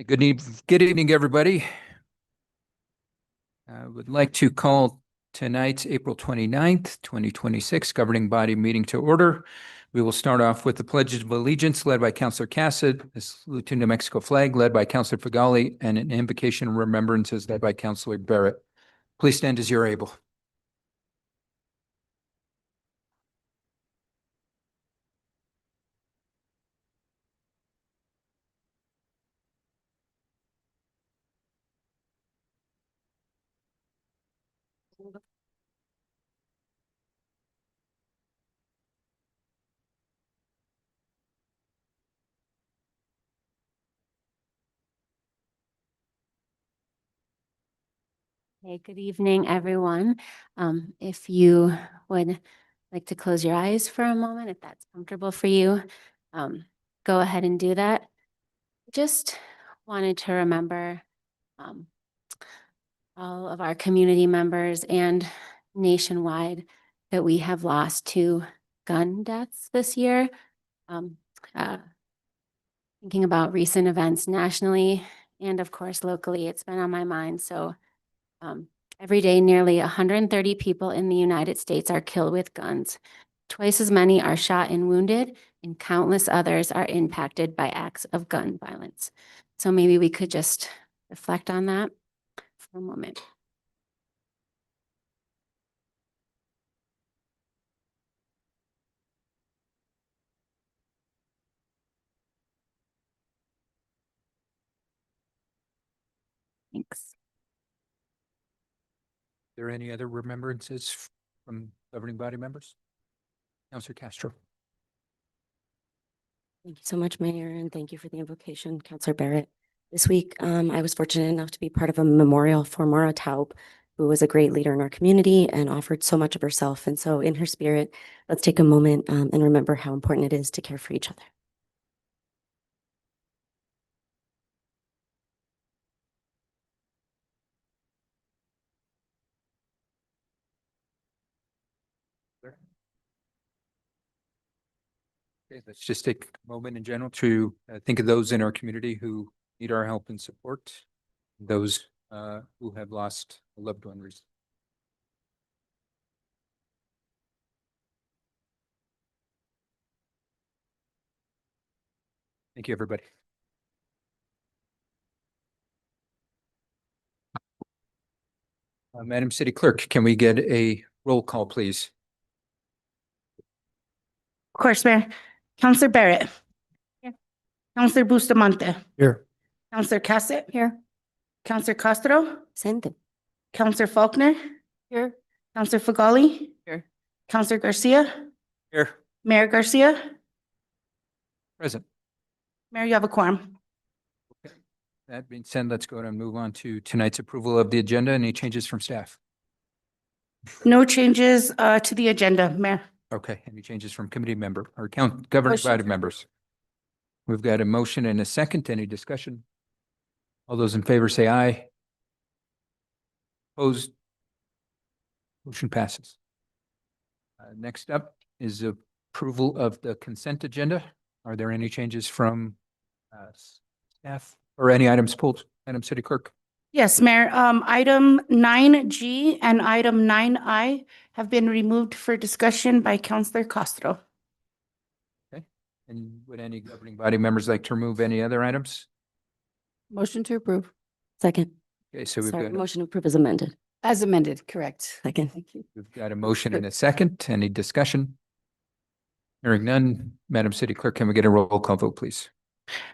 Good evening, everybody. I would like to call tonight's April 29th, 2026 governing body meeting to order. We will start off with the Pledge of Allegiance led by Councilor Cassett, a salute to New Mexico flag led by Councilor Fagali, and an invocation of remembrances led by Councilor Barrett. Please stand as you're able. Hey, good evening, everyone. If you would like to close your eyes for a moment, if that's comfortable for you, go ahead and do that. Just wanted to remember all of our community members and nationwide that we have lost to gun deaths this year. Thinking about recent events nationally and of course locally, it's been on my mind. So every day, nearly 130 people in the United States are killed with guns. Twice as many are shot and wounded, and countless others are impacted by acts of gun violence. So maybe we could just reflect on that for a moment. Thanks. Are there any other remembrances from governing body members? Councilor Castro. Thank you so much, Mayor, and thank you for the invocation, Councilor Barrett. This week, I was fortunate enough to be part of a memorial for Maura Taub, who was a great leader in our community and offered so much of herself. And so in her spirit, let's take a moment and remember how important it is to care for each other. Okay, let's just take a moment in general to think of those in our community who need our help and support, those who have lost a loved one recently. Thank you, everybody. Madam City Clerk, can we get a roll call, please? Of course, Mayor. Councilor Barrett. Here. Councilor Bustamante. Here. Councilor Cassett. Here. Councilor Castro. Sente. Councilor Faulkner. Here. Councilor Fagali. Here. Councilor Garcia. Here. Mayor Garcia. Present. Mayor, you have a quorum. Okay. That being said, let's go ahead and move on to tonight's approval of the agenda. Any changes from staff? No changes to the agenda, Mayor. Okay. Any changes from committee member or governing body members? We've got a motion and a second. Any discussion? All those in favor say aye. Opposed? Motion passes. Next up is approval of the consent agenda. Are there any changes from staff or any items pulled? Madam City Clerk. Yes, Mayor. Item 9G and item 9I have been removed for discussion by Councilor Castro. Okay. And would any governing body members like to remove any other items? Motion to approve. Second. Okay, so we've Sorry, got motion to approve is amended. As amended, correct. Second. Thank you. we've got a motion and a second. Any discussion? Hearing none, Madam City Clerk, can we get a roll call vote, please?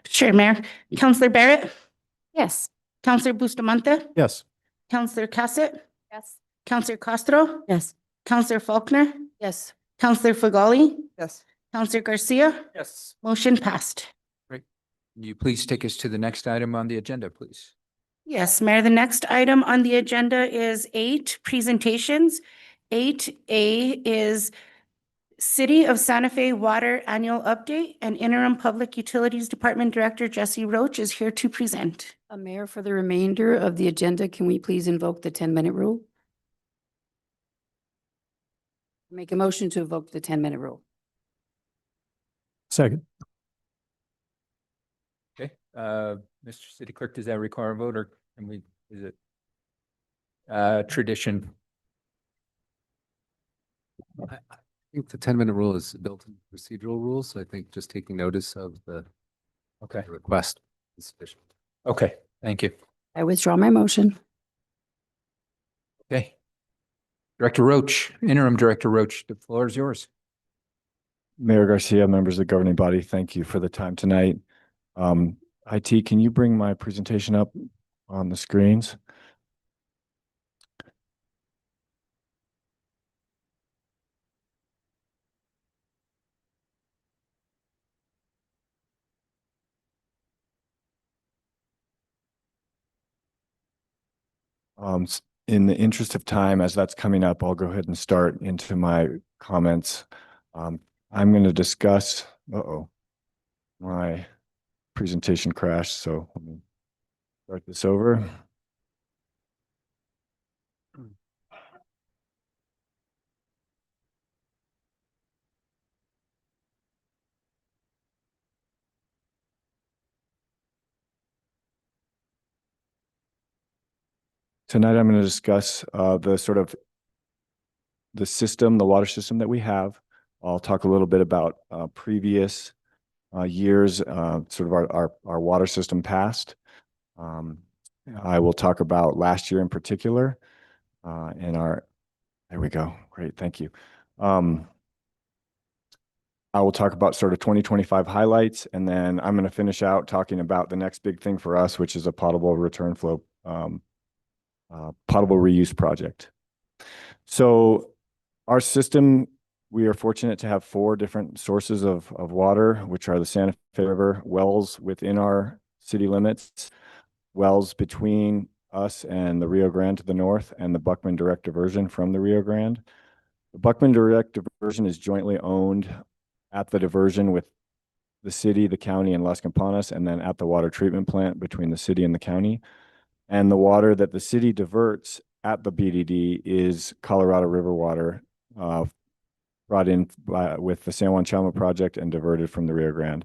Sure, Mayor. Councilor Barrett. Yes. Councilor Bustamante. Yes. Councilor Cassett. Yes. Councilor Castro. Yes. Councilor Faulkner. Yes. Councilor Fagali. Yes. Councilor Garcia. Yes. Motion passed. Can you please take us to the next item on the agenda, please? Yes, Mayor, the next item on the agenda is 8 presentations. 8A is City of Santa Fe Water Annual Update, and Interim Public Utilities Department Director Jesse Roach is here to present. Mayor, for the remainder of the agenda, can we please invoke the 10-minute rule? Make a motion to invoke the 10-minute rule. Second. Okay, Mr. City Clerk, does that require a vote or can we, is it tradition? I think the 10-minute rule is built in procedural rules, so I think just taking notice of the Okay, request is sufficient. okay, thank you. I withdraw my motion. Okay. Director Roach, Interim Director Roach, the floor is yours. Mayor Garcia, members of the governing body, thank you for the time tonight. IT, can you bring my presentation up on the screens? In the interest of time, as that's coming up, I'll go ahead and start into my comments. I'm going to discuss, my presentation crashed, so let me start this over. Tonight, I'm going to discuss the system, the water system that we have. I'll talk a little bit about previous years, sort of our water system past. I will talk about last year in particular, there we go. Great, thank you. I will talk about sort of 2025 highlights, and then I'm going to finish out talking about the next big thing for us, which is a potable return flow, potable reuse project. So our system, we are fortunate to have 4 different sources of water, which are the Santa Fe River, wells within our city limits, wells between us and the Rio Grande to the north, and the Buckman direct diversion from the Rio Grande. The Buckman direct diversion is jointly owned at the diversion with the city, the county, and Las Campanas, and then at the water treatment plant between the city and the county. And the water that the city diverts at the BDD is Colorado River water, brought in with the San Juan Chalma project and diverted from the Rio Grande.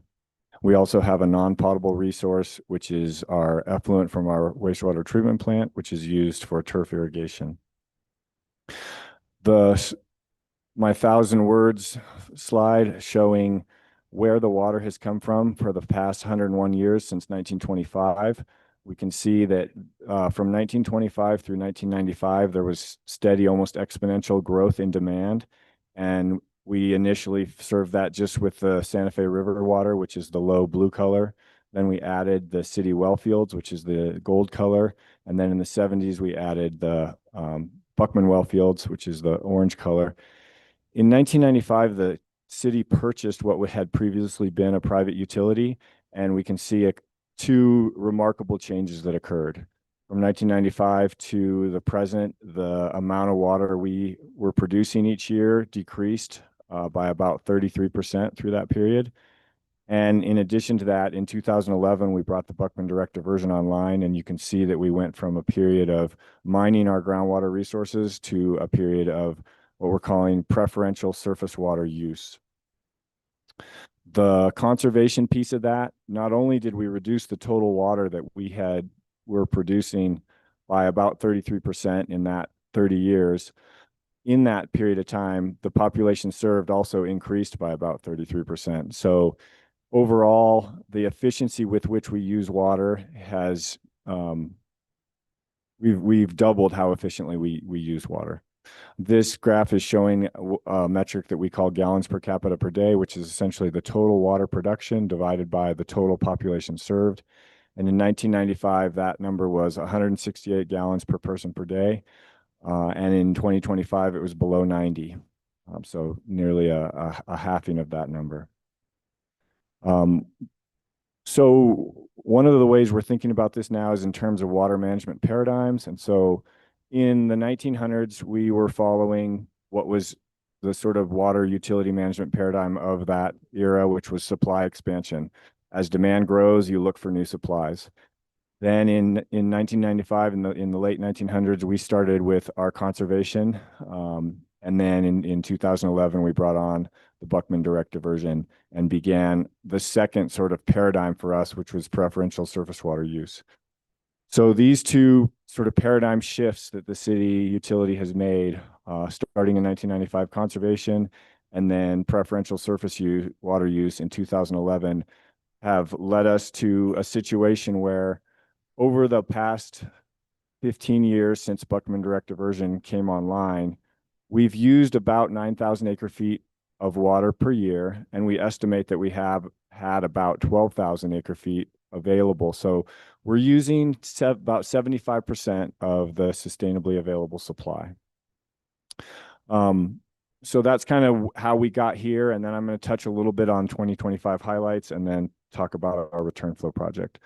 We also have a non-potable resource, which is our effluent from our wastewater treatment plant, which is used for turf irrigation. My 1,000 words slide showing where the water has come from for the past 101 years since 1925. We can see that from 1925 through 1995, there was steady, almost exponential growth in demand. And we initially served that just with the Santa Fe River water, which is the low blue color. Then we added the city well fields, which is the gold color. And then in the 70s, we added the Buckman well fields, which is the orange color. In 1995, the city purchased what had previously been a private utility, and we can see 2 remarkable changes that occurred. From 1995 to the present, the amount of water we were producing each year decreased by about 33% through that period. And in addition to that, in 2011, we brought the Buckman direct diversion online, and you can see that we went from a period of mining our groundwater resources to a period of what we're calling preferential surface water use. The conservation piece of that, not only did we reduce the total water that we're producing by about 33% in that 30 years, in that period of time, the population served also increased by about 33%. So overall, the efficiency with which we use water has, we've doubled how efficiently we use water. This graph is showing a metric that we call gallons per capita per day, which is essentially the total water production divided by the total population served. And in 1995, that number was 168 gallons per person per day. And in 2025, it was below 90. So nearly a halving of that number. So one of the ways we're thinking about this now is in terms of water management paradigms. And so in the 1900s, we were following what was the sort of water utility management paradigm of that era, which was supply expansion. As demand grows, you look for new supplies. Then in 1995, in the late 1900s, we started with our conservation And then in 2011, we brought on the Buckman direct diversion and began the second sort of paradigm for us, which was preferential surface water use. So these two sort of paradigm shifts that the city utility has made, starting in 1995 conservation and then preferential surface water use in 2011, have led us to a situation where over the past 15 years since Buckman direct diversion came online, we've used about 9,000 acre feet of water per year, and we estimate that we have had about 12,000 acre feet available. So we're using about 75% of the sustainably available supply. So that's kind of how we got here. And then I'm going to touch a little bit on 2025 highlights and then talk about our return flow project.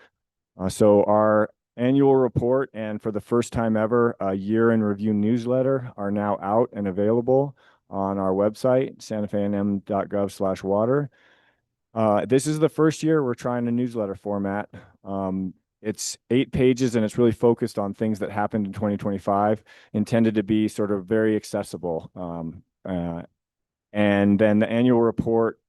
So our annual report and for the first time ever, a year in review newsletter are now out and available on our website, santafenm.gov/water. This is the first year we're trying a newsletter format. It's 8 pages and it's really focused on things that happened in 2025, intended to be sort of very accessible. And then the annual report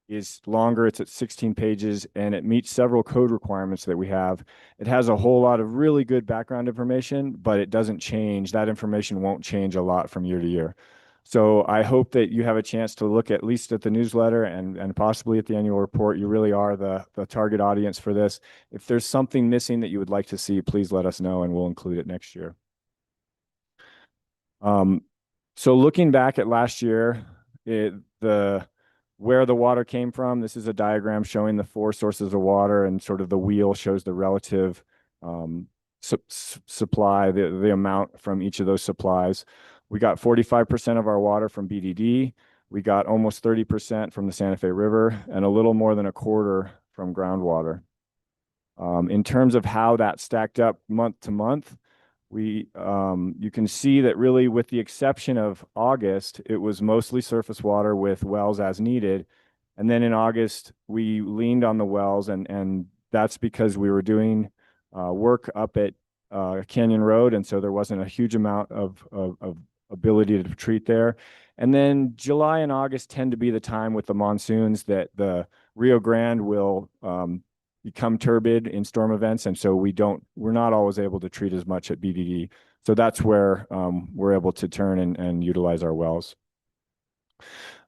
is longer. It's at 16 pages and it meets several code requirements that we have. It has a whole lot of really good background information, but it doesn't change. That information won't change a lot from year to year. So I hope that you have a chance to look at least at the newsletter and possibly at the annual report. You really are the target audience for this. If there's something missing that you would like to see, please let us know and we'll include it next year. So looking back at last year, where the water came from, this is a diagram showing the 4 sources of water, and sort of the wheel shows the relative supply, the amount from each of those supplies. We got 45% of our water from BDD. We got almost 30% from the Santa Fe River and a little more than a quarter from groundwater. In terms of how that stacked up month to month, you can see that really with the exception of August, it was mostly surface water with wells as needed. And then in August, we leaned on the wells and that's because we were doing work up at Canyon Road. And so there wasn't a huge amount of ability to treat there. And then July and August tend to be the time with the monsoons that the Rio Grande will become turbid in storm events. And so we're not always able to treat as much at BDD. So that's where we're able to turn and utilize our wells.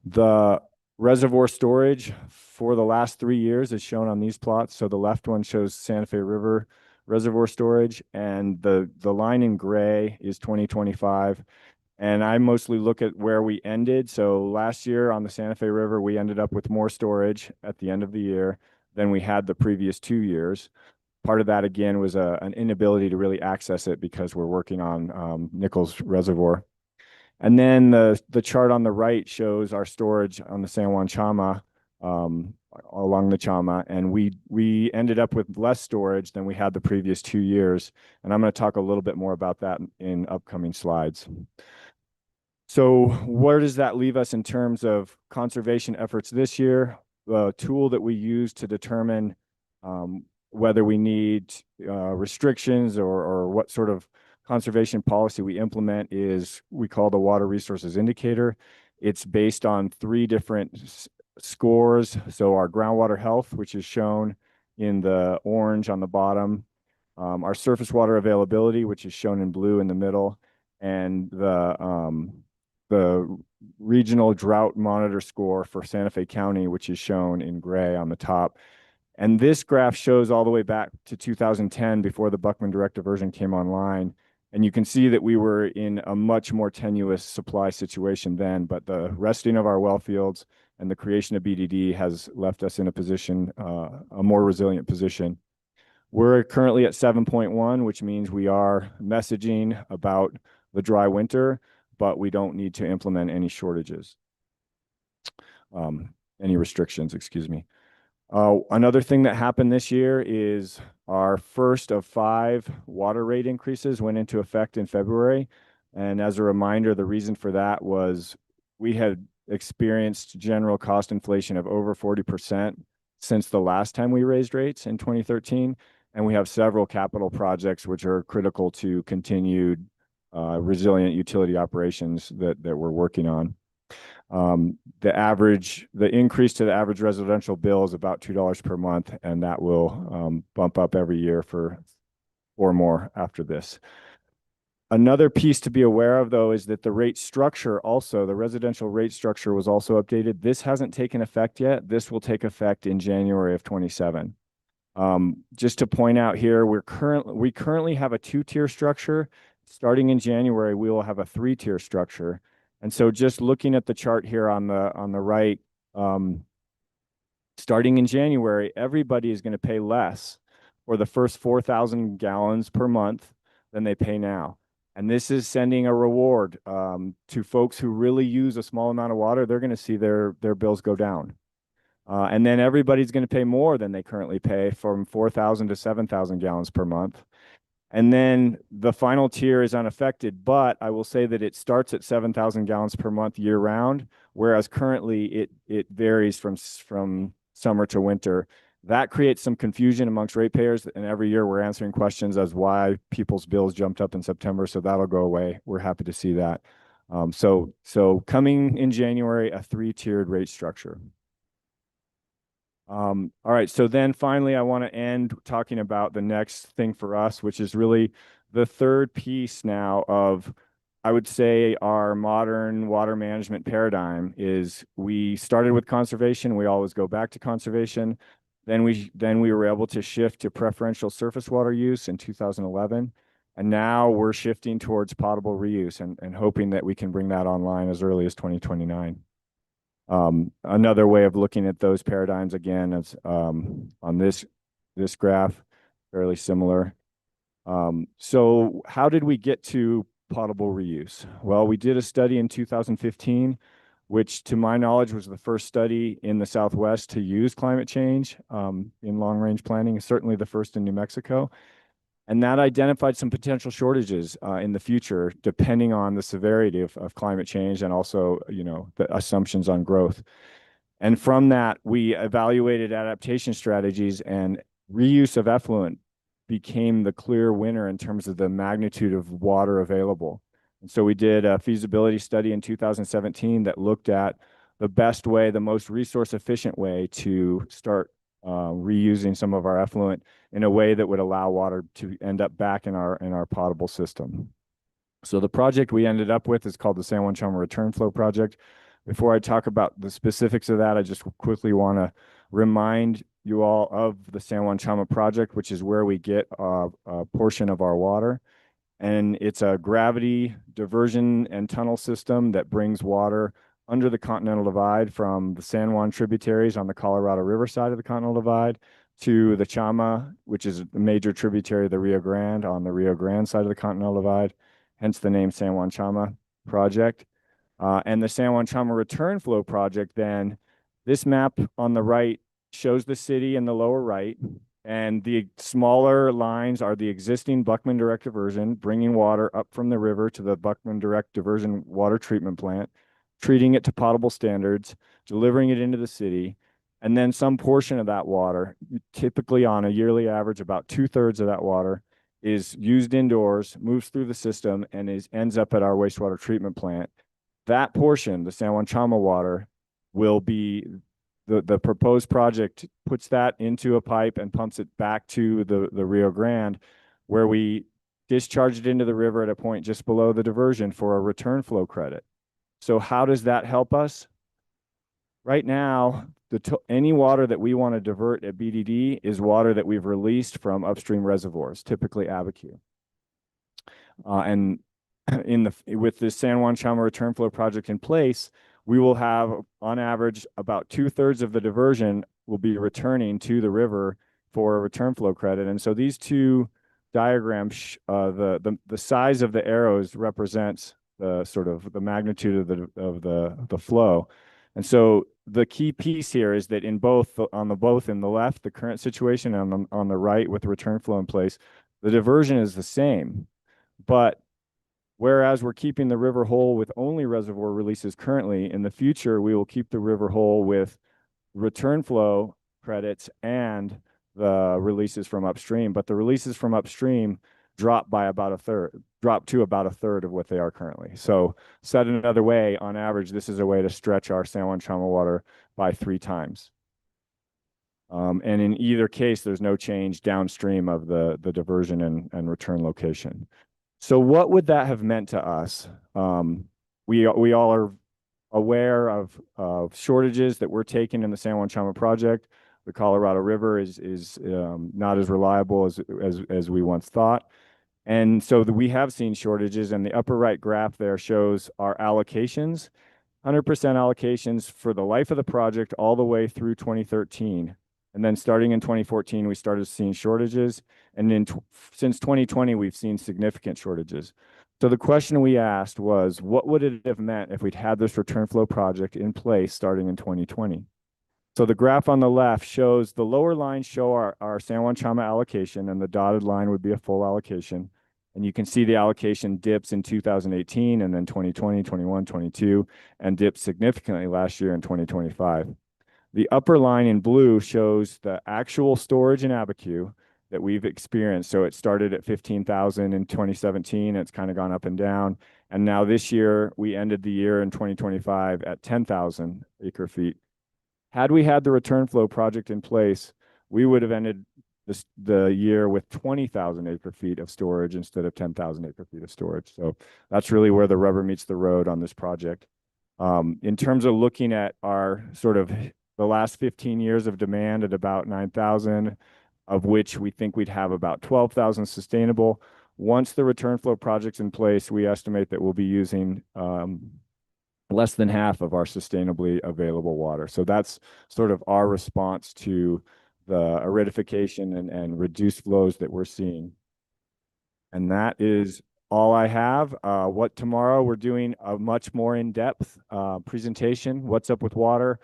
The reservoir storage for the last 3 years is shown on these plots. So the left one shows Santa Fe River reservoir storage, and the line in gray is 2025. And I mostly look at where we ended. So last year on the Santa Fe River, we ended up with more storage at the end of the year than we had the previous 2 years. Part of that, again, was an inability to really access it because we're working on Nichols Reservoir. And then the chart on the right shows our storage on the San Juan Chama, along the Chama, and we ended up with less storage than we had the previous 2 years. And I'm going to talk a little bit more about that in upcoming slides. So where does that leave us in terms of conservation efforts this year? The tool that we use to determine whether we need restrictions or what sort of conservation policy we implement is we call the Water Resources Indicator. It's based on 3 different scores. So our groundwater health, which is shown in the orange on the bottom, our surface water availability, which is shown in blue in the middle, and the regional drought monitor score for Santa Fe County, which is shown in gray on the top. And this graph shows all the way back to 2010 before the Buckman direct diversion came online. And you can see that we were in a much more tenuous supply situation then, but the resting of our well fields and the creation of BDD has left us in a position, a more resilient position. We're currently at 7.1, which means we are messaging about the dry winter, but we don't need to implement any shortages, any restrictions, excuse me. Another thing that happened this year is our first of 5 water rate increases went into effect in February. And as a reminder, the reason for that was we had experienced general cost inflation of over 40% since the last time we raised rates in 2013. And we have several capital projects which are critical to continued resilient utility operations that we're working on. The increase to the average residential bill is about $2 per month, and that will bump up every year or more after this. Another piece to be aware of, though, is that the rate structure also, the residential rate structure was also updated. This hasn't taken effect yet. This will take effect in January of 27. Just to point out here, we currently have a 2-tier structure. Starting in January, we will have a 3-tier structure. And so just looking at the chart here on the right, starting in January, everybody is going to pay less for the first 4,000 gallons per month than they pay now. And this is sending a reward to folks who really use a small amount of water. They're going to see their bills go down. And then everybody's going to pay more than they currently pay, from 4,000 to 7,000 gallons per month. And then the final tier is unaffected, but I will say that it starts at 7,000 gallons per month year round, whereas currently it varies from summer to winter. That creates some confusion amongst ratepayers, and every year we're answering questions as why people's bills jumped up in September, so that'll go away. We're happy to see that. So coming in January, a 3-tiered rate structure. All right, so then finally, I want to end talking about the next thing for us, which is really the third piece now of, I would say, our modern water management paradigm. Is we started with conservation, we always go back to conservation. Then we were able to shift to preferential surface water use in 2011. And now we're shifting towards potable reuse and hoping that we can bring that online as early as 2029. Another way of looking at those paradigms, again, is on this graph, fairly similar. So how did we get to potable reuse? Well, we did a study in 2015, which to my knowledge was the first study in the Southwest to use climate change in long-range planning, certainly the first in New Mexico. And that identified some potential shortages in the future, depending on the severity of climate change and also, the assumptions on growth. And from that, we evaluated adaptation strategies, and reuse of effluent became the clear winner in terms of the magnitude of water available. And so we did a feasibility study in 2017 that looked at the best way, the most resource efficient way to start reusing some of our effluent in a way that would allow water to end up back in our potable system. So the project we ended up with is called the San Juan Chama Return Flow Project. Before I talk about the specifics of that, I just quickly want to remind you all of the San Juan Chama project, which is where we get a portion of our water. And it's a gravity diversion and tunnel system that brings water under the Continental Divide from the San Juan tributaries on the Colorado River side of the Continental Divide to the Chama, which is a major tributary of the Rio Grande on the Rio Grande side of the Continental Divide, hence the name San Juan Chama Project. And the San Juan Chama Return Flow Project, then, this map on the right shows the city in the lower right, and the smaller lines are the existing Buckman Direct Diversion, bringing water up from the river to the Buckman Direct Diversion water treatment plant, treating it to potable standards, delivering it into the city, and then some portion of that water, typically on a yearly average, about 2/3 of that water is used indoors, moves through the system, and ends up at our wastewater treatment plant. That portion, the San Juan Chama water, will be the proposed project puts that into a pipe and pumps it back to the Rio Grande, where we discharge it into the river at a point just below the diversion for a return flow credit. So how does that help us? Right now, any water that we want to divert at BDD is water that we've released from upstream reservoirs, typically Abiquiu. And with the San Juan Chama Return Flow Project in place, we will have, on average, about 2/3 of the diversion will be returning to the river for a return flow credit. And so these two diagrams, the size of the arrows represents the sort of the magnitude of the flow. And so the key piece here is that in both in the left, the current situation, and on the right with the return flow in place, the diversion is the same. But whereas we're keeping the river whole with only reservoir releases currently, in the future, we will keep the river whole with return flow credits and the releases from upstream. But the releases from upstream drop by about dropped to about a third of what they are currently. So said another way, on average, this is a way to stretch our San Juan Chama water by 3 times. And in either case, there's no change downstream of the diversion and return location. So what would that have meant to us? We all are aware of shortages that we're taking in the San Juan Chama project. The Colorado River is not as reliable as we once thought. And so we have seen shortages, and the upper right graph there shows our allocations, 100% allocations for the life of the project all the way through 2013. And then starting in 2014, we started seeing shortages. And since 2020, we've seen significant shortages. So the question we asked was, what would it have meant if we'd had this return flow project in place starting in 2020? So the graph on the left shows the lower lines show our San Juan Chama allocation, and the dotted line would be a full allocation. And you can see the allocation dips in 2018, and then 2020, 21, 22, and dips significantly last year in 2025. The upper line in blue shows the actual storage in Abiquiu that we've experienced. So it started at 15,000 in 2017. It's kind of gone up and down. And now this year, we ended the year in 2025 at 10,000 acre feet. Had we had the return flow project in place, we would have ended the year with 20,000 acre feet of storage instead of 10,000 acre feet of storage. So that's really where the rubber meets the road on this project. In terms of looking at our sort of the last 15 years of demand at about 9,000, of which we think we'd have about 12,000 sustainable. Once the return flow project's in place, we estimate that we'll be using less than half of our sustainably available water. So that's sort of our response to the aridification and reduced flows that we're seeing. And that is all I have. What tomorrow we're doing a much more in-depth presentation, what's up with water.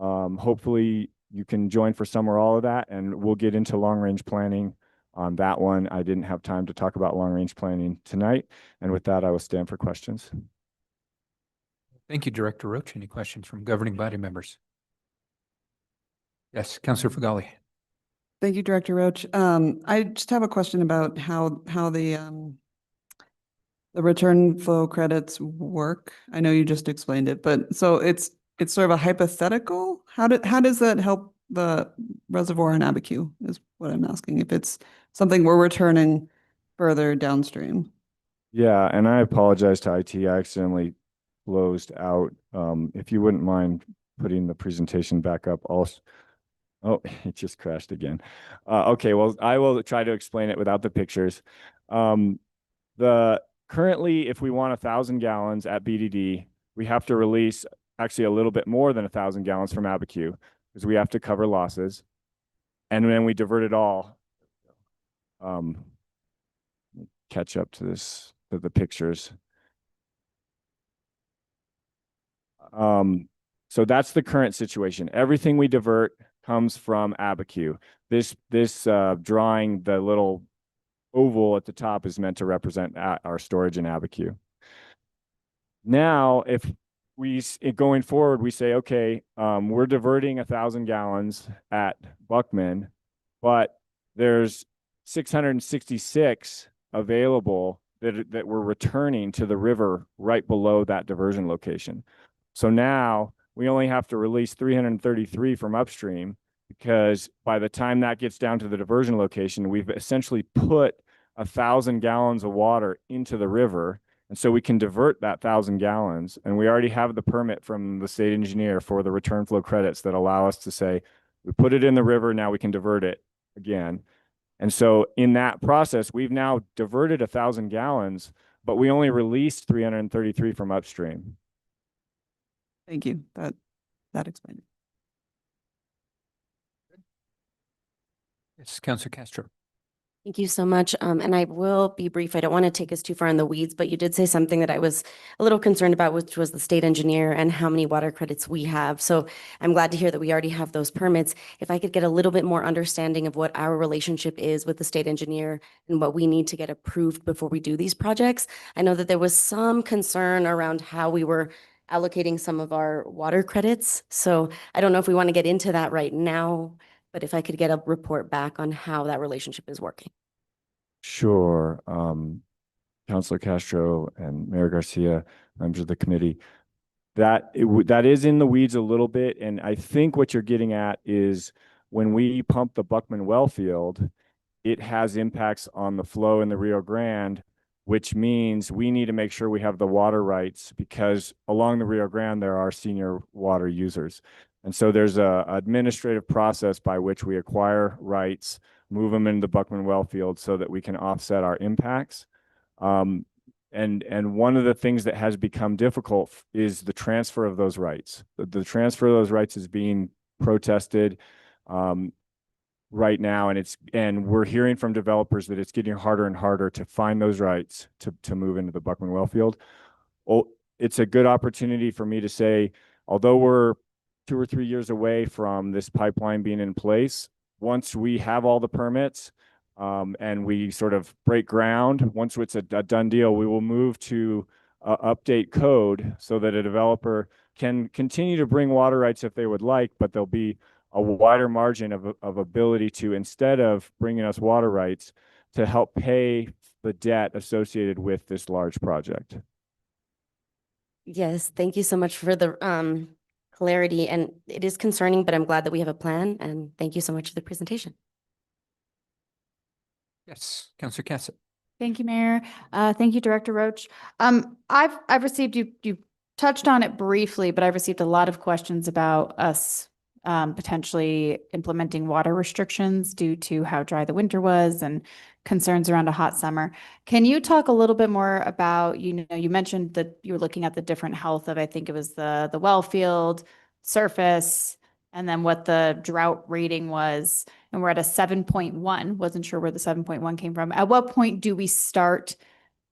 Hopefully you can join for some or all of that, and we'll get into long-range planning on that one. I didn't have time to talk about long-range planning tonight. And with that, I will stand for questions. Thank you, Director Roach. Any questions from governing body members? Yes, Councilor Fagali. Thank you, Director Roach. I just have a question about how the return flow credits work. I know you just explained it, but so it's sort of a hypothetical. How does that help the reservoir in Abiquiu is what I'm asking. If it's something we're returning further downstream. Yeah, and I apologize to IT. I accidentally closed out. If you wouldn't mind putting the presentation back up also. Oh, it just crashed again. Okay, well, I will try to explain it without the pictures. Currently, if we want 1,000 gallons at BDD, we have to release actually a little bit more than 1,000 gallons from Abiquiu because we have to cover losses. And then we divert it all. Catch up to the pictures. So that's the current situation. Everything we divert comes from Abiquiu. This drawing, the little oval at the top, is meant to represent our storage in Abiquiu. Now, if going forward, we say, okay, we're diverting 1,000 gallons at Buckman, but there's 666 available that we're returning to the river right below that diversion location. So now we only have to release 333 from upstream, because by the time that gets down to the diversion location, we've essentially put 1,000 gallons of water into the river. And so we can divert that 1,000 gallons. And we already have the permit from the state engineer for the return flow credits that allow us to say, we put it in the river, now we can divert it again. And so in that process, we've now diverted 1,000 gallons, but we only released 333 from upstream. Thank you. That explains it. Yes, Councilor Castro. Thank you so much. And I will be brief. I don't want to take us too far in the weeds, but you did say something that I was a little concerned about, which was the state engineer and how many water credits we have. So I'm glad to hear that we already have those permits. If I could get a little bit more understanding of what our relationship is with the state engineer and what we need to get approved before we do these projects. I know that there was some concern around how we were allocating some of our water credits. So I don't know if we want to get into that right now, but if I could get a report back on how that relationship is working. Sure. Councilor Castro and Mayor Garcia, members of the committee, that that is in the weeds a little bit. And I think what you're getting at is when we pump the Buckman well field, it has impacts on the flow in the Rio Grande, which means we need to make sure we have the water rights, because along the Rio Grande, there are senior water users. And so there's a administrative process by which we acquire rights, move them into the Buckman well field so that we can offset our impacts. And one of the things that has become difficult is the transfer of those rights. The transfer of those rights is being protested right now, and we're hearing from developers that it's getting harder and harder to find those rights to move into the Buckman well field. Oh, it's a good opportunity for me to say, although we're 2 or 3 years away from this pipeline being in place, once we have all the permits, and we sort of break ground, once it's a done deal, we will move to update code so that a developer can continue to bring water rights if they would like, but there'll be a wider margin of ability to, instead of bringing us water rights, to help pay the debt associated with this large project. Yes, thank you so much for the clarity. And it is concerning, but I'm glad that we have a plan. And thank you so much for the presentation. Yes, Councilor Cassett. Thank you, Mayor. Thank you, Director Roach. I've received, you touched on it briefly, but I've received a lot of questions about us potentially implementing water restrictions due to how dry the winter was and concerns around a hot summer. Can you talk a little bit more about, you mentioned that you were looking at the different health of, I think it was the well field, surface, and then what the drought rating was. And we're at a 7.1. Wasn't sure where the 7.1 came from. At what point do we start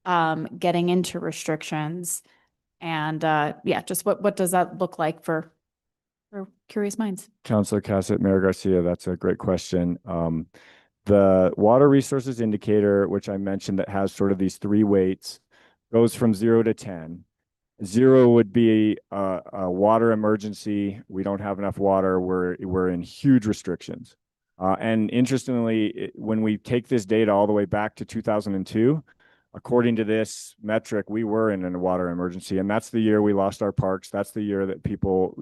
getting into restrictions? And yeah, just what does that look like for curious minds? Councilor Cassett, Mayor Garcia, that's a great question. The water resources indicator, which I mentioned, that has sort of these 3 weights, goes from 0 to 10. 0 would be a water emergency. We don't have enough water. We're in huge restrictions. And interestingly, when we take this data all the way back to 2002, according to this metric, we were in a water emergency. And that's the year we lost our parks. That's the year that people,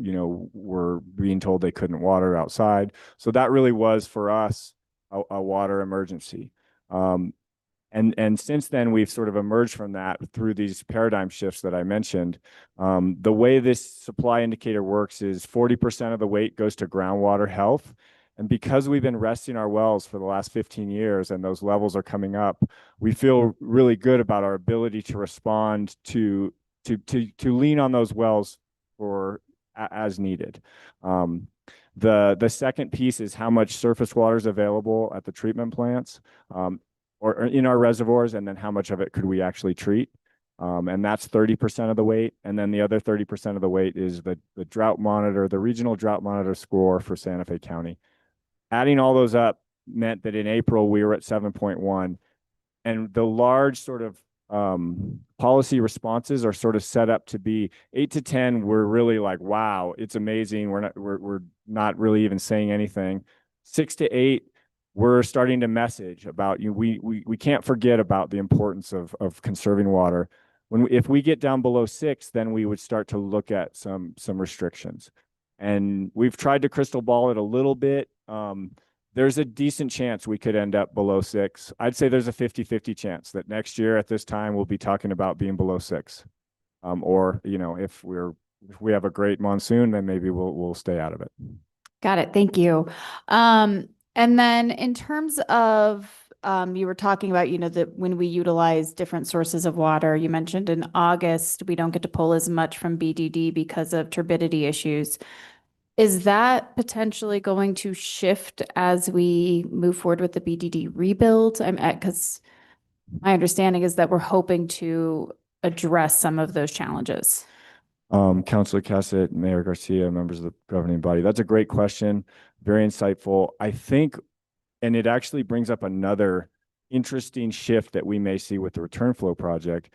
were being told they couldn't water outside. So that really was for us a water emergency. And since then, we've sort of emerged from that through these paradigm shifts that I mentioned. The way this supply indicator works is 40% of the weight goes to groundwater health. And because we've been resting our wells for the last 15 years and those levels are coming up, we feel really good about our ability to respond to lean on those wells for as needed. The second piece is how much surface water is available at the treatment plants. Or in our reservoirs, and then how much of it could we actually treat? And that's 30% of the weight. And then the other 30% of the weight is the drought monitor, the regional drought monitor score for Santa Fe County. Adding all those up meant that in April, we were at 7.1. And the large sort of policy responses are sort of set up to be 8 to 10. We're really like, wow, it's amazing. We're not really even saying anything. 6 to 8, we're starting to message about we can't forget about the importance of conserving water. If we get down below 6, then we would start to look at some restrictions. And we've tried to crystal ball it a little bit. There's a decent chance we could end up below 6. I'd say there's a 50-50 chance that next year at this time we'll be talking about being below 6. Or if we have a great monsoon, then maybe we'll stay out of it. Got it. Thank you. And then in terms of, you were talking about, that when we utilize different sources of water, you mentioned in August, we don't get to pull as much from BDD because of turbidity issues. Is that potentially going to shift as we move forward with the BDD rebuild? Because my understanding is that we're hoping to address some of those challenges. Councilor Cassett, Mayor Garcia, members of the governing body. That's a great question. Very insightful. I think, and it actually brings up another interesting shift that we may see with the return flow project.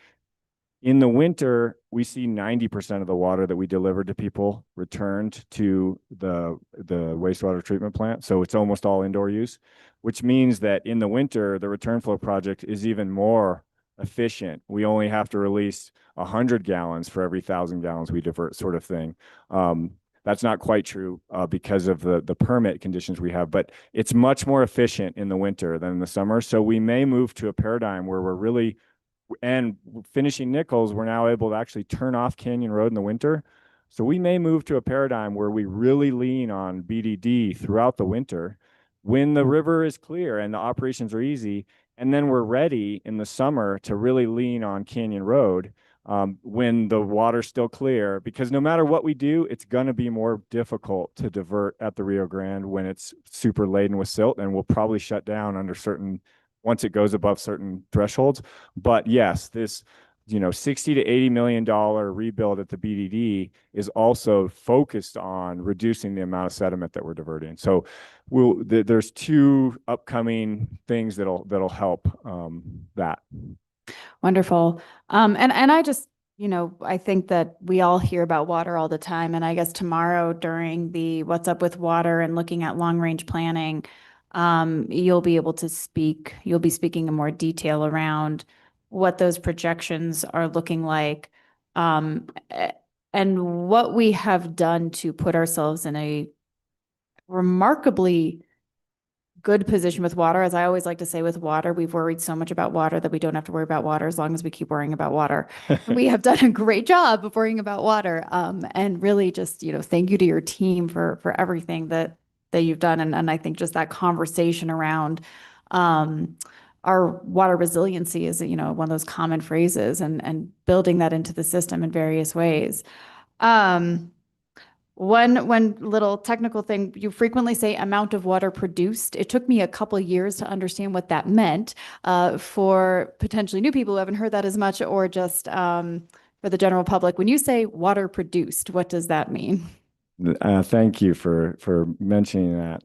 In the winter, we see 90% of the water that we delivered to people returned to the wastewater treatment plant. So it's almost all indoor use, which means that in the winter, the return flow project is even more efficient. We only have to release 100 gallons for every 1,000 gallons we divert, sort of thing. That's not quite true because of the permit conditions we have, but it's much more efficient in the winter than in the summer. So we may move to a paradigm where we're really, and finishing Nichols, we're now able to actually turn off Canyon Road in the winter. So we may move to a paradigm where we really lean on BDD throughout the winter when the river is clear and the operations are easy. And then we're ready in the summer to really lean on Canyon Road when the water's still clear, because no matter what we do, it's going to be more difficult to divert at the Rio Grande when it's super laden with silt, and we'll probably shut down under certain, once it goes above certain thresholds. But yes, this, you know, $60 to $80 million rebuild at the BDD is also focused on reducing the amount of sediment that we're diverting. So there's two upcoming things that'll help that. Wonderful. And I just, I think that we all hear about water all the time. And I guess tomorrow during the What's Up with Water and looking at long range planning, you'll be able to you'll be speaking in more detail around what those projections are looking like, and what we have done to put ourselves in a remarkably good position with water. As I always like to say with water, we've worried so much about water that we don't have to worry about water as long as we keep worrying about water. We have done a great job of worrying about water. And really just, thank you to your team for everything that you've done. And I think just that conversation around our water resiliency is, one of those common phrases, and building that into the system in various ways. One little technical thing, you frequently say amount of water produced. It took me a couple years to understand what that meant for potentially new people who haven't heard that as much, or just for the general public. When you say water produced, what does that mean? Thank you for mentioning that.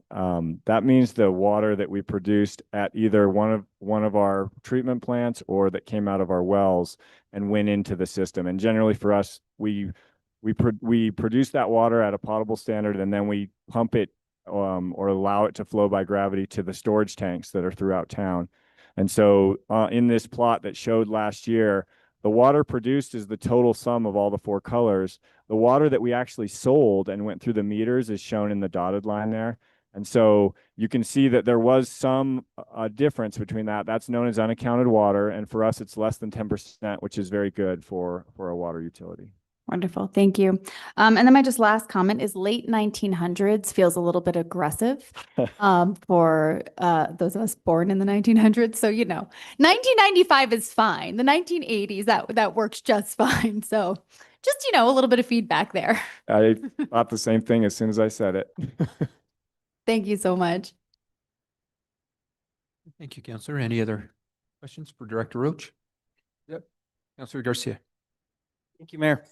That means the water that we produced at either one of our treatment plants or that came out of our wells and went into the system. And generally for us, we produce that water at a potable standard, and then we pump it or allow it to flow by gravity to the storage tanks that are throughout town. And so in this plot that showed last year, the water produced is the total sum of all the four colors. The water that we actually sold and went through the meters is shown in the dotted line there. And so you can see that there was some difference between that. That's known as unaccounted water. And for us, it's less than 10%, which is very good for a water utility. Wonderful. Thank you. And then my just last comment is late 1900s feels a little bit aggressive for those of us born in the 1900s. So, 1995 is fine. The 1980s, that works just fine. So just, a little bit of feedback there. I thought the same thing as soon as I said it. Thank you so much. Thank you, Councillor. Any other questions for Director Roach? Yep. Councillor Garcia. Thank you, Mayor.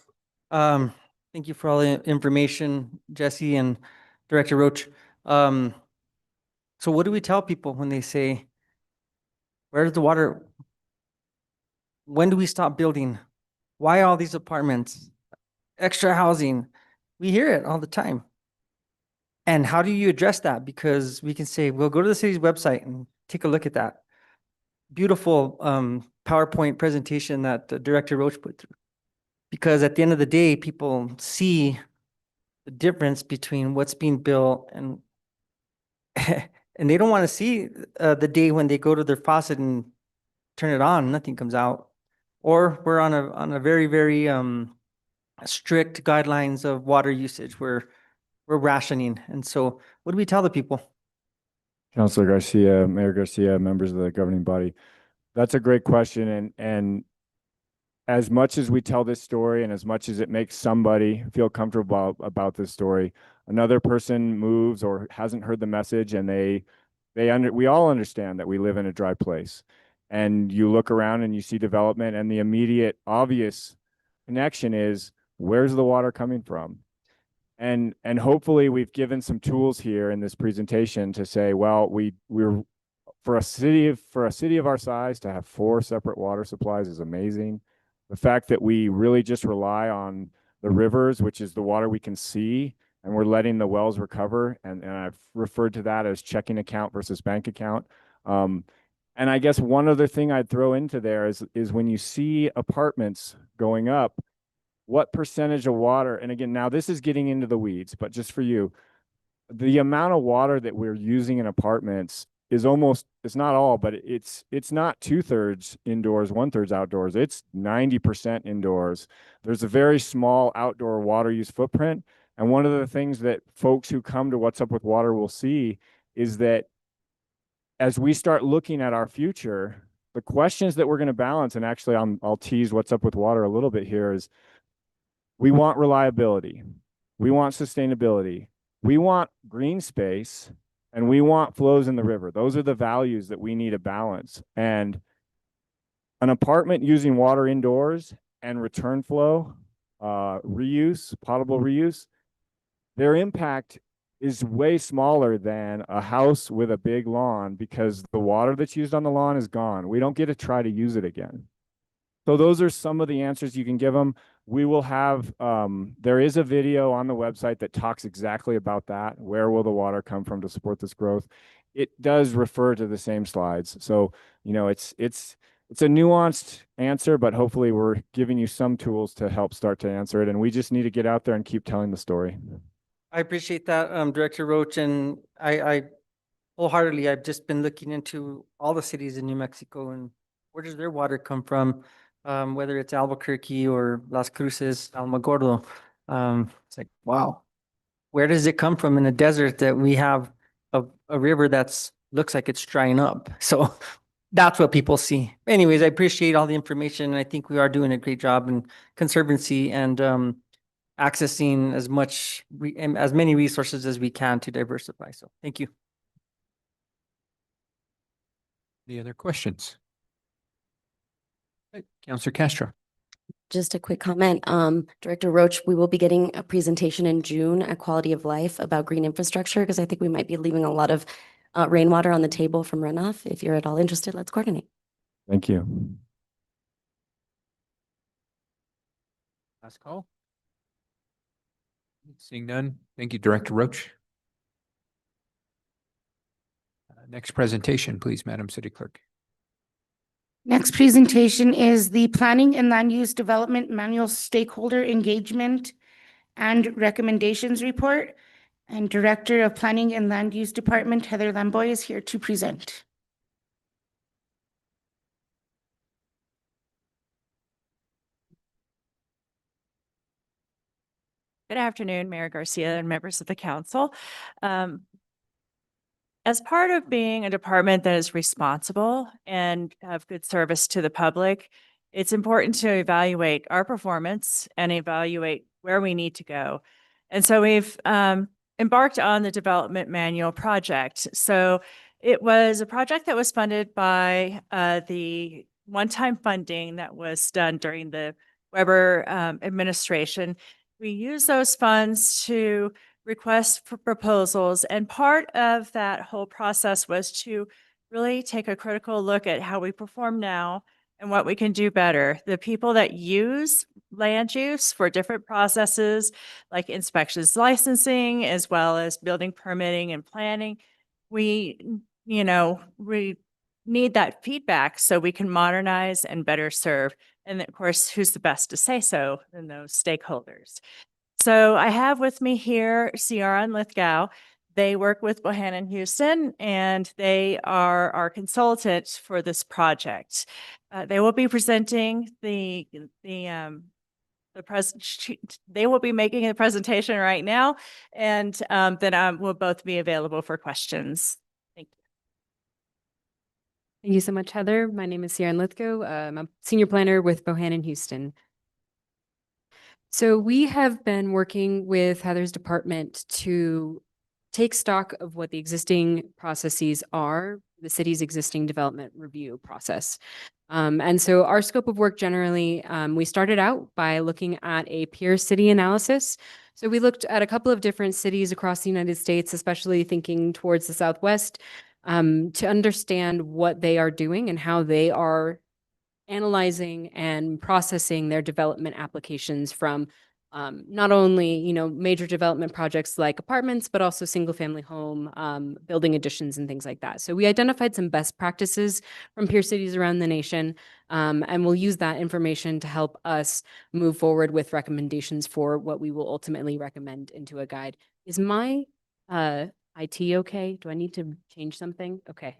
Thank you for all the information, Jesse and Director Roach. So what do we tell people when they say, where's the water? When do we stop building? Why all these apartments? Extra housing? We hear it all the time. And how do you address that? Because we can say, well, go to the city's website and take a look at that beautiful PowerPoint presentation that Director Roach put through. Because at the end of the day, people see the difference between what's being built and they don't want to see the day when they go to their faucet and turn it on, nothing comes out. Or we're on a very, very strict guidelines of water usage where we're rationing. And so what do we tell the people? Councilor Garcia, Mayor Garcia, members of the governing body. That's a great question. And as much as we tell this story and as much as it makes somebody feel comfortable about this story, another person moves or hasn't heard the message, and we all understand that we live in a dry place. And you look around and you see development, and the immediate obvious connection is, where's the water coming from? And hopefully we've given some tools here in this presentation to say, well, we're for a city of our size to have 4 separate water supplies is amazing. The fact that we really just rely on the rivers, which is the water we can see, and we're letting the wells recover, and I've referred to that as checking account versus bank account, And I guess one other thing I'd throw into there is when you see apartments going up, what percentage of water, and again, now this is getting into the weeds, but just for you, the amount of water that we're using in apartments is almost, it's not all, but it's not 2/3 indoors, 1/3 outdoors. It's 90% indoors. There's a very small outdoor water use footprint. And one of the things that folks who come to What's Up with Water will see is that as we start looking at our future, the questions that we're going to balance, and actually I'll tease What's Up with Water a little bit here, is we want reliability, we want sustainability, we want green space, and we want flows in the river. Those are the values that we need to balance. And an apartment using water indoors and return flow, reuse, potable reuse, their impact is way smaller than a house with a big lawn because the water that's used on the lawn is gone. We don't get to try to use it again. So those are some of the answers you can give them. We will have, there is a video on the website that talks exactly about that. Where will the water come from to support this growth? It does refer to the same slides. So, you know, it's a nuanced answer, but hopefully we're giving you some tools to help start to answer it. And we just need to get out there and keep telling the story. I appreciate that, Director Roach, and I wholeheartedly, I've just been looking into all the cities in New Mexico and where does their water come from, whether it's Albuquerque or Las Cruces, Alamogordo. It's like, wow, where does it come from in a desert that we have a river that's looks like it's drying up? So that's what people see. Anyways, I appreciate all the information, and I think we are doing a great job in conservancy and accessing as many resources as we can to diversify. So thank you. Any other questions? Okay, Councilor Castro. Just a quick comment. Director Roach, we will be getting a presentation in June at Quality of Life about green infrastructure, because I think we might be leaving a lot of rainwater on the table from runoff. If you're at all interested, let's coordinate. Thank you. Last call. Seeing none. Thank you, Director Roach. Next presentation, please, Madam City Clerk. Next presentation is the Planning and Land Use Development Manual Stakeholder Engagement and Recommendations Report. And Director of Planning and Land Use Department, Heather Lamboy, is here to present. Good afternoon, Mayor Garcia and members of the council. As part of being a department that is responsible and have good service to the public, it's important to evaluate our performance and evaluate where we need to go. And so we've embarked on the development manual project. So it was a project that was funded by the one-time funding that was done during the Weber administration. We use those funds to request for proposals, and part of that whole process was to really take a critical look at how we perform now and what we can do better. The people that use land use for different processes like inspections, licensing, as well as building permitting and planning, we need that feedback so we can modernize and better serve. And of course, who's the best to say so than those stakeholders? So I have with me here Ciara and Lithgow. They work with Bohannon Houston, and they are our consultants for this project. They will be presenting they will be making a presentation right now, and then we'll both be available for questions. Thank you. Thank you so much, Heather. My name is Ciara Lithgow. I'm a senior planner with Bohannon Houston. So we have been working with Heather's department to take stock of what the existing processes are, the city's existing development review process. And so our scope of work generally, we started out by looking at a peer city analysis. So we looked at a couple of different cities across the United States, especially thinking towards the Southwest, to understand what they are doing and how they are analyzing and processing their development applications from not only, you know, major development projects like apartments, but also single family home, building additions and things like that. So we identified some best practices from peer cities around the nation, and we'll use that information to help us move forward with recommendations for what we will ultimately recommend into a guide. Is my IT okay? Do I need to change something? Okay.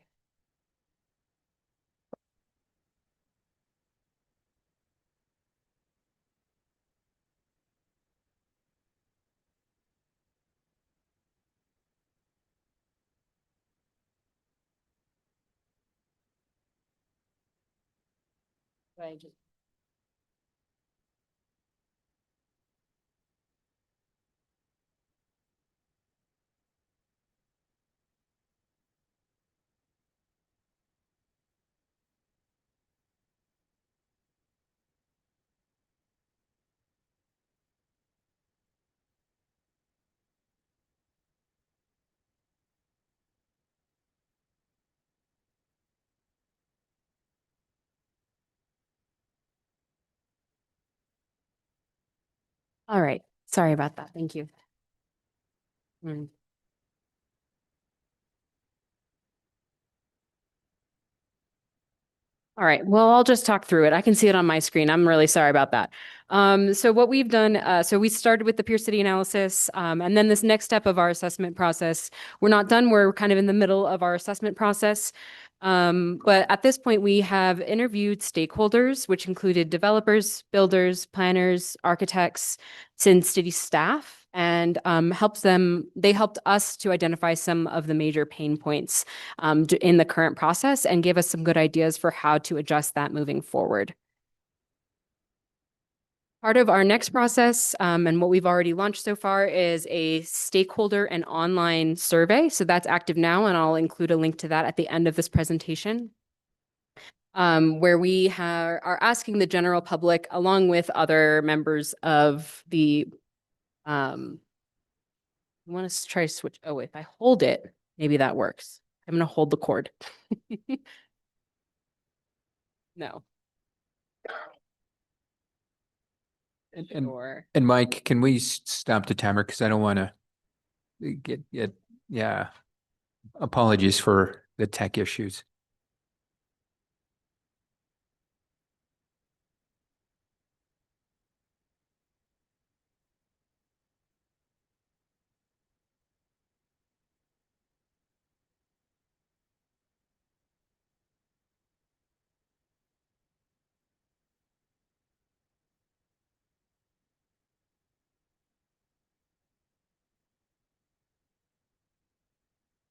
Do I just All right. Sorry about that. Thank you. All right. Well, I'll just talk through it. I can see it on my screen. I'm really sorry about that. So what we've done, so we started with the peer city analysis, and then this next step of our assessment process, we're not done. We're kind of in the middle of our assessment process. But at this point, we have interviewed stakeholders, which included developers, builders, planners, architects, city staff, and they helped us to identify some of the major pain points in the current process and give us some good ideas for how to adjust that moving forward. Part of our next process, and what we've already launched so far, is a stakeholder and online survey. So that's active now, and I'll include a link to that at the end of this presentation, where we are asking the general public, along with other members of the, I want to try to switch. Oh, if I hold it, maybe that works. I'm going to hold the cord. No. Sure. And Mike, can we stop the timer? Because I don't want to yeah. Apologies for the tech issues.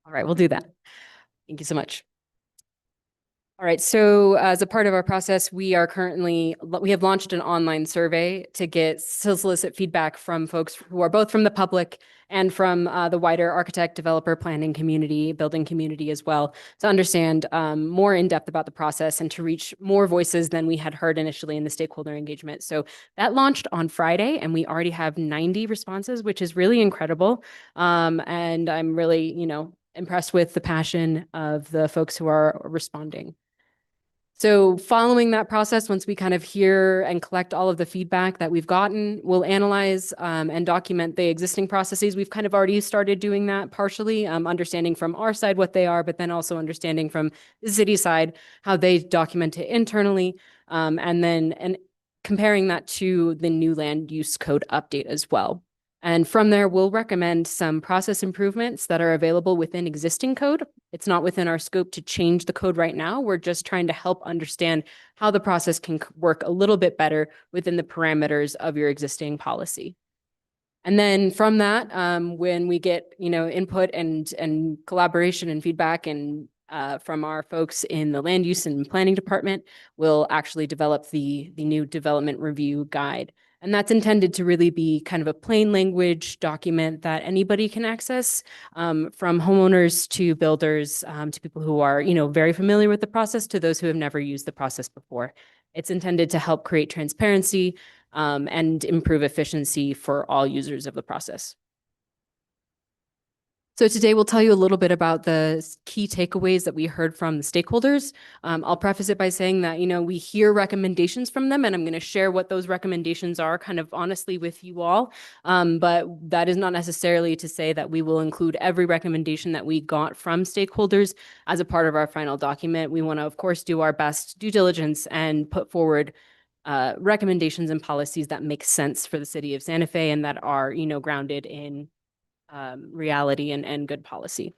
All right, we'll do that. Thank you so much. All right, so as a part of our process, we have launched an online survey to solicit feedback from folks who are both from the public and from the wider architect, developer, planning community, building community as well, to understand more in depth about the process and to reach more voices than we had heard initially in the stakeholder engagement. So that launched on Friday, and we already have 90 responses, which is really incredible. And I'm really, impressed with the passion of the folks who are responding. So following that process, once we kind of hear and collect all of the feedback that we've gotten, we'll analyze and document the existing processes. We've kind of already started doing that partially, understanding from our side what they are, but then also understanding from the city side how they document it internally, and comparing that to the new land use code update as well. And from there, we'll recommend some process improvements that are available within existing code. It's not within our scope to change the code right now. We're just trying to help understand how the process can work a little bit better within the parameters of your existing policy. And then from that, when we get, input and collaboration and feedback and from our folks in the land use and planning department, we'll actually develop the new development review guide. And that's intended to really be kind of a plain language document that anybody can access, from homeowners to builders, to people who are, very familiar with the process, to those who have never used the process before. It's intended to help create transparency and improve efficiency for all users of the process. So today we'll tell you a little bit about the key takeaways that we heard from the stakeholders. I'll preface it by saying that, we hear recommendations from them, and I'm going to share what those recommendations are kind of honestly with you all. But that is not necessarily to say that we will include every recommendation that we got from stakeholders as a part of our final document. We want to, of course, do our best due diligence and put forward recommendations and policies that make sense for the city of Santa Fe and that are, grounded in reality and good policy.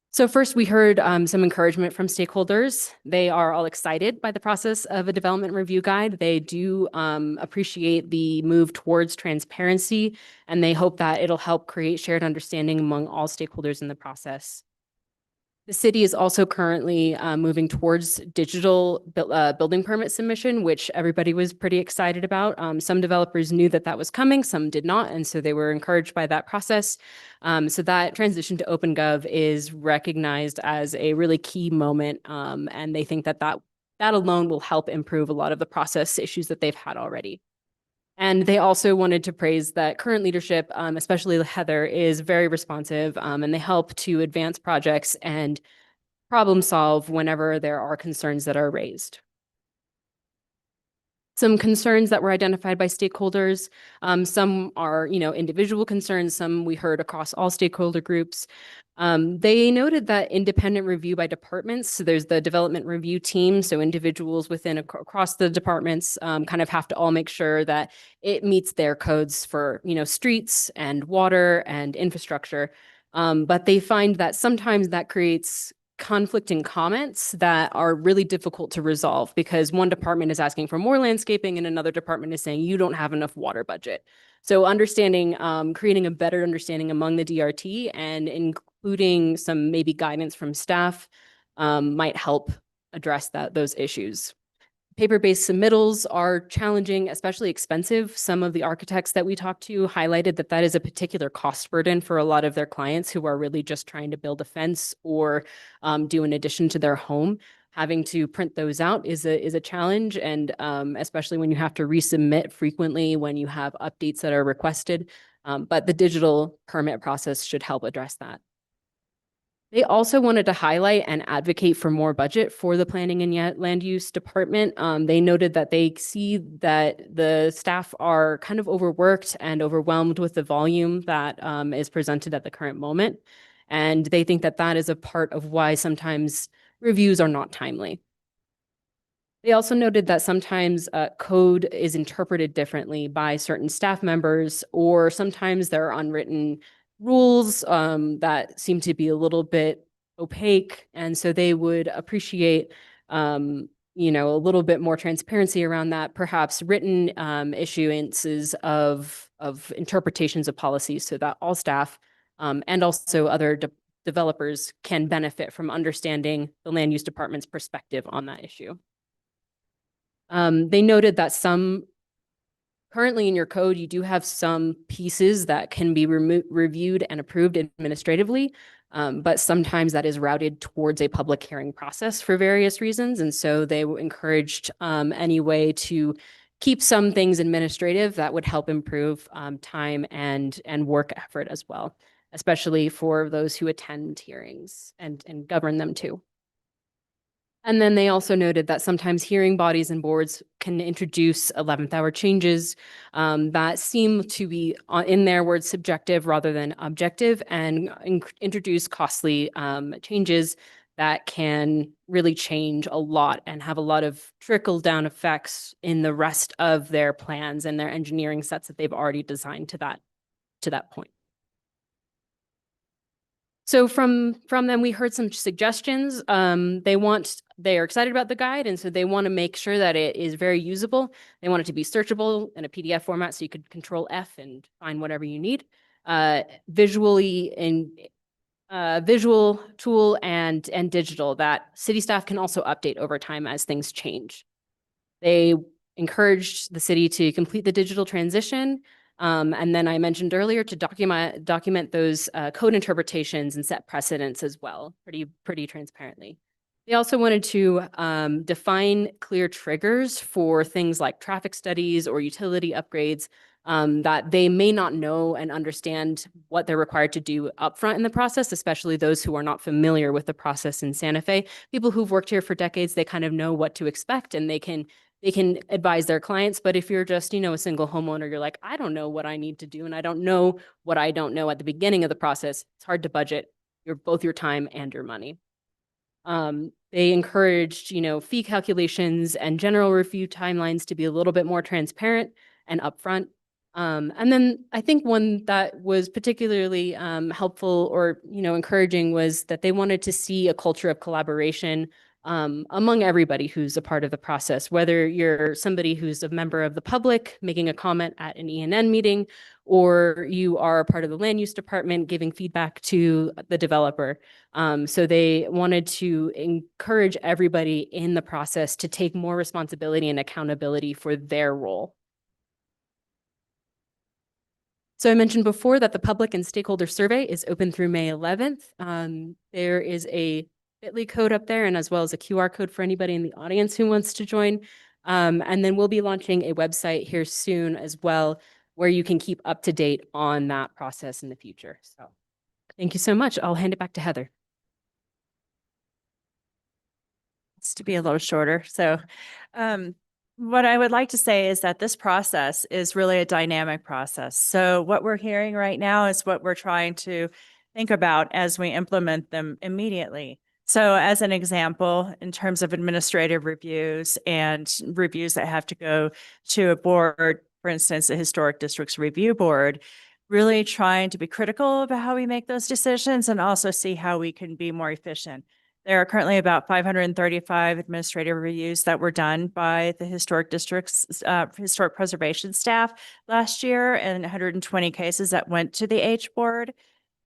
So first, we heard some encouragement from stakeholders. They are all excited by the process of a development review guide. They do appreciate the move towards transparency, and they hope that it'll help create shared understanding among all stakeholders in the process. The city is also currently moving towards digital building permit submission, which everybody was pretty excited about. Some developers knew that was coming, some did not, and so they were encouraged by that process. So that transition to OpenGov is recognized as a really key moment, and they think that alone will help improve a lot of the process issues that they've had already. And they also wanted to praise that current leadership, especially Heather, is very responsive, and they help to advance projects and problem solve whenever there are concerns that are raised. Some concerns that were identified by stakeholders, some are, individual concerns, some we heard across all stakeholder groups. They noted that independent review by departments, so there's the development review team, so individuals across the departments kind of have to all make sure that it meets their codes for, streets and water and infrastructure. But they find that sometimes that creates conflicting comments that are really difficult to resolve because one department is asking for more landscaping and another department is saying you don't have enough water budget. So understanding, creating a better understanding among the DRT and including some maybe guidance from staff might help address those issues. Paper-based submittals are challenging, especially expensive. Some of the architects that we talked to highlighted that is a particular cost burden for a lot of their clients who are really just trying to build a fence or do an addition to their home. Having to print those out is a challenge, and especially when you have to resubmit frequently when you have updates that are requested. But the digital permit process should help address that. They also wanted to highlight and advocate for more budget for the planning and land use department. They noted that they see that the staff are kind of overworked and overwhelmed with the volume that is presented at the current moment. And they think that is a part of why sometimes reviews are not timely. They also noted that sometimes code is interpreted differently by certain staff members, or sometimes there are unwritten rules that seem to be a little bit opaque. And so they would appreciate, a little bit more transparency around that, perhaps written issuances of interpretations of policies so that all staff and also other developers can benefit from understanding the land use department's perspective on that issue. They noted that currently in your code, you do have some pieces that can be reviewed and approved administratively, but sometimes that is routed towards a public hearing process for various reasons. And so they encouraged any way to keep some things administrative that would help improve time and work effort as well, especially for those who attend hearings and govern them too. And then they also noted that sometimes hearing bodies and boards can introduce 11th hour changes that seem to be, in their words, subjective rather than objective, and introduce costly changes that can really change a lot and have a lot of trickle-down effects in the rest of their plans and their engineering sets that they've already designed to that point. So from them, we heard some suggestions. They are excited about the guide, and so they want to make sure that it is very usable. They want it to be searchable in a PDF format, so you could Control F and find whatever you need. Visually in visual tool and digital that city staff can also update over time as things change. They encouraged the city to complete the digital transition. And then I mentioned earlier to document those code interpretations and set precedents as well, pretty transparently. They also wanted to define clear triggers for things like traffic studies or utility upgrades that they may not know and understand what they're required to do upfront in the process, especially those who are not familiar with the process in Santa Fe. People who've worked here for decades, they kind of know what to expect and they can advise their clients. But if you're just, a single homeowner, you're like, I don't know what I need to do. And I don't know what I don't know at the beginning of the process. It's hard to budget both your time and your money. They encouraged, fee calculations and general review timelines to be a little bit more transparent and upfront. And then I think one that was particularly helpful or, encouraging was that they wanted to see a culture of collaboration among everybody who's a part of the process, whether you're somebody who's a member of the public making a comment at an E&N meeting, or you are a part of the land use department giving feedback to the developer. So they wanted to encourage everybody in the process to take more responsibility and accountability for their role. So I mentioned before that the public and stakeholder survey is open through May 11th. There is a Bitly code up there and as well as a QR code for anybody in the audience who wants to join. And then we'll be launching a website here soon as well, where you can keep up to date on that process in the future. So thank you so much. I'll hand it back to Heather. It's to be a little shorter. So what I would like to say is that this process is really a dynamic process. So what we're hearing right now is what we're trying to think about as we implement them immediately. So as an example, in terms of administrative reviews and reviews that have to go to a board, for instance, the Historic Districts Review Board, really trying to be critical about how we make those decisions and also see how we can be more efficient. There are currently about 535 administrative reviews that were done by the Historic Districts, Historic Preservation staff last year, and 120 cases that went to the H board.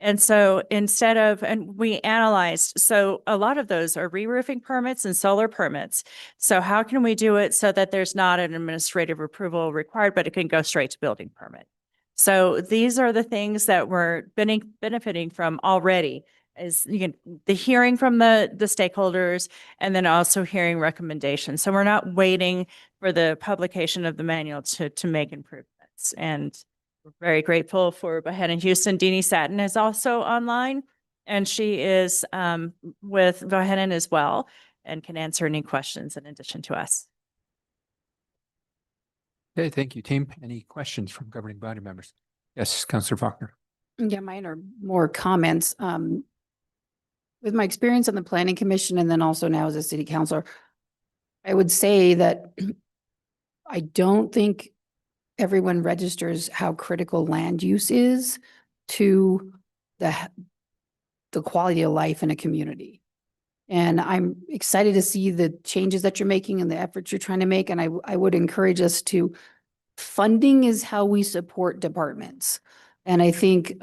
And so and we analyzed, so a lot of those are re-roofing permits and solar permits. So how can we do it so that there's not an administrative approval required, but it can go straight to building permit? So these are the things that we're benefiting from already, is the hearing from the stakeholders and then also hearing recommendations. So we're not waiting for the publication of the manual to make improvements. And we're very grateful for Bohannon Houston. Deanie Satin is also online, and she is with Bohannon as well and can answer any questions in addition to us. Okay, thank you, team. Any questions from governing body members? Yes, Councillor Faulkner. Yeah, mine are more comments. With my experience on the planning commission and then also now as a city councilor, I would say that I don't think everyone registers how critical land use is to the quality of life in a community. And I'm excited to see the changes that you're making and the efforts you're trying to make. And I would encourage us to, funding is how we support departments. And I think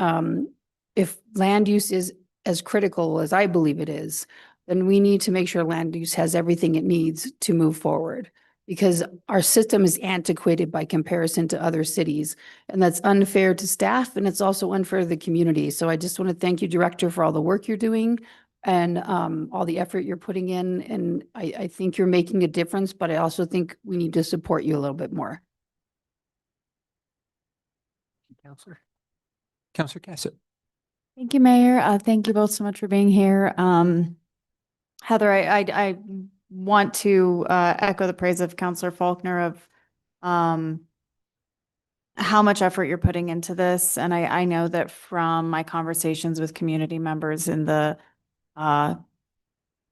if land use is as critical as I believe it is, then we need to make sure land use has everything it needs to move forward, because our system is antiquated by comparison to other cities, and that's unfair to staff and it's also unfair to the community. So I just want to thank you, Director, for all the work you're doing and all the effort you're putting in. And I think you're making a difference, but I also think we need to support you a little bit more. Councillor Cassett. Thank you, Mayor. Thank you both so much for being here. Heather, I want to echo the praise of Councillor Faulkner of how much effort you're putting into this. And I know that from my conversations with community members in the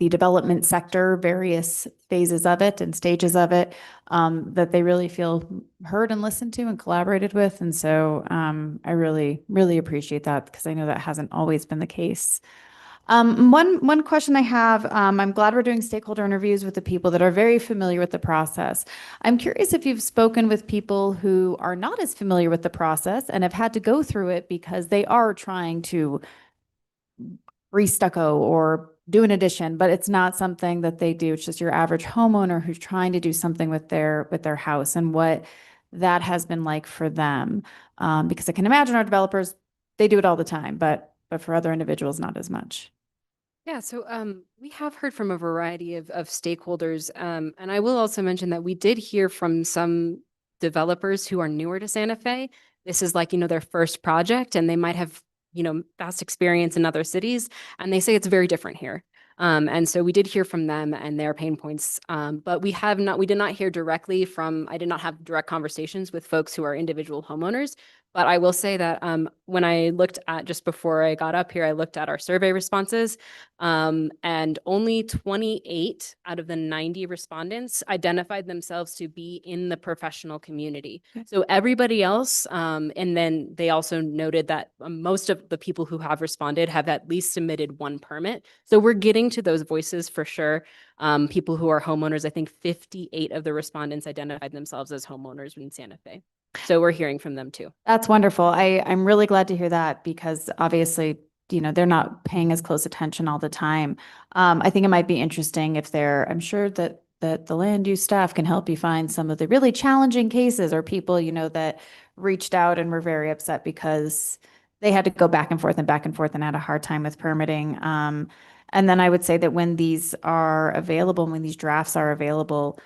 development sector, various phases of it and stages of it, that they really feel heard and listened to and collaborated with. And so I really, really appreciate that, because I know that hasn't always been the case. One question I have, I'm glad we're doing stakeholder interviews with the people that are very familiar with the process. I'm curious if you've spoken with people who are not as familiar with the process and have had to go through it because they are trying to re-stucco or do an addition, but it's not something that they do. It's just your average homeowner who's trying to do something with their house, and what that has been like for them. Because I can imagine our developers, they do it all the time, but for other individuals, not as much. Yeah, so we have heard from a variety of stakeholders, and I will also mention that we did hear from some developers who are newer to Santa Fe, this is like, their first project, and they might have, vast experience in other cities, and they say it's very different here. And so we did hear from them and their pain points, but we did not hear directly I did not have direct conversations with folks who are individual homeowners. But I will say that when I looked at, just before I got up here, I looked at our survey responses, and only 28 out of the 90 respondents identified themselves to be in the professional community. Okay. So everybody else, and then they also noted that most of the people who have responded have at least submitted one permit. So we're getting to those voices for sure. People who are homeowners, I think 58 of the respondents identified themselves as homeowners in Santa Fe. So we're hearing from them too. That's wonderful. I'm really glad to hear that, because obviously, they're not paying as close attention all the time. I think it might be interesting if I'm sure that the land use staff can help you find some of the really challenging cases, or people, that reached out and were very upset because they had to go back and forth and had a hard time with permitting. And then I would say that when these are available, when these drafts are available,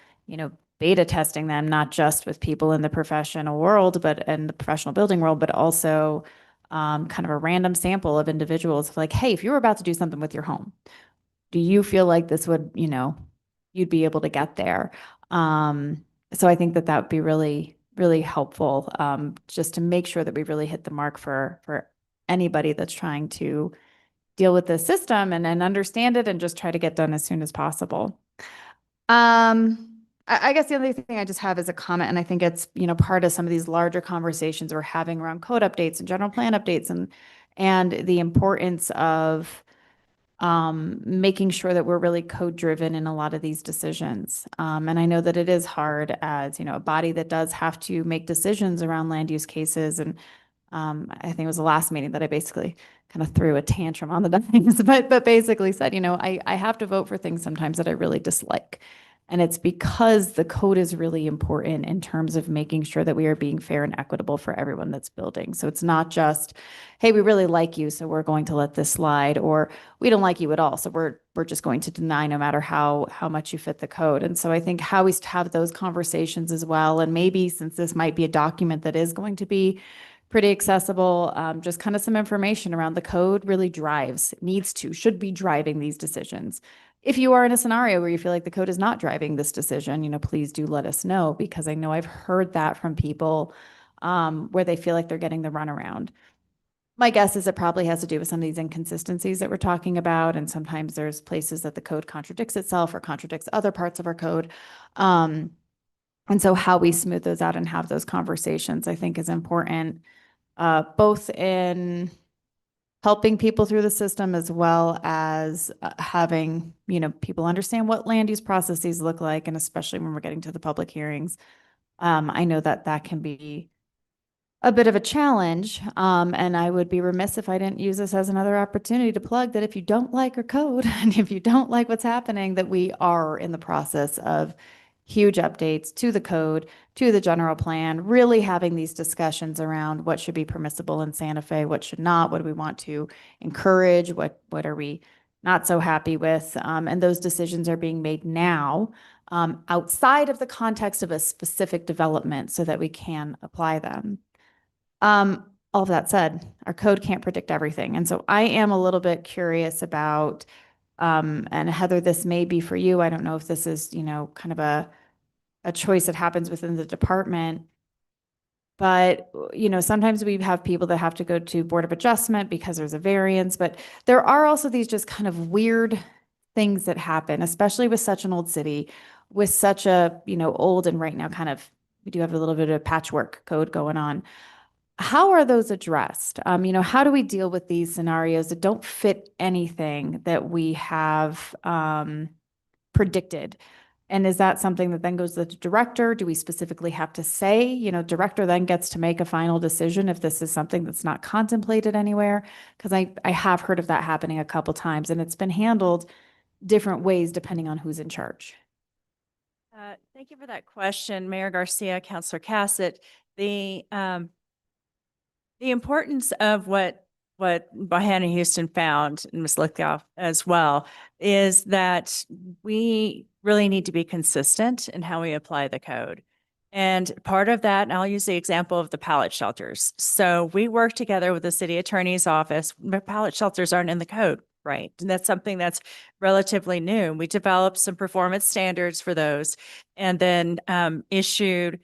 beta testing them, not just with people in the professional world, but in the professional building world, but also kind of a random sample of individuals, like, hey, if you were about to do something with your home, do you feel like this would, you'd be able to get there? So I think that would be really, really helpful, just to make sure that we really hit the mark for anybody that's trying to deal with the system and understand it and just try to get done as soon as possible. I guess the other thing I just have is a comment, and I think it's, part of some of these larger conversations we're having around code updates and general plan updates, and the importance of making sure that we're really code driven in a lot of these decisions. And I know that it is hard as, a body that does have to make decisions around land use cases. And I think it was the last meeting that I basically kind of threw a tantrum on the dice, but basically said, I have to vote for things sometimes that I really dislike. And it's because the code is really important in terms of making sure that we are being fair and equitable for everyone that's building. So it's not just, hey, we really like you, so we're going to let this slide, or we don't like you at all, so we're just going to deny no matter how much you fit the code. And so I think how we have those conversations as well, and maybe since this might be a document that is going to be pretty accessible, just kind of some information around the code really should be driving these decisions. If you are in a scenario where you feel like the code is not driving this decision, please do let us know, because I know I've heard that from people where they feel like they're getting the runaround. My guess is it probably has to do with some of these inconsistencies that we're talking about. And sometimes there's places that the code contradicts itself or contradicts other parts of our code. And so how we smooth those out and have those conversations, I think, is important, both in helping people through the system, as well as having, people understand what land use processes look like. And especially when we're getting to the public hearings, I know that can be a bit of a challenge. And I would be remiss if I didn't use this as another opportunity to plug that if you don't like our code and if you don't like what's happening, that we are in the process of huge updates to the code, to the general plan, really having these discussions around what should be permissible in Santa Fe, what should not, what do we want to encourage, what are we not so happy with. And those decisions are being made now outside of the context of a specific development so that we can apply them. All of that said, our code can't predict everything. And so I am a little bit curious about, and Heather, this may be for you. I don't know if this is, kind of a choice that happens within the department. But, sometimes we have people that have to go to Board of Adjustment because there's a variance. But there are also these just kind of weird things that happen, especially with such an old city, with such a, old and right now we do have a little bit of patchwork code going on. How are those addressed? How do we deal with these scenarios that don't fit anything that we have predicted? And is that something that then goes to the director? Do we specifically have to say, director then gets to make a final decision if this is something that's not contemplated anywhere? Because I have heard of that happening a couple times, and it's been handled different ways depending on who's in charge. Thank you for that question, Mayor Garcia, Councilor Cassett. The importance of what Bohanna Houston found, and Ms. Lithgow as well, is that we really need to be consistent in how we apply the code. And part of that, and I'll use the example of the pallet shelters. So we work together with the city attorney's office. But pallet shelters aren't in the code, right? And that's something that's relatively new. We developed some performance standards for those and then issued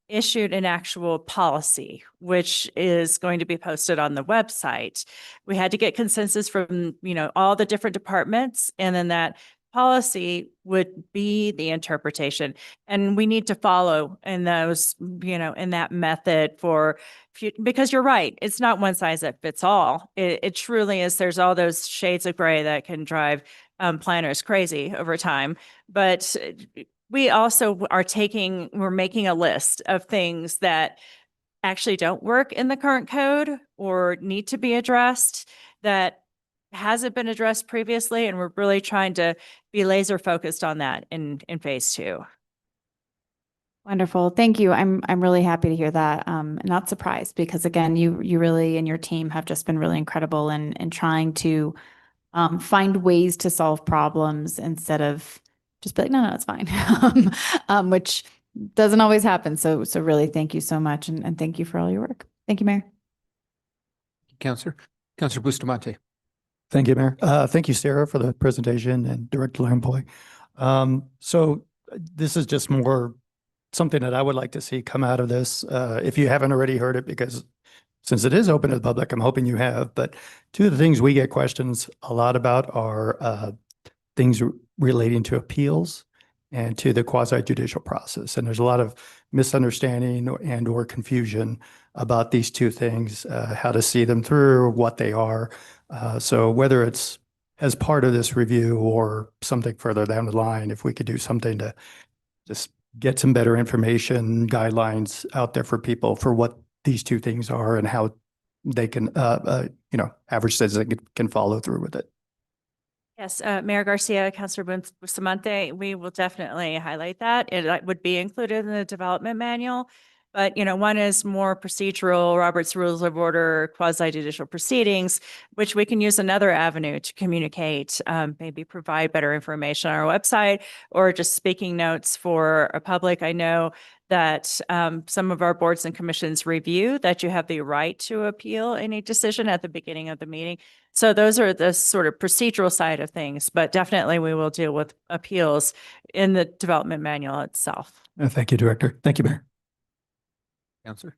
an actual policy, which is going to be posted on the website. We had to get consensus from, all the different departments, and then that policy would be the interpretation. And we need to follow in those, in that method because you're right, it's not one size that fits all. It truly is. There's all those shades of gray that can drive planners crazy over time. But we also we're making a list of things that actually don't work in the current code or need to be addressed that hasn't been addressed previously. And we're really trying to be laser focused on that in phase 2. Wonderful. Thank you. I'm really happy to hear that. Not surprised because again, you really and your team have just been really incredible in trying to find ways to solve problems instead of just be like, no, it's fine, which doesn't always happen. So really, thank you so much. And thank you for all your work. Thank you, Mayor. Councilor Bustamante. Thank you, Mayor. Thank you, Sarah, for the presentation and Director Lampoy. So this is just more something that I would like to see come out of this. If you haven't already heard it, because since it is open to the public, I'm hoping you have, but two of the things we get questions a lot about are things relating to appeals and to the quasi-judicial process. And there's a lot of misunderstanding and or confusion about these two things, how to see them through, what they are. So whether it's as part of this review or something further down the line, if we could do something to just get some better information, guidelines out there for people for what these two things are and how they can, average citizens can follow through with it. Yes, Mayor Garcia, Councilor Bustamante, we will definitely highlight that. It would be included in the development manual. But, one is more procedural, Robert's Rules of Order, quasi-judicial proceedings, which we can use another avenue to communicate, maybe provide better information on our website or just speaking notes for a public. I know that some of our boards and commissions review that you have the right to appeal any decision at the beginning of the meeting. So those are the sort of procedural side of things, but definitely we will deal with appeals in the development manual itself. Thank you, Director. Thank you, Mayor. Councilor.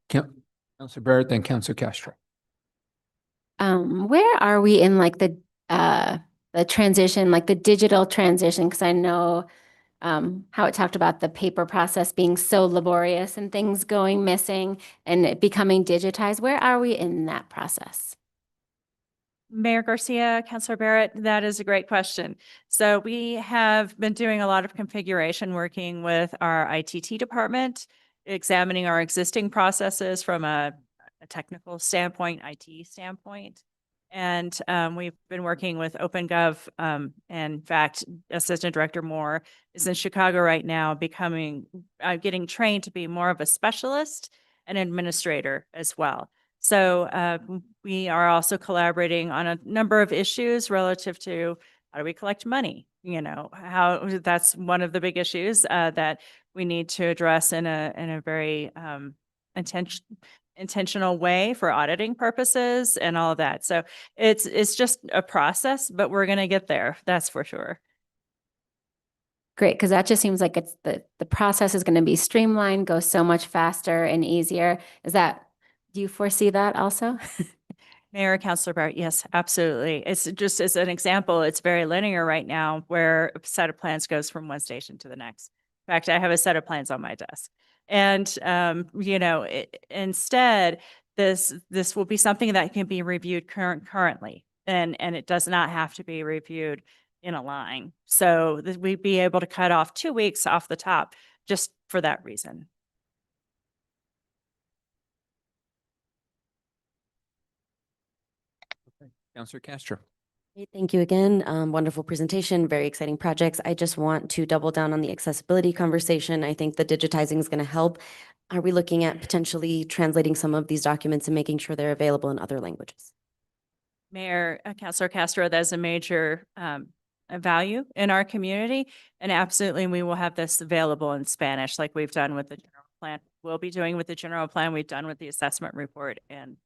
Councilor Barrett, then Councilor Castro. Where are we in like the transition, like the digital transition? Because I know how it talked about the paper process being so laborious and things going missing and it becoming digitized. Where are we in that process? Mayor Garcia, Councilor Barrett, that is a great question. So we have been doing a lot of configuration working with our ITT department, examining our existing processes from a technical standpoint, IT standpoint. And we've been working with OpenGov. And in fact, Assistant Director Moore is in Chicago right now, getting trained to be more of a specialist and administrator as well. So we are also collaborating on a number of issues relative to how do we collect money? How that's one of the big issues that we need to address in a very intentional way for auditing purposes and all of that. So it's just a process, but we're going to get there. That's for sure. Great, because that just seems like it's the process is going to be streamlined, go so much faster and easier. Do you foresee that also? Mayor, Councilor Barrett, yes, absolutely. It's just as an example, it's very linear right now where a set of plans goes from one station to the next. In fact, I have a set of plans on my desk. And, instead, this will be something that can be reviewed currently, and it does not have to be reviewed in a line. So we'd be able to cut off 2 weeks off the top just for that reason. Councilor Castro. Thank you again. Wonderful presentation, very exciting projects. I just want to double down on the accessibility conversation. I think the digitizing is going to help. Are we looking at potentially translating some of these documents and making sure they're available in other languages? Mayor, Councilor Castro, that is a major value in our community. And absolutely, we will have this available in Spanish like we've done with the general plan. We'll be doing with the general plan, we've done with the assessment report, and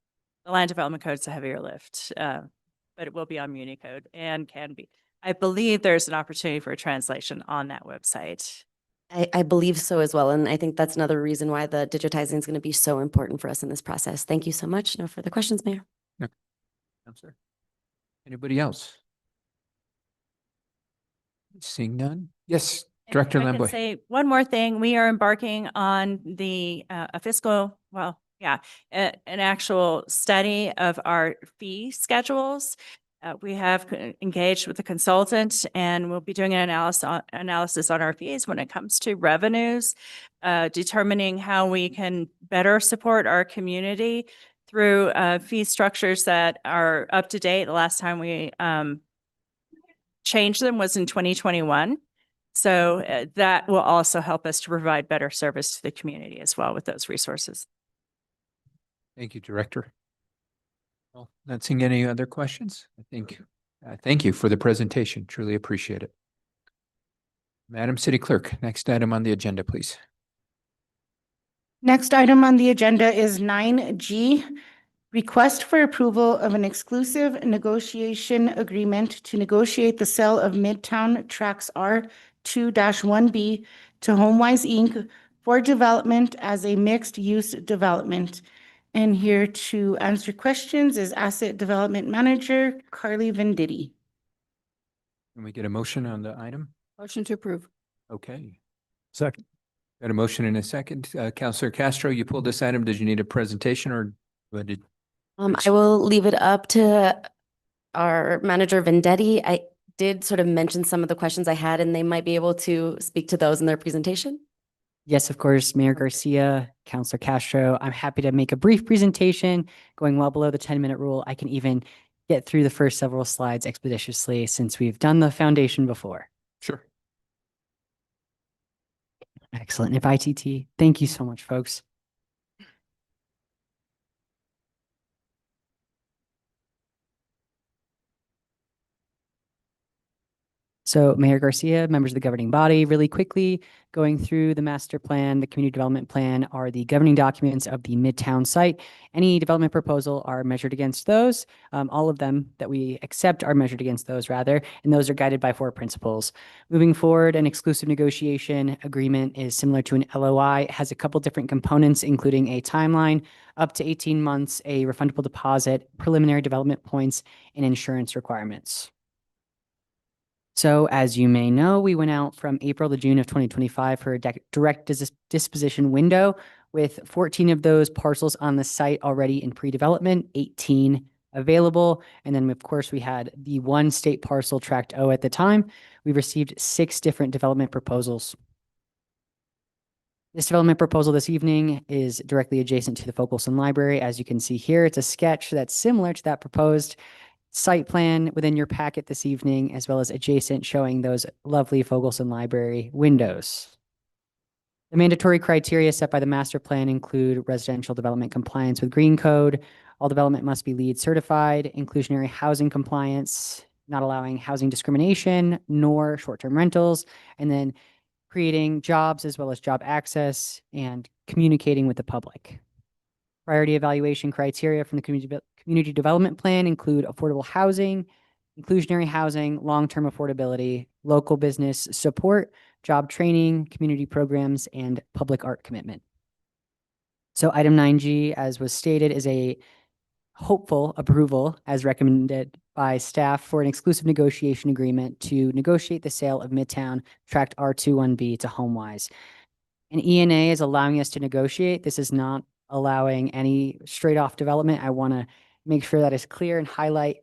the land development code's a heavier lift. But it will be on Municode and can be. I believe there's an opportunity for a translation on that website. I believe so as well. And I think that's another reason why the digitizing is going to be so important for us in this process. Thank you so much. No further questions, Mayor. Counselor. Anybody else? Seeing none? Yes, And Director if I can Lamboy. say one more thing, we are embarking on the, a fiscal, well, yeah, an actual study of our fee schedules. We have engaged with a consultant and we'll be doing an analysis on our fees when it comes to revenues, determining how we can better support our community through fee structures that are up to date. The last time we changed them was in 2021. So that will also help us to provide better service to the community as well with those resources. Thank you, Director. Well, not seeing any other questions. Thank you for the presentation. Truly appreciate it. Madam City Clerk, next item on the agenda, please. Next item on the agenda is 9G, request for approval of an exclusive negotiation agreement to negotiate the sale of Midtown Tracks R2-1B to HomeWise Inc. for development as a mixed-use development. And here to answer questions is Asset Development Manager Carly Venditti. Can we get a motion on the item? Motion to approve. Okay. Second. Got a motion and a second. Counselor Castro, you pulled this item. Did you need a presentation or what did? I will leave it up to our manager Vendetti. I did sort of mention some of the questions I had, and they might be able to speak to those in their presentation. Yes, of course, Mayor Garcia, Councilor Castro. I'm happy to make a brief presentation going well below the 10-minute rule. I can even get through the first several slides expeditiously since we've done the foundation before. Sure. Excellent. If ITT, thank you so much, folks. So Mayor Garcia, members of the governing body, really quickly going through the master plan, the community development plan are the governing documents of the Midtown site. Any development proposal are measured against those. All of them that we accept are measured against those rather, and those are guided by 4 principles. Moving forward, an exclusive negotiation agreement is similar to an LOI. It has a couple different components, including a timeline, up to 18 months, a refundable deposit, preliminary development points, and insurance requirements. So as you may know, we went out from April to June of 2025 for a direct disposition window with 14 of those parcels on the site already in pre-development, 18 available. And then of course we had the 1 state parcel tract O at the time. We received 6 different development proposals. This development proposal this evening is directly adjacent to the Fogelson Library. As you can see here, it's a sketch that's similar to that proposed site plan within your packet this evening, as well as adjacent showing those lovely Fogelson Library windows. The mandatory criteria set by the master plan include residential development compliance with Green Code. All development must be LEED certified, inclusionary housing compliance, not allowing housing discrimination, nor short-term rentals, and then creating jobs as well as job access and communicating with the public. Priority evaluation criteria from the community development plan include affordable housing, inclusionary housing, long-term affordability, local business support, job training, community programs, and public art commitment. So item 9G, as was stated, is a hopeful approval as recommended by staff for an exclusive negotiation agreement to negotiate the sale of Midtown Tract R21B to HomeWise. An ENA is allowing us to negotiate. This is not allowing any straight off development. I want to make sure that is clear and highlight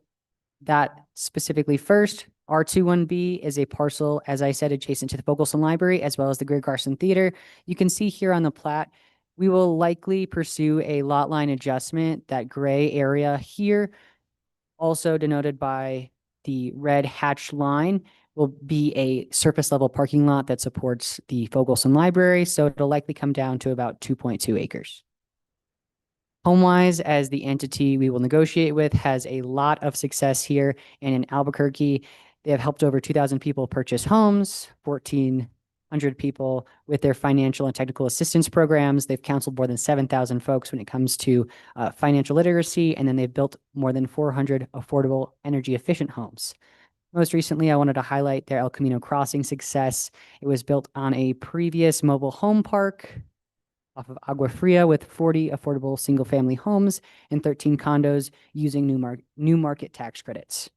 that specifically first. R21B is a parcel, as I said, adjacent to the Fogelson Library, as well as the Greer Garson Theater. You can see here on the plat, we will likely pursue a lot line adjustment. That gray area here, also denoted by the red hatched line, will be a surface level parking lot that supports the Fogelson Library. So it'll likely come down to about 2.2 acres. HomeWise, as the entity we will negotiate with, has a lot of success here and in Albuquerque. They have helped over 2,000 people purchase homes, 1,400 people with their financial and technical assistance programs. They've counseled more than 7,000 folks when it comes to financial literacy, and then they've built more than 400 affordable, energy efficient homes. Most recently, I wanted to highlight their El Camino Crossing success. It was built on a previous mobile home park off of Agua Fria with 40 affordable single-family homes and 13 condos using new market tax credits.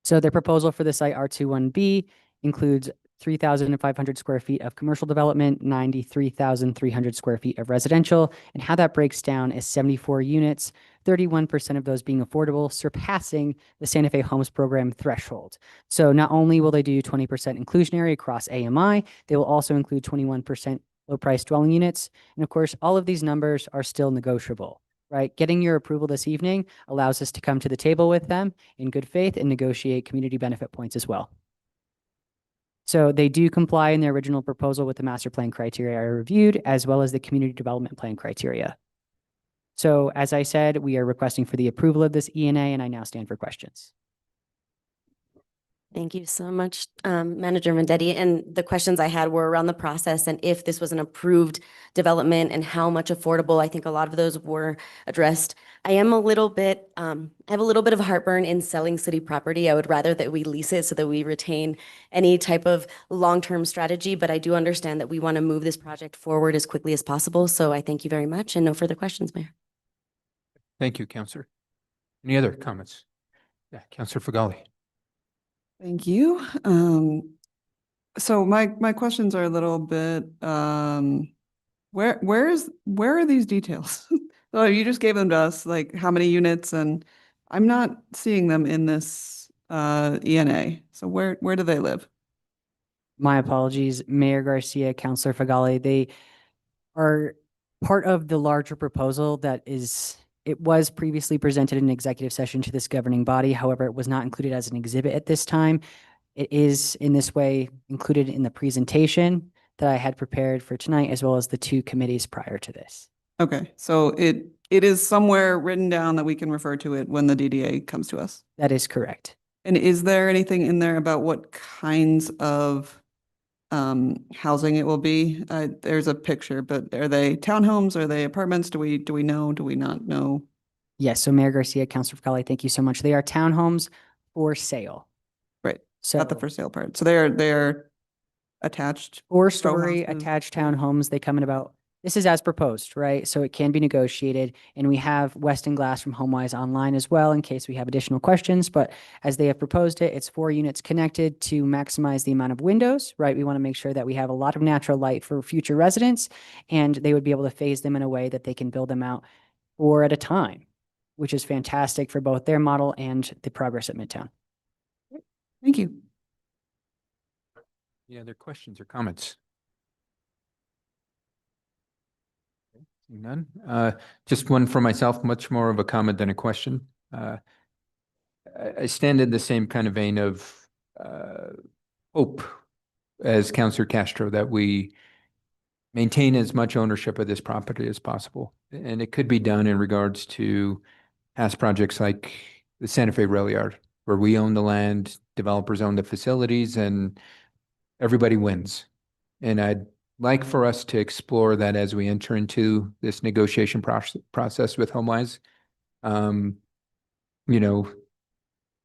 So their proposal for the site R21B includes 3,500 square feet of commercial development, 93,300 square feet of residential, and how that breaks down is 74 units, 31% of those being affordable, surpassing the Santa Fe Homes Program threshold. So not only will they do 20% inclusionary across AMI, they will also include 21% low price dwelling units. And of course, all of these numbers are still negotiable, right? Getting your approval this evening allows us to come to the table with them in good faith and negotiate community benefit points as well. So they do comply in their original proposal with the master plan criteria I reviewed, as well as the community development plan criteria. So as I said, we are requesting for the approval of this ENA, and I now stand for questions. Thank you so much, Manager Mendetti. And the questions I had were around the process and if this was an approved development and how much affordable. I think a lot of those were addressed. I am a little bit, I have a little bit of heartburn in selling city property. I would rather that we lease it so that we retain any type of long-term strategy, but I do understand that we want to move this project forward as quickly as possible. So I thank you very much and no further questions, Mayor. Thank you, Counselor. Any other comments? Yeah, Counselor Fagali. Thank you. So my questions are a little bit, where are these details? So you just gave them to us, like how many units, and I'm not seeing them in this ENA. So where do they live? My apologies, Mayor Garcia, Councilor Fagali. They are part of the larger proposal that is, it was previously presented in executive session to this governing body. However, it was not included as an exhibit at this time. It is in this way included in the presentation that I had prepared for tonight, as well as the two committees prior to this. Okay, so it is somewhere written down that we can refer to it when the DDA comes to us. That is correct. And is there anything in there about what kinds of housing it will be? There's a picture, but are they townhomes? Are they apartments? Do we know? Do we not know? Yes. So Mayor Garcia, Councilor Fagali, thank you so much. They are townhomes for sale. Right. So Not the for sale part. So they're attached. 4-story houses. attached townhomes. They come in about, this is as proposed, right? So it can be negotiated. And we have Weston Glass from HomeWise online as well in case we have additional questions. But as they have proposed it, it's 4 units connected to maximize the amount of windows, right? We want to make sure that we have a lot of natural light for future residents, and they would be able to phase them in a way that they can build them out 4 at a time, which is fantastic for both their model and the progress at Midtown. Thank you. Any other questions or comments? Seeing none. Just one for myself, much more of a comment than a question. I stand in the same kind of vein of hope as Councilor Castro that we maintain as much ownership of this property as possible. And it could be done in regards to past projects like the Santa Fe Rail Yard, where we own the land, developers own the facilities, and everybody wins. And I'd like for us to explore that as we enter into this negotiation process with HomeWise. You know,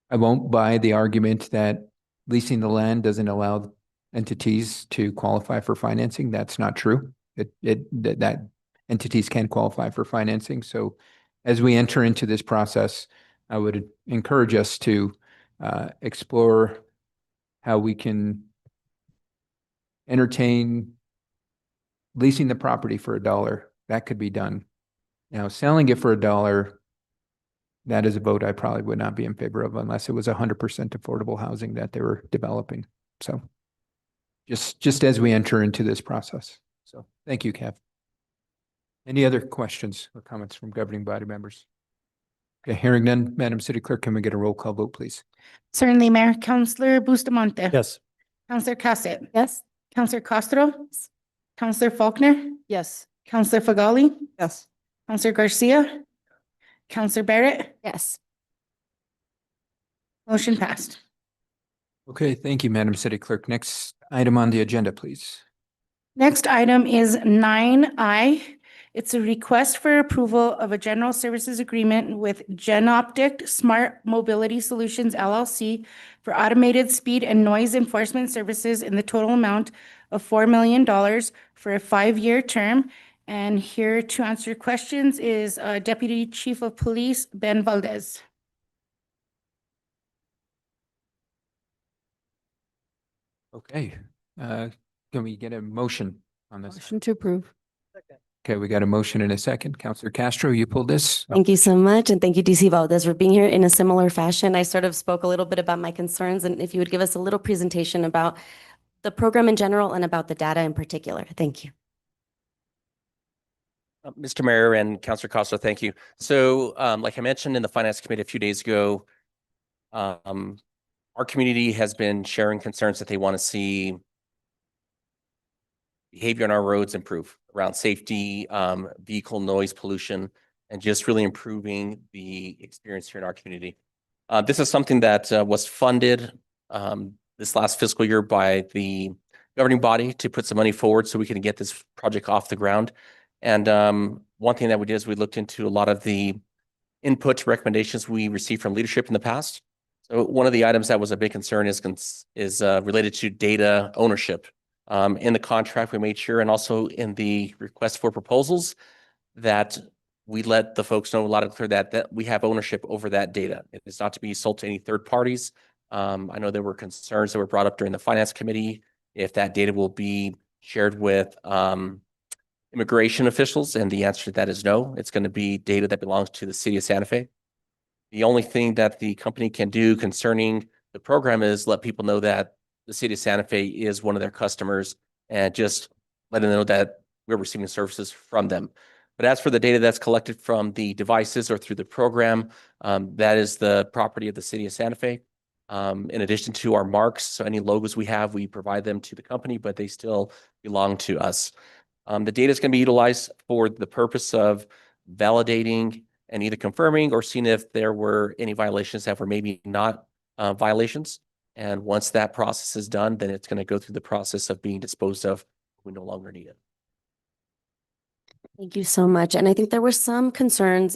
I won't buy the argument that leasing the land doesn't allow entities to qualify for financing. That's not true. That entities can qualify for financing. So as we enter into this process, I would encourage us to explore how we can entertain leasing the property for $1. That could be done. Now, selling it for $1, that is a vote I probably would not be in favor of unless it was 100% affordable housing that they were developing. So just as we enter into this process. So thank you, Kev. Any other questions or comments from governing body members? Okay, hearing none, Madam City Clerk, can we get a roll call vote, please? Certainly, Mayor. Councilor Bustamante. Yes. Councilor Cassett. Yes. Councilor Castro. Councilor Faulkner. Yes. Councilor Fagali. Yes. Councilor Garcia. Councilor Barrett. Yes. Motion passed. Okay, thank you, Madam City Clerk. Next item on the agenda, please. Next item is 9I. It's a request for approval of a general services agreement with Genoptic Smart Mobility Solutions LLC for automated speed and noise enforcement services in the total amount of $4 million for a 5-year term. And here to answer questions is Deputy Chief of Police Ben Valdez. Okay, can we get a motion on this? Motion to approve. Okay, we got a motion and a second. Counselor Castro, you pulled this? Thank you so much. And thank you, DC Valdez, for being here in a similar fashion. I sort of spoke a little bit about my concerns, and if you would give us a little presentation about the program in general and about the data in particular. Thank you. Mr. Mayor and Councilor Costa, thank you. So like I mentioned in the Finance Committee a few days ago, our community has been sharing concerns that they want to see behavior on our roads improve around safety, vehicle noise pollution, and just really improving the experience here in our community. This is something that was funded this last fiscal year by the governing body to put some money forward so we can get this project off the ground. And one thing that we did is we looked into a lot of the input recommendations we received from leadership in the past. So one of the items that was a big concern is related to data ownership. In the contract, we made sure, and also in the request for proposals, that we let the folks know loud and clear that we have ownership over that data. It is not to be sold to any third parties. I know there were concerns that were brought up during the Finance Committee if that data will be shared with immigration officials, and the answer to that is no. It's going to be data that belongs to the city of Santa Fe. The only thing that the company can do concerning the program is let people know that the city of Santa Fe is one of their customers and just let them know that we're receiving services from them. But as for the data that's collected from the devices or through the program, that is the property of the city of Santa Fe. In addition to our marks, so any logos we have, we provide them to the company, but they still belong to us. The data is going to be utilized for the purpose of validating and either confirming or seeing if there were any violations that were maybe not violations. And once that process is done, then it's going to go through the process of being disposed of. We no longer need it. Thank you so much. And I think there were some concerns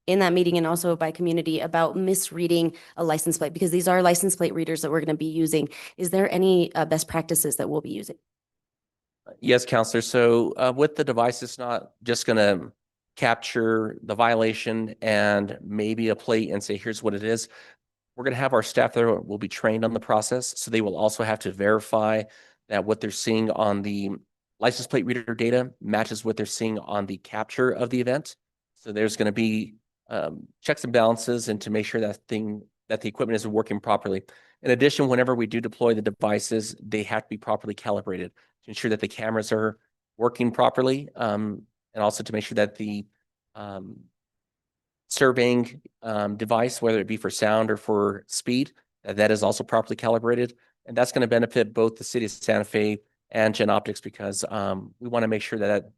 in that meeting and also by community about misreading a license plate, because these are license plate readers that we're going to be using. Is there any best practices that we'll be using? Yes, Counselor. So with the device, it's not just going to capture the violation and maybe a plate and say, here's what it is. We're going to have our staff there will be trained on the process. So they will also have to verify that what they're seeing on the license plate reader data matches what they're seeing on the capture of the event. So there's going to be checks and balances and to make sure that the equipment is working properly. In addition, whenever we do deploy the devices, they have to be properly calibrated to ensure that the cameras are working properly, and also to make sure that the surveying device, whether it be for sound or for speed, that is also properly calibrated. And that's going to benefit both the city of Santa Fe and Genoptics, because we want to make sure that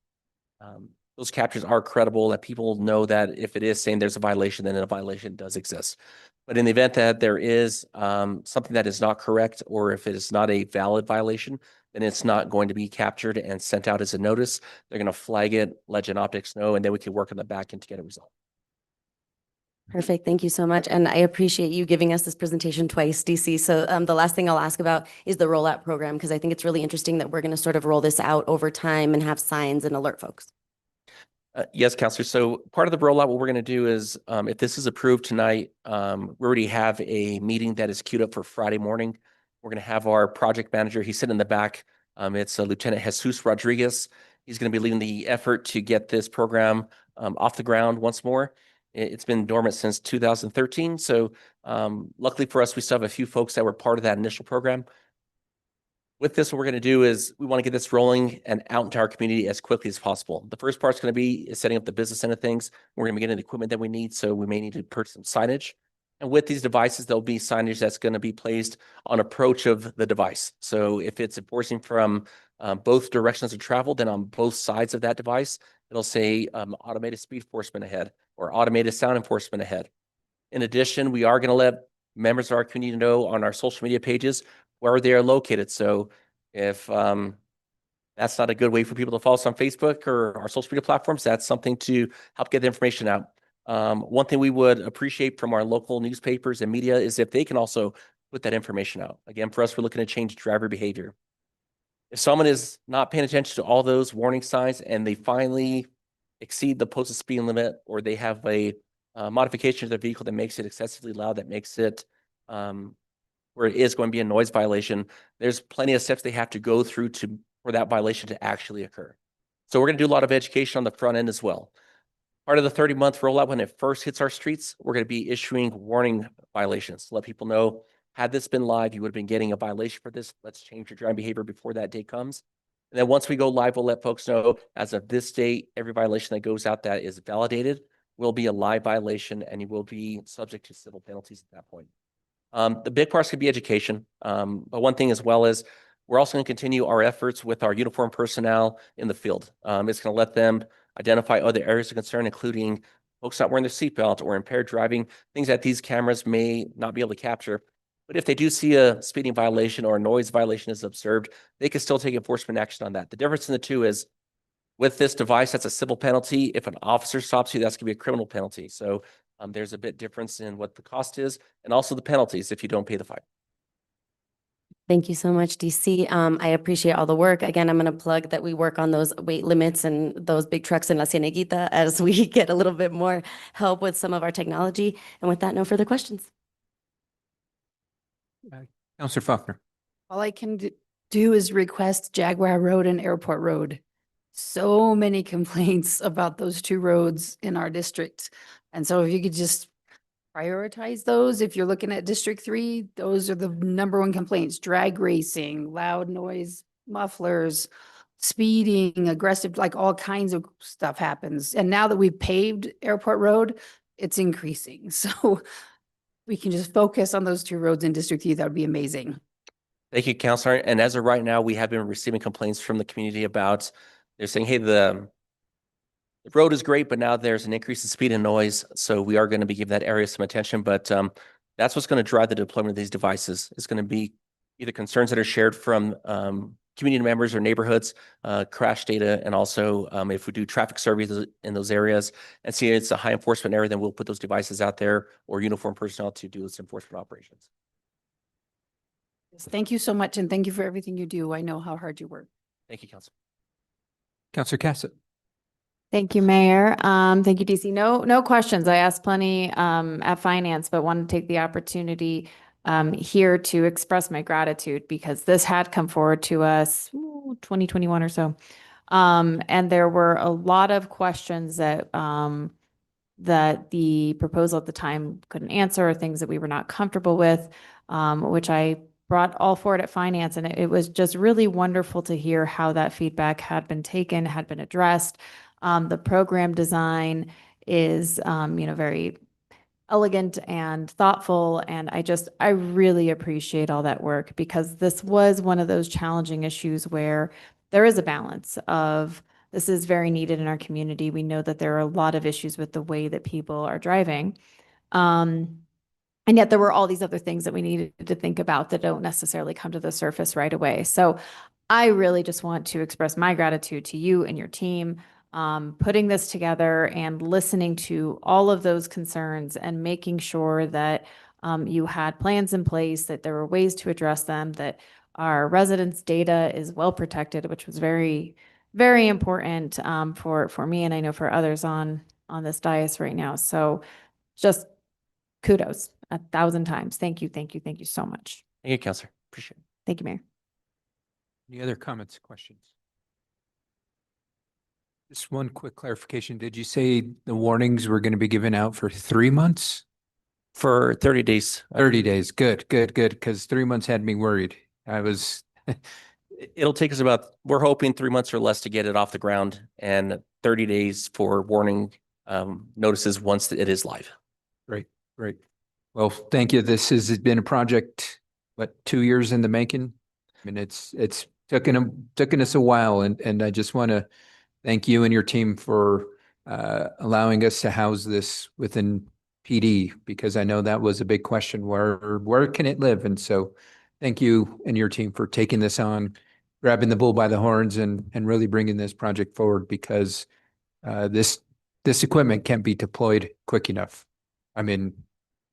those captures are credible, that people know that if it is saying there's a violation, then a violation does exist. But in the event that there is something that is not correct, or if it is not a valid violation, then it's not going to be captured and sent out as a notice. They're going to flag it, let Genoptics know, and then we can work on the back end to get a result. Perfect. Thank you so much. And I appreciate you giving us this presentation twice, DC. So the last thing I'll ask about is the rollout program, because I think it's really interesting that we're going to sort of roll this out over time and have signs and alert folks. Yes, Counselor. So part of the rollout, what we're going to do is, if this is approved tonight, we already have a meeting that is queued up for Friday morning. We're going to have our project manager. He's sitting in the back. It's Lieutenant Jesus Rodriguez. He's going to be leading the effort to get this program off the ground once more. It's been dormant since 2013. So luckily for us, we still have a few folks that were part of that initial program. With this, what we're going to do is we want to get this rolling and out into our community as quickly as possible. The first part's going to be setting up the business end of things. We're going to be getting the equipment that we need, so we may need to purchase some signage. And with these devices, there'll be signage that's going to be placed on approach of the device. So if it's enforcing from both directions of travel, then on both sides of that device, it'll say automated speed enforcement ahead or automated sound enforcement ahead. In addition, we are going to let members of our community to know on our social media pages where they are located. So if that's not a good way for people to follow us on Facebook or our social media platforms, that's something to help get the information out. One thing we would appreciate from our local newspapers and media is if they can also put that information out. Again, for us, we're looking to change driver behavior. If someone is not paying attention to all those warning signs and they finally exceed the posted speed limit, or they have a modification of their vehicle that makes it excessively loud, that makes it where it is going to be a noise violation, there's plenty of steps they have to go through for that violation to actually occur. So we're going to do a lot of education on the front end as well. Part of the 30-month rollout, when it first hits our streets, we're going to be issuing warning violations to let people know, had this been live, you would have been getting a violation for this. Let's change your driving behavior before that day comes. And then once we go live, we'll let folks know, as of this date, every violation that goes out that is validated will be a live violation, and you will be subject to civil penalties at that point. The big parts could be education. But one thing as well is we're also going to continue our efforts with our uniformed personnel in the field. It's going to let them identify other areas of concern, including folks not wearing their seatbelt or impaired driving, things that these cameras may not be able to capture. But if they do see a speeding violation or a noise violation is observed, they can still take enforcement action on that. The difference in the two is with this device, that's a civil penalty. If an officer stops you, that's going to be a criminal penalty. So there's a bit difference in what the cost is and also the penalties if you don't pay the fine. Thank you so much, DC. I appreciate all the work. Again, I'm going to plug that we work on those weight limits and those big trucks in La Cieneguita as we get a little bit more help with some of our technology. And with that, no further questions. Counselor Faulkner. All I can do is request Jaguar Road and Airport Road. So many complaints about those two roads in our district. And so if you could just prioritize those, if you're looking at District 3, those are the #1 complaints: drag racing, loud noise, mufflers, speeding, aggressive, like all kinds of stuff happens. And now that we've paved Airport Road, it's increasing. So we can just focus on those two roads in District 3, that would be amazing. Thank you, Counselor. And as of right now, we have been receiving complaints from the community about, they're saying, hey, the road is great, but now there's an increase in speed and noise. So we are going to be giving that area some attention, but that's what's going to drive the deployment of these devices. It's going to be either concerns that are shared from community members or neighborhoods, crash data, and also if we do traffic surveys in those areas and see it's a high enforcement area, then we'll put those devices out there or uniform personnel to do those enforcement operations. Thank you so much. And thank you for everything you do. I know how hard you work. Thank you, Counselor. Counselor Cassett. Thank you, Mayor. Thank you, DC. No questions. I asked plenty at finance, but want to take the opportunity here to express my gratitude because this had come forward to us 2021 or so. And there were a lot of questions that that the proposal at the time couldn't answer, or things that we were not comfortable with, which I brought all forward at finance. And it was just really wonderful to hear how that feedback had been taken, had been addressed. The program design is, very elegant and thoughtful. And I really appreciate all that work because this was one of those challenging issues where there is a balance of this is very needed in our community. We know that there are a lot of issues with the way that people are driving. And yet there were all these other things that we needed to think about that don't necessarily come to the surface right away. So I really just want to express my gratitude to you and your team, putting this together and listening to all of those concerns and making sure that you had plans in place, that there were ways to address them, that our residents' data is well protected, which was very, very important for me and I know for others on this dais right now. So just kudos 1,000 times. Thank you, thank you, thank you so much. Thank you, Counselor. Appreciate it. Thank you, Mayor. Any other comments, questions? Just one quick clarification. Did you say the warnings were going to be given out for 3 months? For 30 days. 30 days. Good. Because 3 months had me worried. It'll take us we're hoping 3 months or less to get it off the ground and 30 days for warning notices once it is live. Great. Well, thank you. This has been a project, 2 years in the making? I mean, it's taken us a while, and I just want to thank you and your team for allowing us to house this within PD, because I know that was a big question, where can it live? And so thank you and your team for taking this on, grabbing the bull by the horns and really bringing this project forward, because this equipment can't be deployed quick enough. I mean,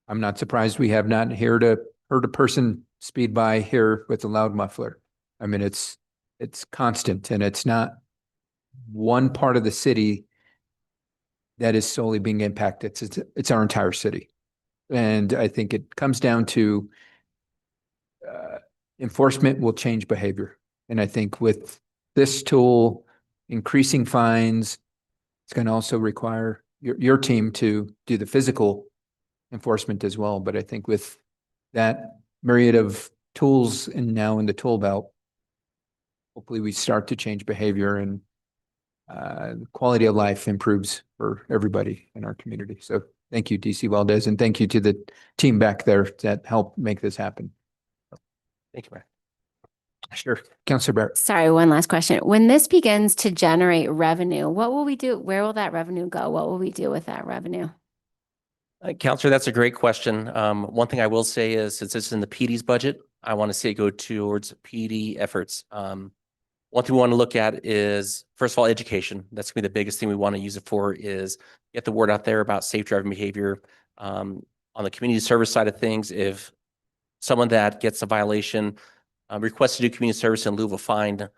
I'm not surprised we have not heard a person speed by here with a loud muffler. I mean, it's constant, and it's not one part of the city that is solely being impacted. It's our entire city. And I think it comes down to enforcement will change behavior. And I think with this tool, increasing fines, it's going to also require your team to do the physical enforcement as well. But I think with that myriad of tools and now in the tool belt, hopefully we start to change behavior, and quality of life improves for everybody in our community. So thank you, DC Valdez, and thank you to the team back there that helped make this happen. Thank you, Mayor. Sure. Councilor Barrett. Sorry, one last question. When this begins to generate revenue, what will we do? Where will that revenue go? What will we do with that revenue? Counselor, that's a great question. One thing I will say is, since it's in the PD's budget, I want to see it go towards PD efforts. One thing we want to look at is, first of all, education. That's going to be the biggest thing we want to use it for, is get the word out there about safe driving behavior. On the community service side of things, if someone that gets a violation requests to do community service in lieu of a fine,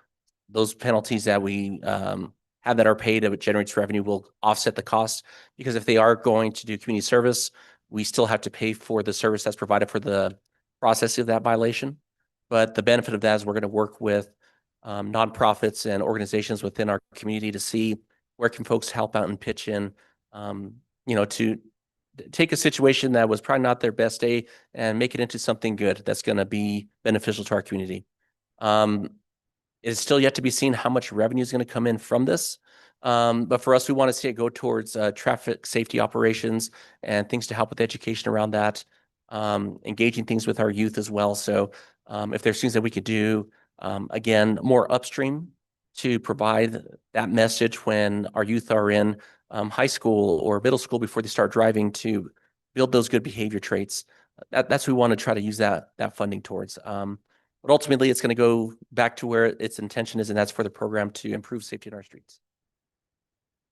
those penalties that we have that are paid, if it generates revenue, will offset the cost. Because if they are going to do community service, we still have to pay for the service that's provided for the process of that violation. But the benefit of that is we're going to work with nonprofits and organizations within our community to see where can folks help out and pitch in, to take a situation that was probably not their best day and make it into something good that's going to be beneficial to our community. It is still yet to be seen how much revenue is going to come in from this. But for us, we want to see it go towards traffic safety operations and things to help with education around that, engaging things with our youth as well. So if there's things that we could do, again, more upstream to provide that message when our youth are in high school or middle school before they start driving, to build those good behavior traits. That's what we want to try to use that funding towards. But ultimately, it's going to go back to where its intention is, and that's for the program to improve safety in our streets.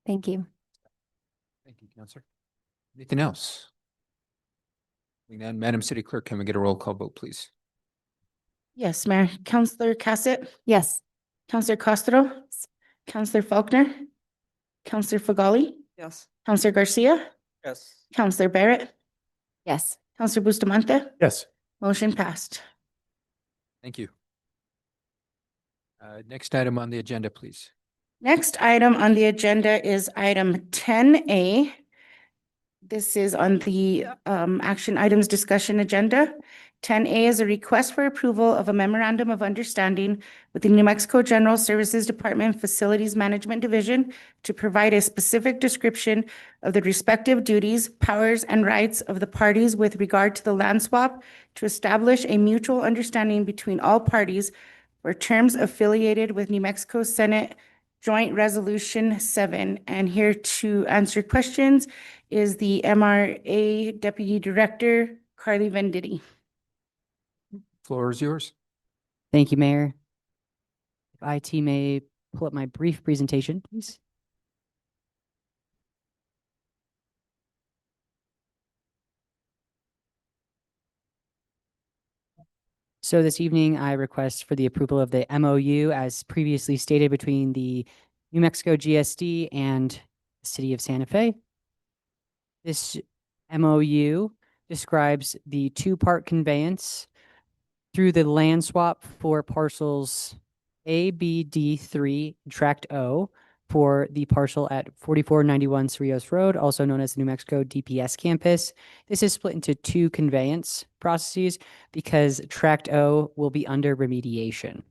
Thank you. Thank you, Councilor. Anything else? Madam City Clerk, can we get a roll call vote, please? Yes, Mayor. Councillor Cassett, Yes. Councillor Castro, Councillor Faulkner, Councillor Fagali, Yes. Councillor Garcia, Yes. Councillor Barrett, Yes. Councillor Bustamante. Yes. Motion passed. Thank you. Next item on the agenda, please. Next item on the agenda is item 10A. This is on the action items discussion agenda. 10A is a request for approval of a memorandum of understanding with the New Mexico General Services Department Facilities Management Division to provide a specific description of the respective duties, powers, and rights of the parties with regard to the land swap, to establish a mutual understanding between all parties for terms affiliated with New Mexico Senate Joint Resolution 7. And here to answer questions is the MRA Deputy Director, Carly Venditti. Floor is yours. Thank you, Mayor. If IT may pull up my brief presentation, please. So this evening, I request for the approval of the MOU as previously stated between the New Mexico GSD and the City of Santa Fe. This MOU describes the two-part conveyance through the land swap for parcels A, B, D, 3, Tract O, for the parcel at 4491 Cerrillos Road, also known as the New Mexico DPS campus. This is split into two conveyance processes because Tract O will be under remediation.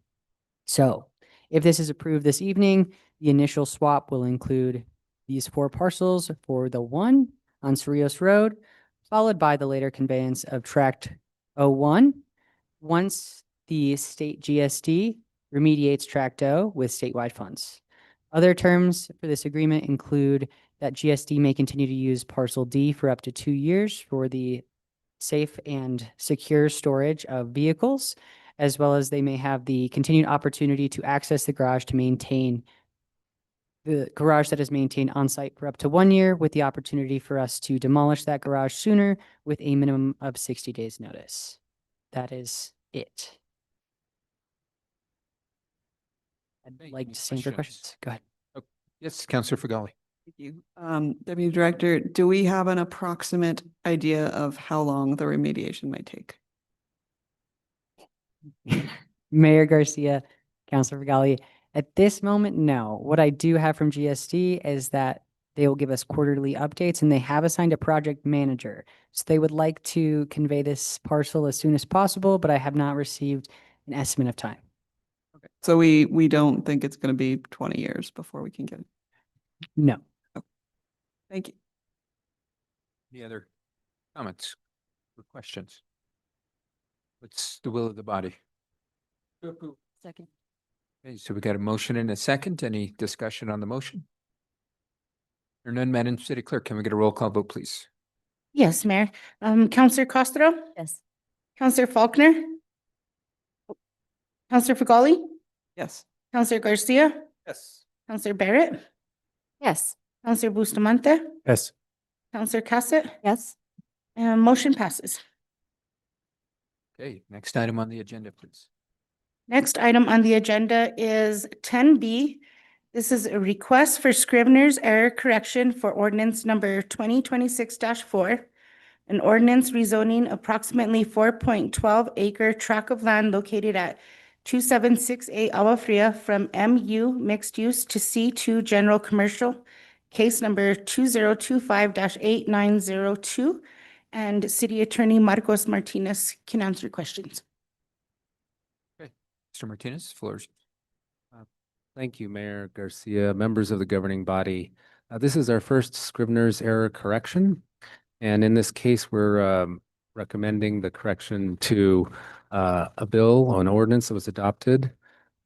So if this is approved this evening, the initial swap will include these four parcels for the one on Cerrillos Road, followed by the later conveyance of Tract O1. Once the state GSD remediates Tract O with statewide funds. Other terms for this agreement include that GSD may continue to use parcel D for up to 2 years for the safe and secure storage of vehicles, as well as they may have the continued opportunity to access the garage to maintain the garage that is maintained on site for up to 1 year, with the opportunity for us to demolish that garage sooner with a minimum of 60 days notice. That is it. I'd like to stand for questions. Go ahead. Yes, Counselor Fagali. Thank you. Deputy Director, do we have an approximate idea of how long the remediation might take? Mayor Garcia, Councilor Fagali, at this moment, no. What I do have from GSD is that they will give us quarterly updates, and they have assigned a project manager. So they would like to convey this parcel as soon as possible, but I have not received an estimate of time. Okay. So we don't think it's going to be 20 years before we can get it. No. Thank you. Any other comments or questions? What's the will of the body? Second. Okay, so we got a motion and a second. Any discussion on the motion? Or none, Madam City Clerk, can we get a roll call vote, please? Yes, Mayor. Counselor Castro, Yes. Counselor Faulkner, Counselor Fagali, Yes. Counselor Garcia, Yes. Counselor Barrett, Yes. Counselor Bustamante, Yes. Counselor Cassett, Yes. and motion passes. Okay, next item on the agenda, please. Next item on the agenda is 10B. This is a request for Scrivener's error correction for ordinance number 2026-4. An ordinance rezoning approximately 4.12 acre tract of land located at 2768 Agua Fria from MU mixed use to C2 general commercial, case number 2025-8902. And City Attorney Marcos Martinez can answer questions. Mr. Martinez, floor is yours. Thank you, Mayor Garcia, members of the governing body. This is our first Scrivener's error correction. And in this case, we're recommending the correction to a bill, an ordinance that was adopted.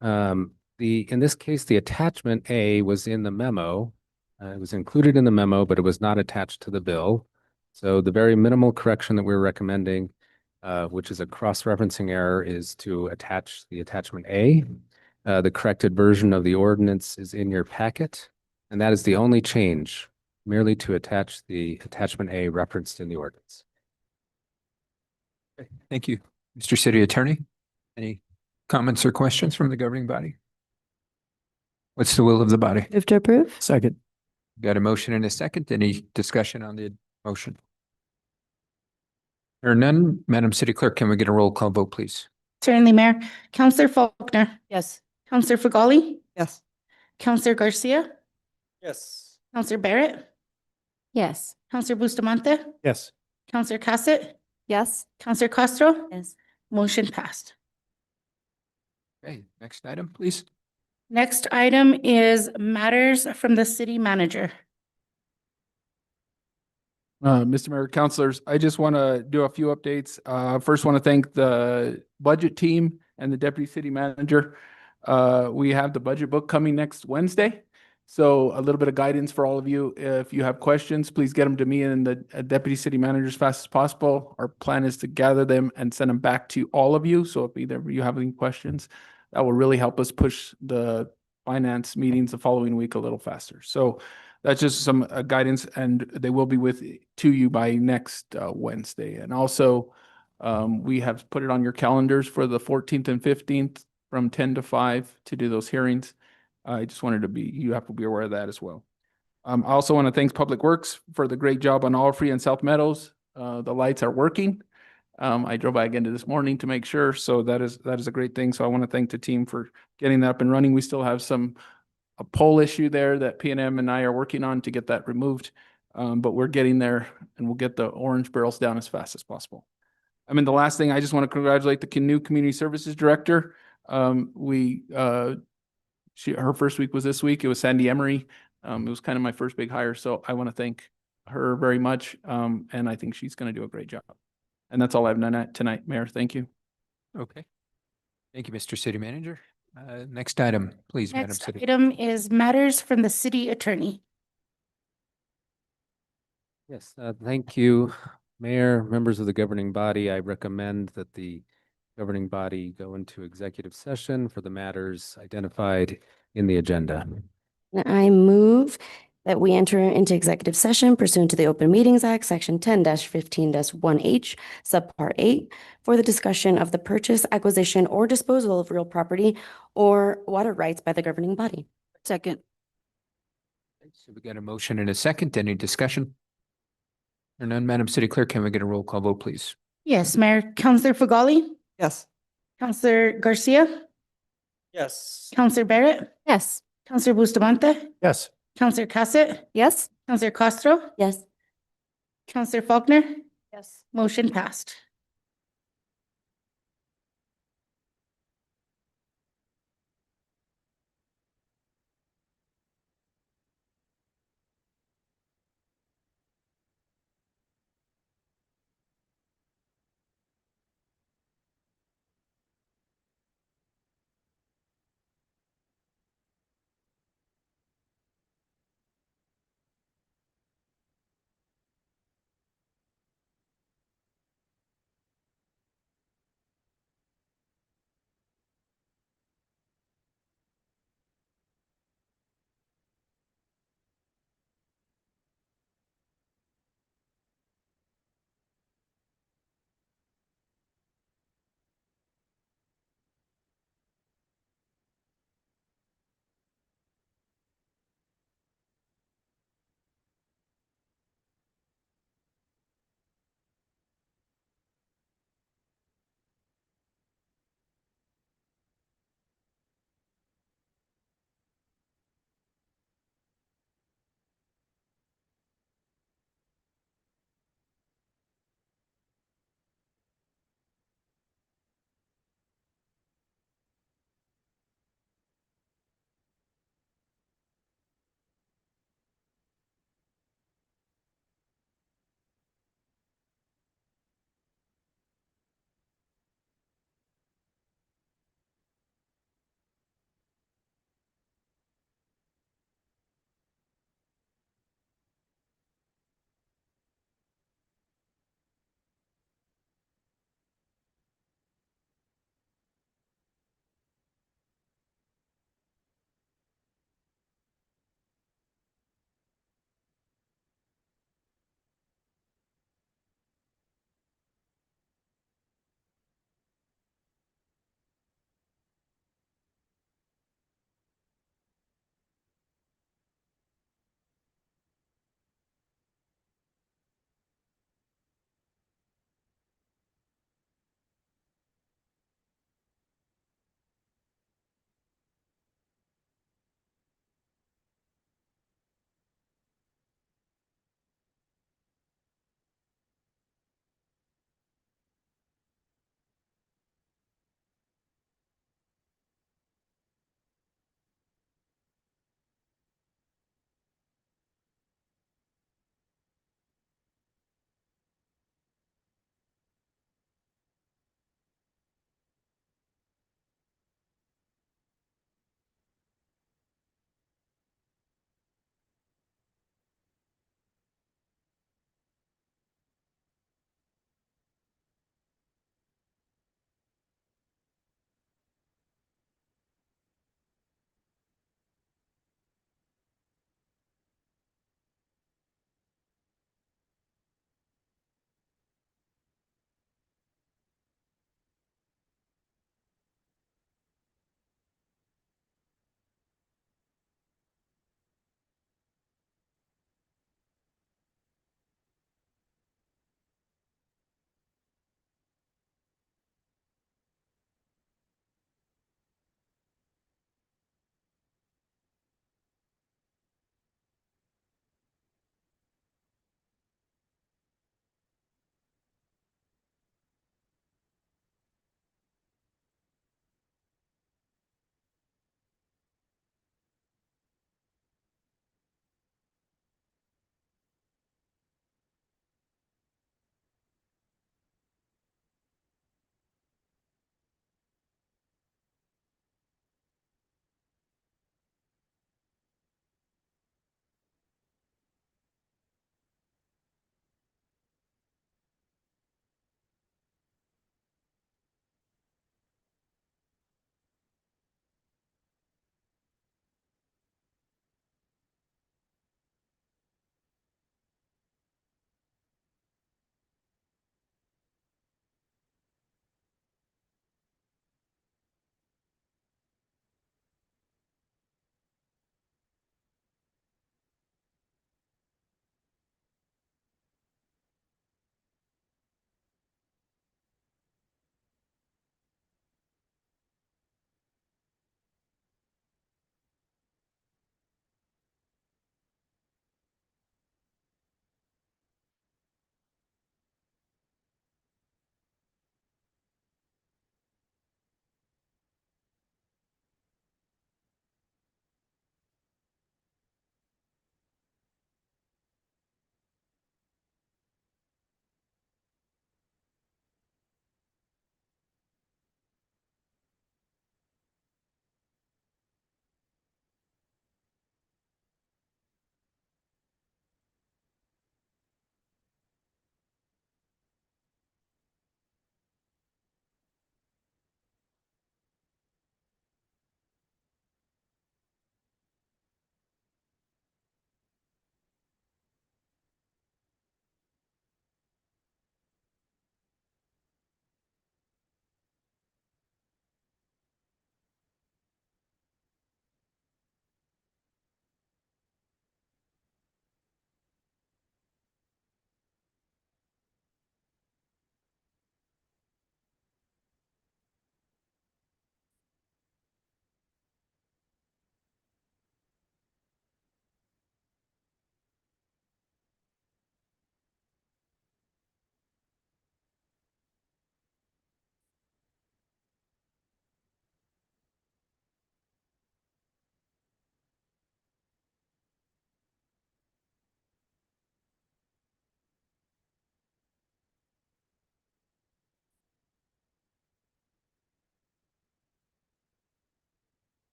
In this case, the attachment A was in the memo. It was included in the memo, but it was not attached to the bill. So the very minimal correction that we're recommending, which is a cross-referencing error, is to attach the attachment A. The corrected version of the ordinance is in your packet, and that is the only change, merely to attach the attachment A referenced in the ordinance. Okay, thank you. Mr. City Attorney, any comments or questions from the governing body? What's the will of the body? Move to approve? Second. Got a motion and a second. Any discussion on the motion? There are none. Madam City Clerk, can we get a roll call vote, please? Certainly, Mayor. Counselor Faulkner, Yes. Counselor Fagali, Yes. Counselor Garcia, Yes. Counselor Barrett, Yes. Counselor Bustamante, Yes. Counselor Cassett, Yes. Counselor Castro, Yes. motion passed. Okay, next item, please. Next item is matters from the city manager. Mr. Mayor, councilors, I just want to do a few updates. First, want to thank the budget team and the deputy city manager. We have the budget book coming next Wednesday. So a little bit of guidance for all of you. If you have questions, please get them to me and the deputy city manager as fast as possible. Our plan is to gather them and send them back to all of you. So if either of you have any questions, that will really help us push the finance meetings the following week a little faster. So that's just some guidance, and they will be to you by next Wednesday. And also, we have put it on your calendars for the 14th and 15th from 10 to 5 to do those hearings. I just wanted you have to be aware of that as well. I also want to thank Public Works for the great job on Allfree and South Meadows. The lights are working. I drove by again this morning to make sure, so that is a great thing. So I want to thank the team for getting that up and running. We still have a pole issue there that P&M and I are working on to get that removed. But we're getting there, and we'll get the orange barrels down as fast as possible. The last thing, I just want to congratulate the new community services director. Her first week was this week. It was Sandy Emery. It was kind of my first big hire. So I want to thank her very much. And I think she's going to do a great job. And that's all I've done tonight, Mayor. Thank you. Okay. Thank you, Mr. City Manager. Next item, please, Madam Next City. item is matters from the city attorney. Yes, thank you, Mayor, members of the governing body. I recommend that the governing body go into executive session for the matters identified in the agenda. And I move that we enter into executive session pursuant to the Open Meetings Act, Section 10-15-1H, Subpart 8, for the discussion of the purchase, acquisition, or disposal of real property or water rights by the governing body. Second. So we got a motion and a second. Any discussion? Or none, Madam City Clerk, can we get a roll call vote, please? Yes, Mayor, Counselor Fagali, Yes. Counselor Garcia, Yes. Counselor Barrett, Yes. Counselor Bustamante, Yes. Counselor Cassett, Yes. Counselor Castro, Yes. Counselor Faulkner, Yes. motion passed.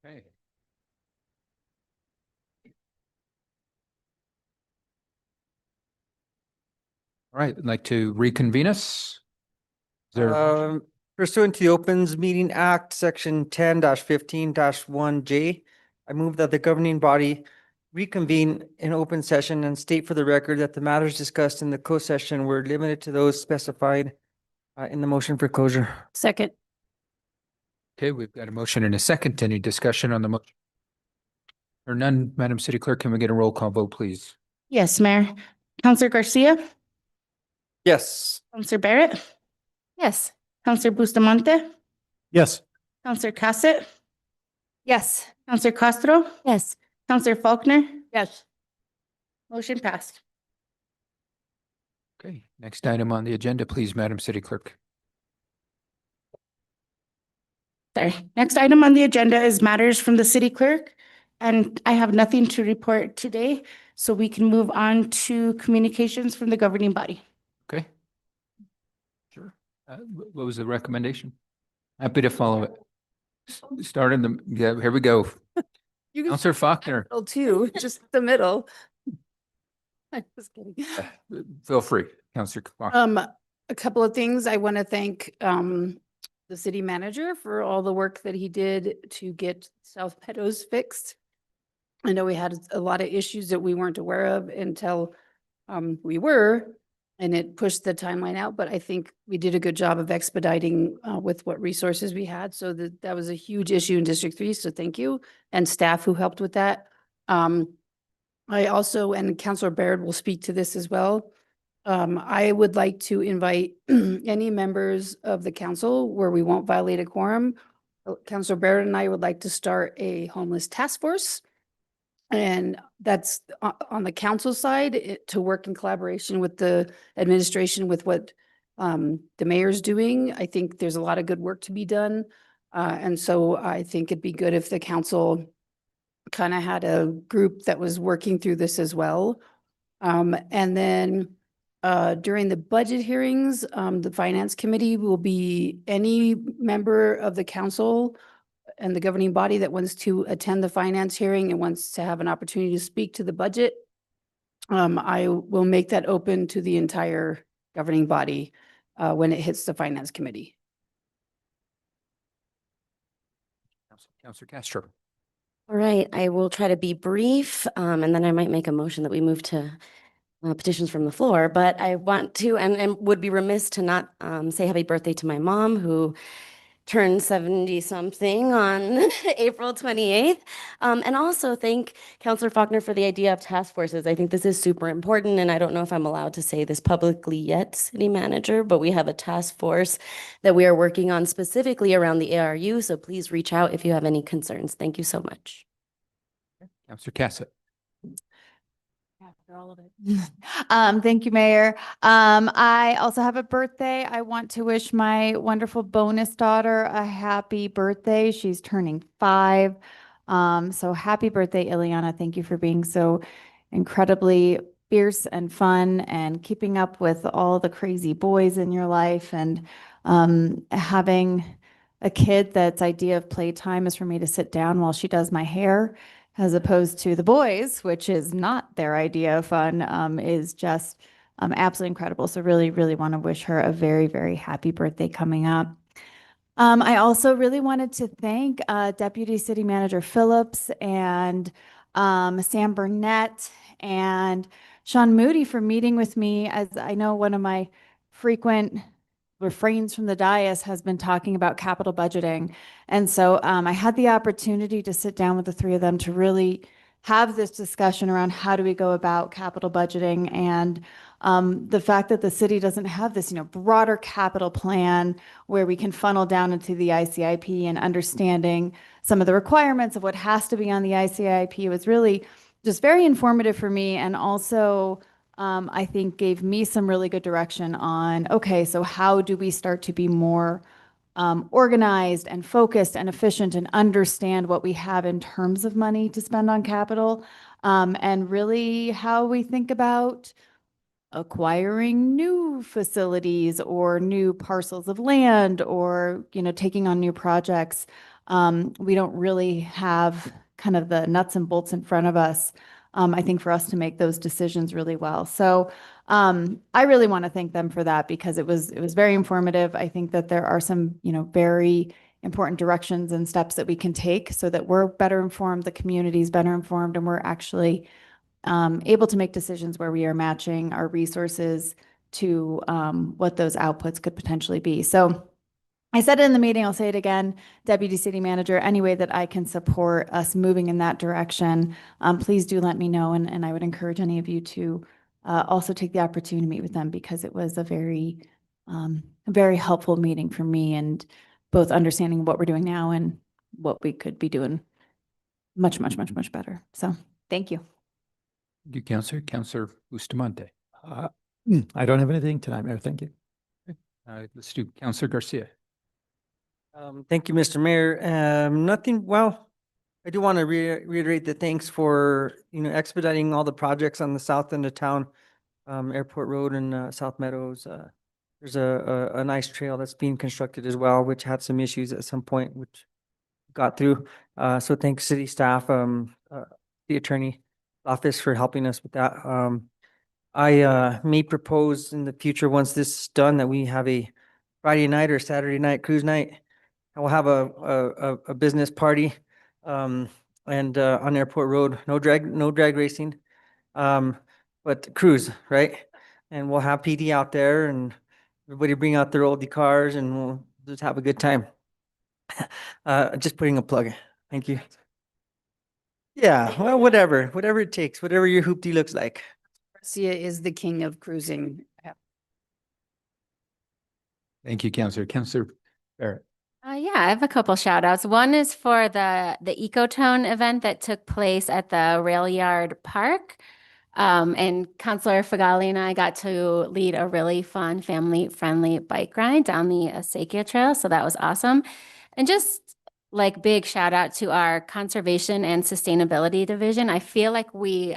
Okay. All right, I'd like to reconvene us. Is there, Pursuant to the Opens Meeting Act, Section 10-15-1J, I move that the governing body reconvene in open session and state for the record that the matters discussed in the closed session were limited to those specified in the motion for closure. Second. okay, we've got a motion and a second. Any discussion on the motion? Or none, Madam City Clerk, can we get a roll call vote, please? Yes, Mayor. Counselor Garcia, Yes. Counselor Barrett, Yes. Counselor Bustamante, Yes. Counselor Cassett, Yes. Counselor Castro, Yes. Counselor Faulkner. Yes. Motion passed. Okay, next item on the agenda, please, Madam City Clerk. Sorry. Next item on the agenda is matters from the city clerk. And I have nothing to report today, so we can move on to communications from the governing body. Okay. Sure. What was the recommendation? Happy to follow it. Start in the, yeah, here we go. You can Counselor Faulkner, middle too, just the middle. I'm just kidding. feel free, Counselor Faulkner. A couple of things. I want to thank the city manager for all the work that he did to get South Meadows fixed. I know we had a lot of issues that we weren't aware of until we were, and it pushed the timeline out, but I think we did a good job of expediting with what resources we had. So that was a huge issue in District 3, so thank you, and staff who helped with that. I also, and Councilor Baird will speak to this as well, I would like to invite any members of the council where we won't violate a quorum. Councilor Barrett and I would like to start a homeless task force. And that's on the council side to work in collaboration with the administration with what the mayor's doing. I think there's a lot of good work to be done. And so I think it'd be good if the council kind of had a group that was working through this as well. And then during the budget hearings, the finance committee will be any member of the council and the governing body that wants to attend the finance hearing and wants to have an opportunity to speak to the budget. I will make that open to the entire governing body when it hits the finance committee. Counselor Castro. All right, I will try to be brief, and then I might make a motion that we move to petitions from the floor, but I want to and would be remiss to not say happy birthday to my mom, who turned 70 something on April 28th. And also thank Councilor Faulkner for the idea of task forces. I think this is super important, and I don't know if I'm allowed to say this publicly yet, city manager, but we have a task force that we are working on specifically around the ARU. So please reach out if you have any concerns. Thank you so much. Counselor Cassett. After all of it. Thank you, Mayor. I also have a birthday. I want to wish my wonderful bonus daughter a happy birthday. She's turning 5. So happy birthday, Ileana. Thank you for being so incredibly fierce and fun and keeping up with all the crazy boys in your life, and having a kid that's idea of playtime is for me to sit down while she does my hair, as opposed to the boys, which is not their idea of fun, is just absolutely incredible. So really, really want to wish her a very, very happy birthday coming up. I also really wanted to thank Deputy City Manager Phillips and Sam Burnett and Sean Moody for meeting with me. As I know, one of my frequent refrains from the dais has been talking about capital budgeting. And so I had the opportunity to sit down with the three of them to really have this discussion around how do we go about capital budgeting, and the fact that the city doesn't have this, broader capital plan where we can funnel down into the ICIP and understanding some of the requirements of what has to be on the ICIP was really just very informative for me, and also I think gave me some really good direction on, okay, so how do we start to be more organized and focused and efficient and understand what we have in terms of money to spend on capital, and really how we think about acquiring new facilities or new parcels of land, or, taking on new projects. We don't really have kind of the nuts and bolts in front of us, I think, for us to make those decisions really well. So I really want to thank them for that, because it was very informative. I think that there are some, very important directions and steps that we can take so that we're better informed, the community's better informed, and we're actually able to make decisions where we are matching our resources to what those outputs could potentially be. So I said it in the meeting, I'll say it again, Deputy City Manager, any way that I can support us moving in that direction, please do let me know. And I would encourage any of you to also take the opportunity to meet with them, because it was a very helpful meeting for me, and both understanding what we're doing now and what we could be doing much, much, much, much better. So thank you. Thank you, Counselor. Counselor Bustamante. I don't have anything tonight, Mayor. Thank you. Let's do Counselor Garcia. Thank you, Mr. Mayor. Nothing, well, I do want to reiterate the thanks for, expediting all the projects on the south end of town, Airport Road and South Meadows. There's a nice trail that's being constructed as well, which had some issues at some point, which got through. So thanks city staff, the attorney office for helping us with that. I may propose in the future, once this is done, that we have a Friday night or Saturday night cruise night. And we'll have a business party and on Airport Road, no drag racing, but cruise, right? And we'll have PD out there, and everybody bring out their oldie cars, and we'll just have a good time. Just putting a plug. Thank you. Yeah, well, whatever it takes, whatever your hoopty looks like. Garcia is the king of cruising. Thank you, Counselor. Counselor Barrett. Yeah, I have a couple shout outs. One is for the Ecotone event that took place at the Rail Yard Park. And Counselor Fagali and I got to lead a really fun, family-friendly bike ride down the Acequia Trail. So that was awesome. And just like big shout out to our Conservation and Sustainability Division. I feel like we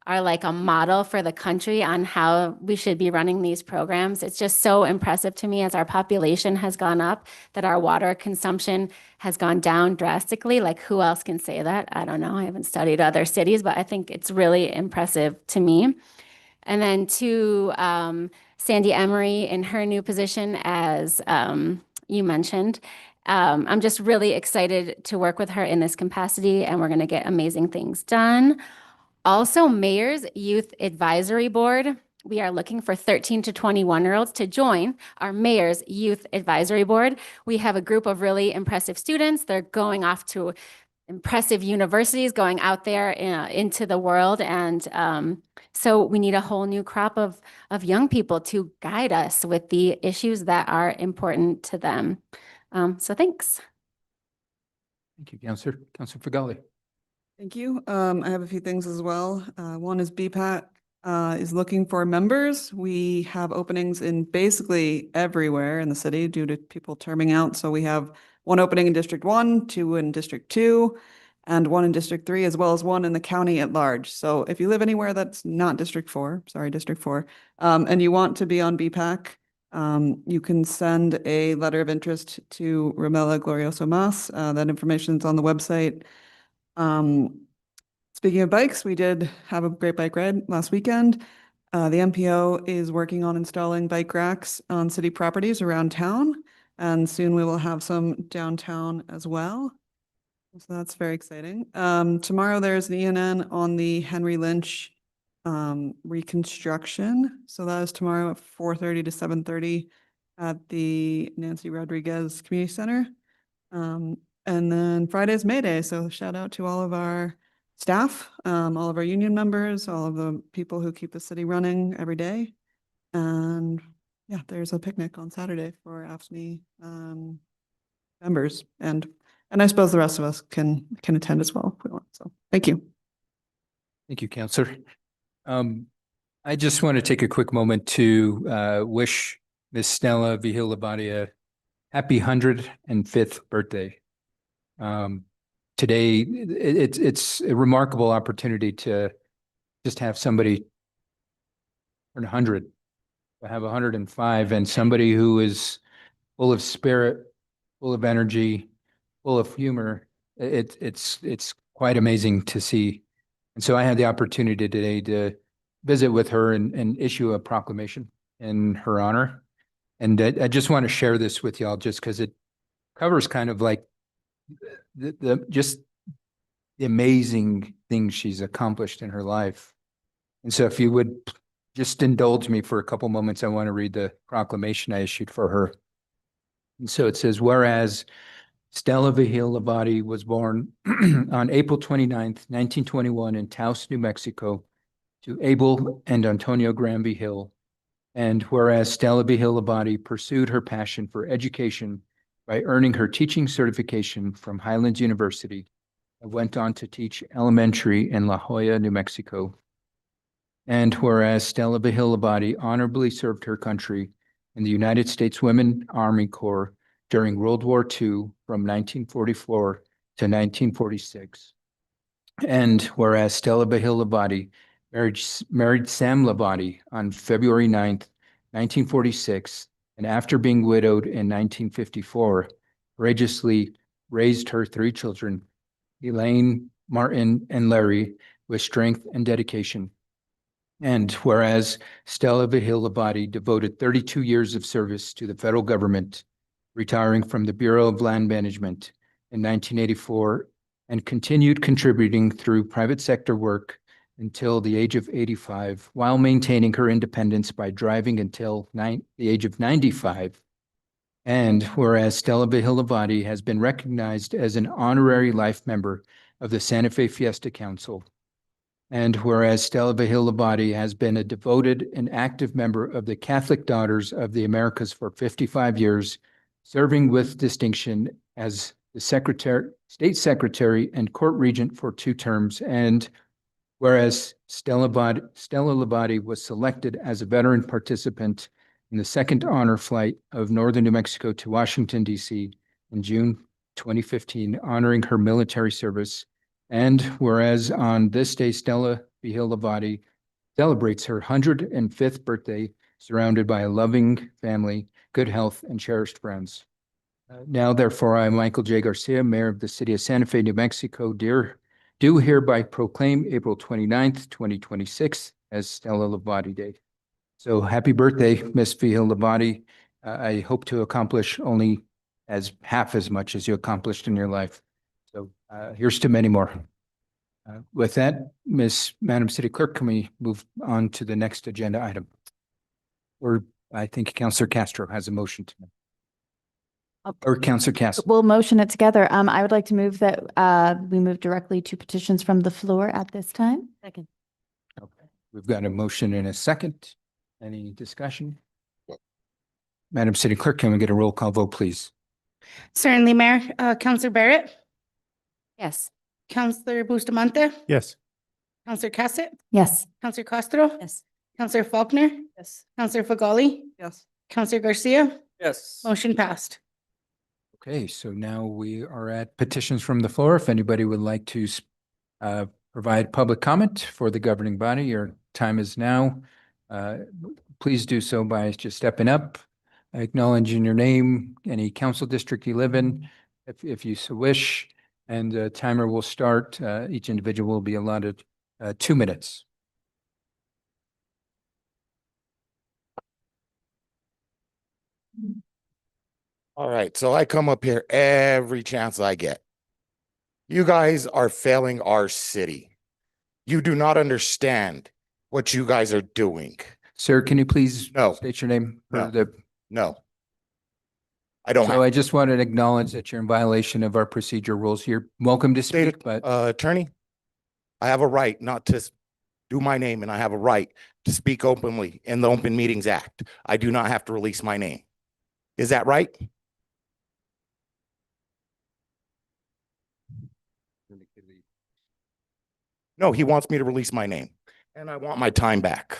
are like a model for the country on how we should be running these programs. It's just so impressive to me as our population has gone up that our water consumption has gone down drastically. Like, who else can say that? I don't know. I haven't studied other cities, but I think it's really impressive to me. And then to Sandy Emery in her new position, as you mentioned, I'm just really excited to work with her in this capacity, and we're going to get amazing things done. Also, Mayor's Youth Advisory Board. We are looking for 13 to 21-year-olds to join our Mayor's Youth Advisory Board. We have a group of really impressive students. They're going off to impressive universities, going out there into the world. And so we need a whole new crop of young people to guide us with the issues that are important to them. So thanks. Thank you, Counselor. Counselor Fagali. Thank you. I have a few things as well. One is BPAT is looking for members. We have openings in basically everywhere in the city due to people terming out. So we have one opening in District 1, 2 in District 2, and 1 in District 3, as well as 1 in the county at large. So if you live anywhere that's not District 4, and you want to be on BPAC, you can send a letter of interest to Ramela Glorioso Mas. That information is on the website. Speaking of bikes, we did have a great bike ride last weekend. The MPO is working on installing bike racks on city properties around town, and soon we will have some downtown as well. So that's very exciting. Tomorrow there's an ENN on the Henry Lynch reconstruction. So that is tomorrow at 4:30 to 7:30 at the Nancy Rodriguez Community Center. And then Friday's May Day, so shout out to all of our staff, all of our union members, all of the people who keep the city running every day. And yeah, there's a picnic on Saturday for AFSCME members, and I suppose the rest of us can attend as well if we want. So thank you. Thank you, Counselor. I just want to take a quick moment to wish Miss Stella Vigil-Labate a happy 105th birthday. Today, it's a remarkable opportunity to just have somebody turn 100, to have 105, and somebody who is full of spirit, full of energy, full of humor. It's quite amazing to see. And so I had the opportunity today to visit with her and issue a proclamation in her honor. And I just want to share this with y'all just because it covers kind of like just the amazing things she's accomplished in her life. And so if you would just indulge me for a couple moments, I want to read the proclamation I issued for her. And so it says, whereas Stella Vigil-Labate was born on April 29th, 1921 in Taos, New Mexico, to Abel and Antonio Granby Hill. And whereas Stella Vigil-Labate pursued her passion for education by earning her teaching certification from Highlands University and went on to teach elementary in La Jolla, New Mexico. And whereas Stella Vigil-Labate honorably served her country in the United States Women Army Corps during World War II from 1944 to 1946. And whereas Stella Vigil-Labate married Sam Labate on February 9th, 1946, and after being widowed in 1954, courageously raised her 3 children, Elaine, Martin, and Larry, with strength and dedication. And whereas Stella Vigil-Labate devoted 32 years of service to the federal government, retiring from the Bureau of Land Management in 1984, and continued contributing through private sector work until the age of 85, while maintaining her independence by driving until the age of 95. And whereas Stella Vigil-Labate has been recognized as an honorary life member of the Santa Fe Fiesta Council. And whereas Stella Vigil-Labate has been a devoted and active member of the Catholic Daughters of the Americas for 55 years, serving with distinction as the state secretary and court regent for 2 terms. And whereas Stella Labate was selected as a veteran participant in the 2nd honor flight of Northern New Mexico to Washington, D.C. in June 2015, honoring her military service. And whereas on this day, Stella Vigil-Labate celebrates her 105th birthday, surrounded by a loving family, good health, and cherished friends. Now, therefore, I, Michael J. Garcia, Mayor of the City of Santa Fe, New Mexico, do hereby proclaim April 29th, 2026 as Stella Labate Day. So happy birthday, Miss Vigil-Labate. I hope to accomplish only half as much as you accomplished in your life. So here's to many more. With that, Madam City Clerk, can we move on to the next agenda item? Or I think Councilor Castro has a motion to make. Or Councilor Castro. We'll motion it together. I would like to move that we move directly to petitions from the floor at this time. Second. Okay, we've got a motion and a second. Any discussion? Madam City Clerk, can we get a roll call vote, please? Certainly, Mayor. Counselor Barrett, Yes. Counselor Bustamante, Yes. Counselor Cassett, Yes. Counselor Castro, Yes. Counselor Faulkner, Yes. Counselor Fagali, Yes. Counselor Garcia, Yes. motion passed. Okay, so now we are at petitions from the floor. If anybody would like to provide public comment for the governing body, your time is now. Please do so by just stepping up, acknowledging your name, any council district you live in, if you so wish, and the timer will start. Each individual will be allotted 2 minutes. All right, so I come up here every chance I get. You guys are failing our city. You do not understand what you guys are doing. Sir, can you please No. state your name? No. For No. I don't So have I just wanted to acknowledge that you're in violation of our procedure rules. You're welcome to speak, state but attorney. I have a right not to do my name, and I have a right to speak openly in the Open Meetings Act. I do not have to release my name. Is that right? No, he wants me to release my name, and I want my time back.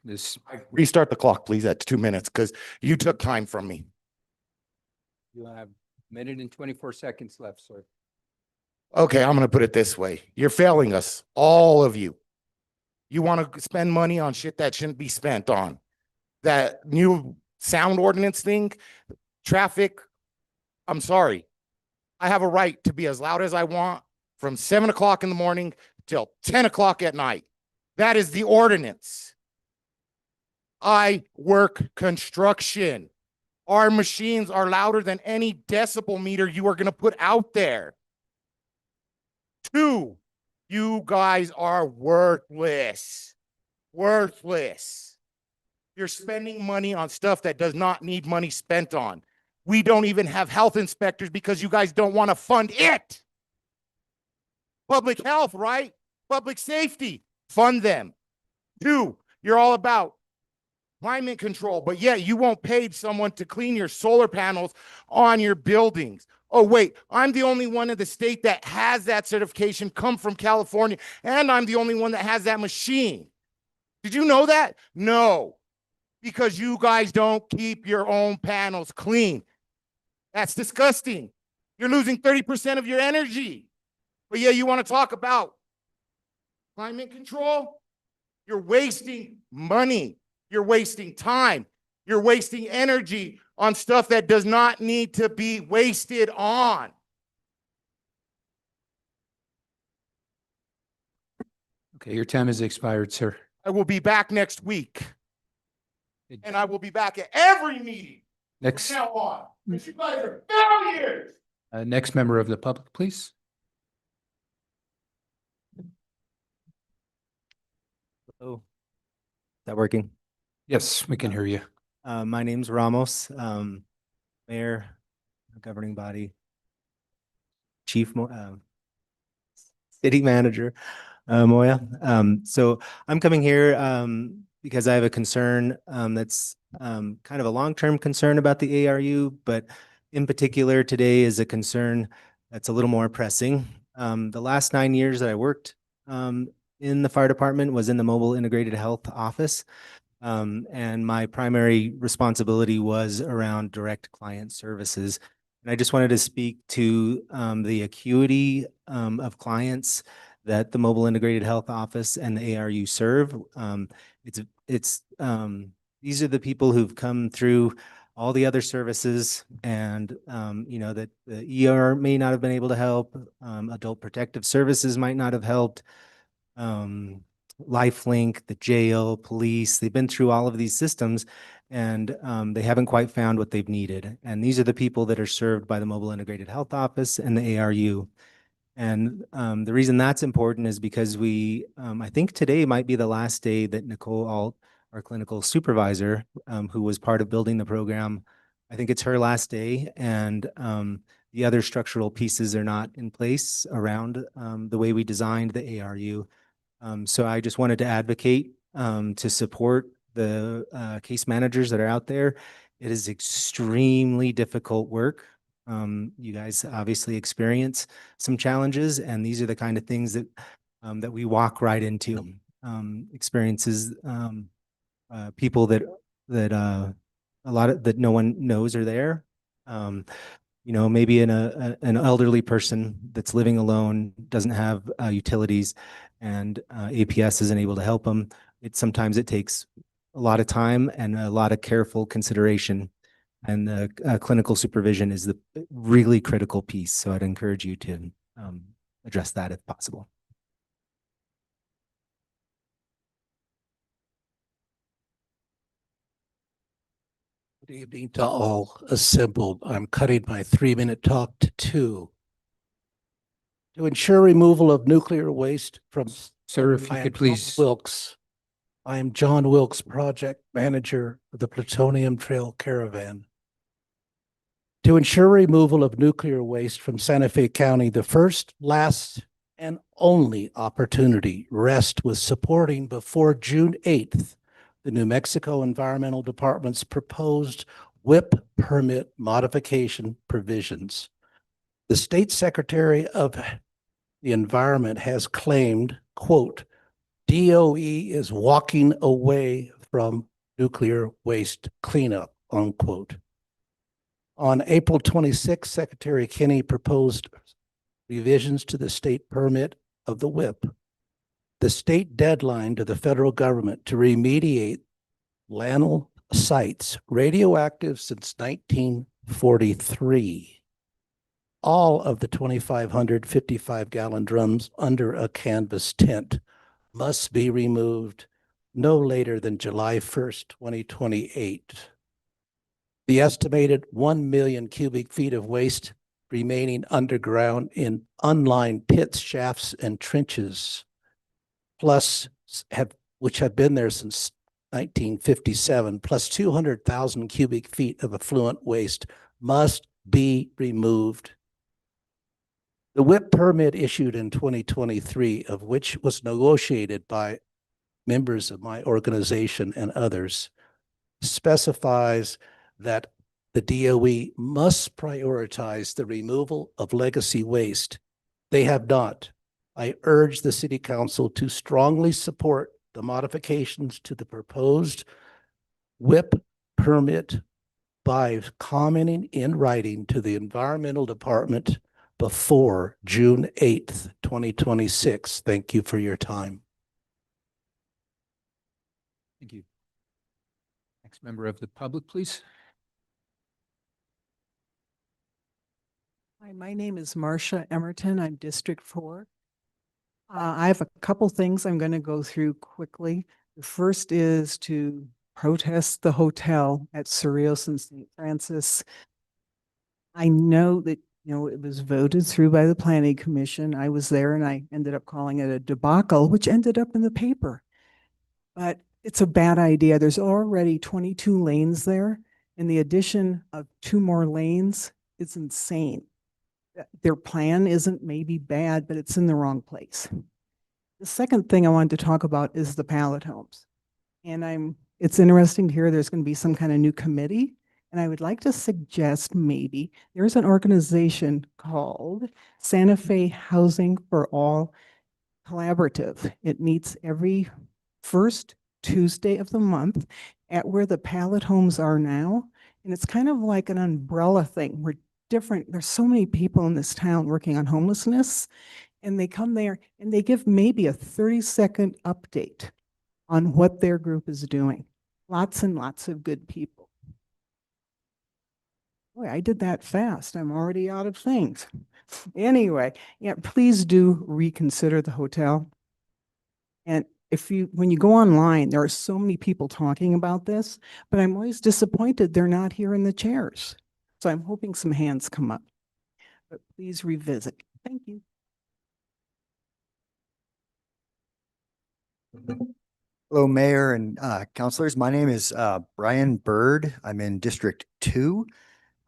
This, Restart the clock, please, at 2 minutes, because you took time from me. you have a minute and 24 seconds left, sir. Okay, I'm gonna put it this way. You're failing us, all of you. You want to spend money on shit that shouldn't be spent on. That new sound ordinance thing, traffic, I'm sorry. I have a right to be as loud as I want from 7 o'clock in the morning till 10 o'clock at night. That is the ordinance. I work construction. Our machines are louder than any decibel meter you are going to put out there. 2, you guys are worthless. Worthless. You're spending money on stuff that does not need money spent on. We don't even have health inspectors because you guys don't want to fund it. Public health, right? Public safety, fund them. 2, you're all about climate control, but yet you won't pay someone to clean your solar panels on your buildings. Oh, wait, I'm the only one in the state that has that certification, come from California, and I'm the only one that has that machine. Did you know that? No, because you guys don't keep your own panels clean. That's disgusting. You're losing 30% of your energy. But yeah, you want to talk about climate control? You're wasting money. You're wasting time. You're wasting energy on stuff that does not need to be wasted on. Okay, your time has expired, sir. I will be back next week. And I will be back at every meeting Next, from now on. Because you guys are failures. next member of the public, please. Hello. Is that working? Yes, we can hear you. My name's Ramos, Mayor, governing body, City Manager, Moya. So I'm coming here because I have a concern that's kind of a long-term concern about the ARU, but in particular today is a concern that's a little more pressing. The last 9 years that I worked in the fire department was in the mobile integrated health office. And my primary responsibility was around direct client services. And I just wanted to speak to the acuity of clients that the mobile integrated health office and the ARU serve. These are the people who've come through all the other services, and you know, that the ER may not have been able to help, adult protective services might not have helped, Lifelink, the jail, police, they've been through all of these systems, and they haven't quite found what they've needed. And these are the people that are served by the Mobile Integrated Health Office and the ARU. And the reason that's important is because I think today might be the last day that Nicole Alt, our clinical supervisor, who was part of building the program, I think it's her last day, and the other structural pieces are not in place around the way we designed the ARU. So I just wanted to advocate to support the case managers that are out there. It is extremely difficult work. You guys obviously experience some challenges, and these are the kind of things that that we walk right into. Experiences, people that a lot of that no one knows are there. You know, maybe an elderly person that's living alone, doesn't have utilities, and APS isn't able to help them. Sometimes it takes a lot of time and a lot of careful consideration, and the clinical supervision is the really critical piece. So I'd encourage you to address that if possible. Good evening to all assembled. I'm cutting my 3-minute talk to 2. To ensure removal of nuclear waste from. Sir, if you could please. Wilkes. I am John Wilkes, project manager of the Plutonium Trail Caravan. To ensure removal of nuclear waste from Santa Fe County, the first, last, and only opportunity rests with supporting before June 8th the New Mexico Environmental Department's proposed WIP permit modification provisions. The State Secretary of the Environment has claimed, quote, DOE is walking away from nuclear waste cleanup, unquote. On April 26th, Secretary Kinney proposed revisions to the state permit of the WIP. The state deadline to the federal government to remediate landfill sites radioactive since 1943. All of the 2,500 55-gallon drums under a canvas tent must be removed no later than July 1st, 2028. The estimated 1 million cubic feet of waste remaining underground in unlined pits, shafts, and trenches, which have been there since 1957, plus 200,000 cubic feet of effluent waste must be removed. The WIP permit issued in 2023, of which was negotiated by members of my organization and others, specifies that the DOE must prioritize the removal of legacy waste. They have not. I urge the City Council to strongly support the modifications to the proposed WIP permit by commenting in writing to the Environmental Department before June 8th, 2026. Thank you for your time. Thank you. Next member of the public, please. Hi, my name is Marcia Emerton. I'm District 4. I have a couple things I'm going to go through quickly. The first is to protest the hotel at Cerritos and St. Francis. I know that, it was voted through by the Planning Commission. I was there and I ended up calling it a debacle, which ended up in the paper. But it's a bad idea. There's already 22 lanes there, and the addition of 2 more lanes is insane. Their plan isn't maybe bad, but it's in the wrong place. The second thing I wanted to talk about is the pallet homes. And it's interesting to hear there's going to be some kind of new committee. And I would like to suggest maybe there's an organization called Santa Fe Housing for All Collaborative. It meets every first Tuesday of the month at where the pallet homes are now. And it's kind of like an umbrella thing where there's so many people in this town working on homelessness, and they come there and they give maybe a 30-second update on what their group is doing. Lots and lots of good people. Boy, I did that fast. I'm already out of things. Anyway, yeah, please do reconsider the hotel. And when you go online, there are so many people talking about this, but I'm always disappointed they're not here in the chairs. So I'm hoping some hands come up, but please revisit. Thank you. Hello, Mayor and councilors. My name is Brian Bird. I'm in District 2.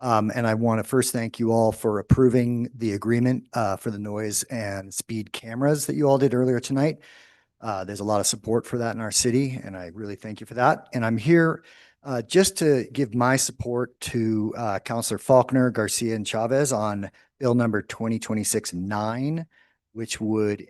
And I want to first thank you all for approving the agreement for the noise and speed cameras that you all did earlier tonight. There's a lot of support for that in our city, and I really thank you for that. And I'm here just to give my support to Councilor Faulkner, Garcia, and Chavez on Bill number 2026-9, which would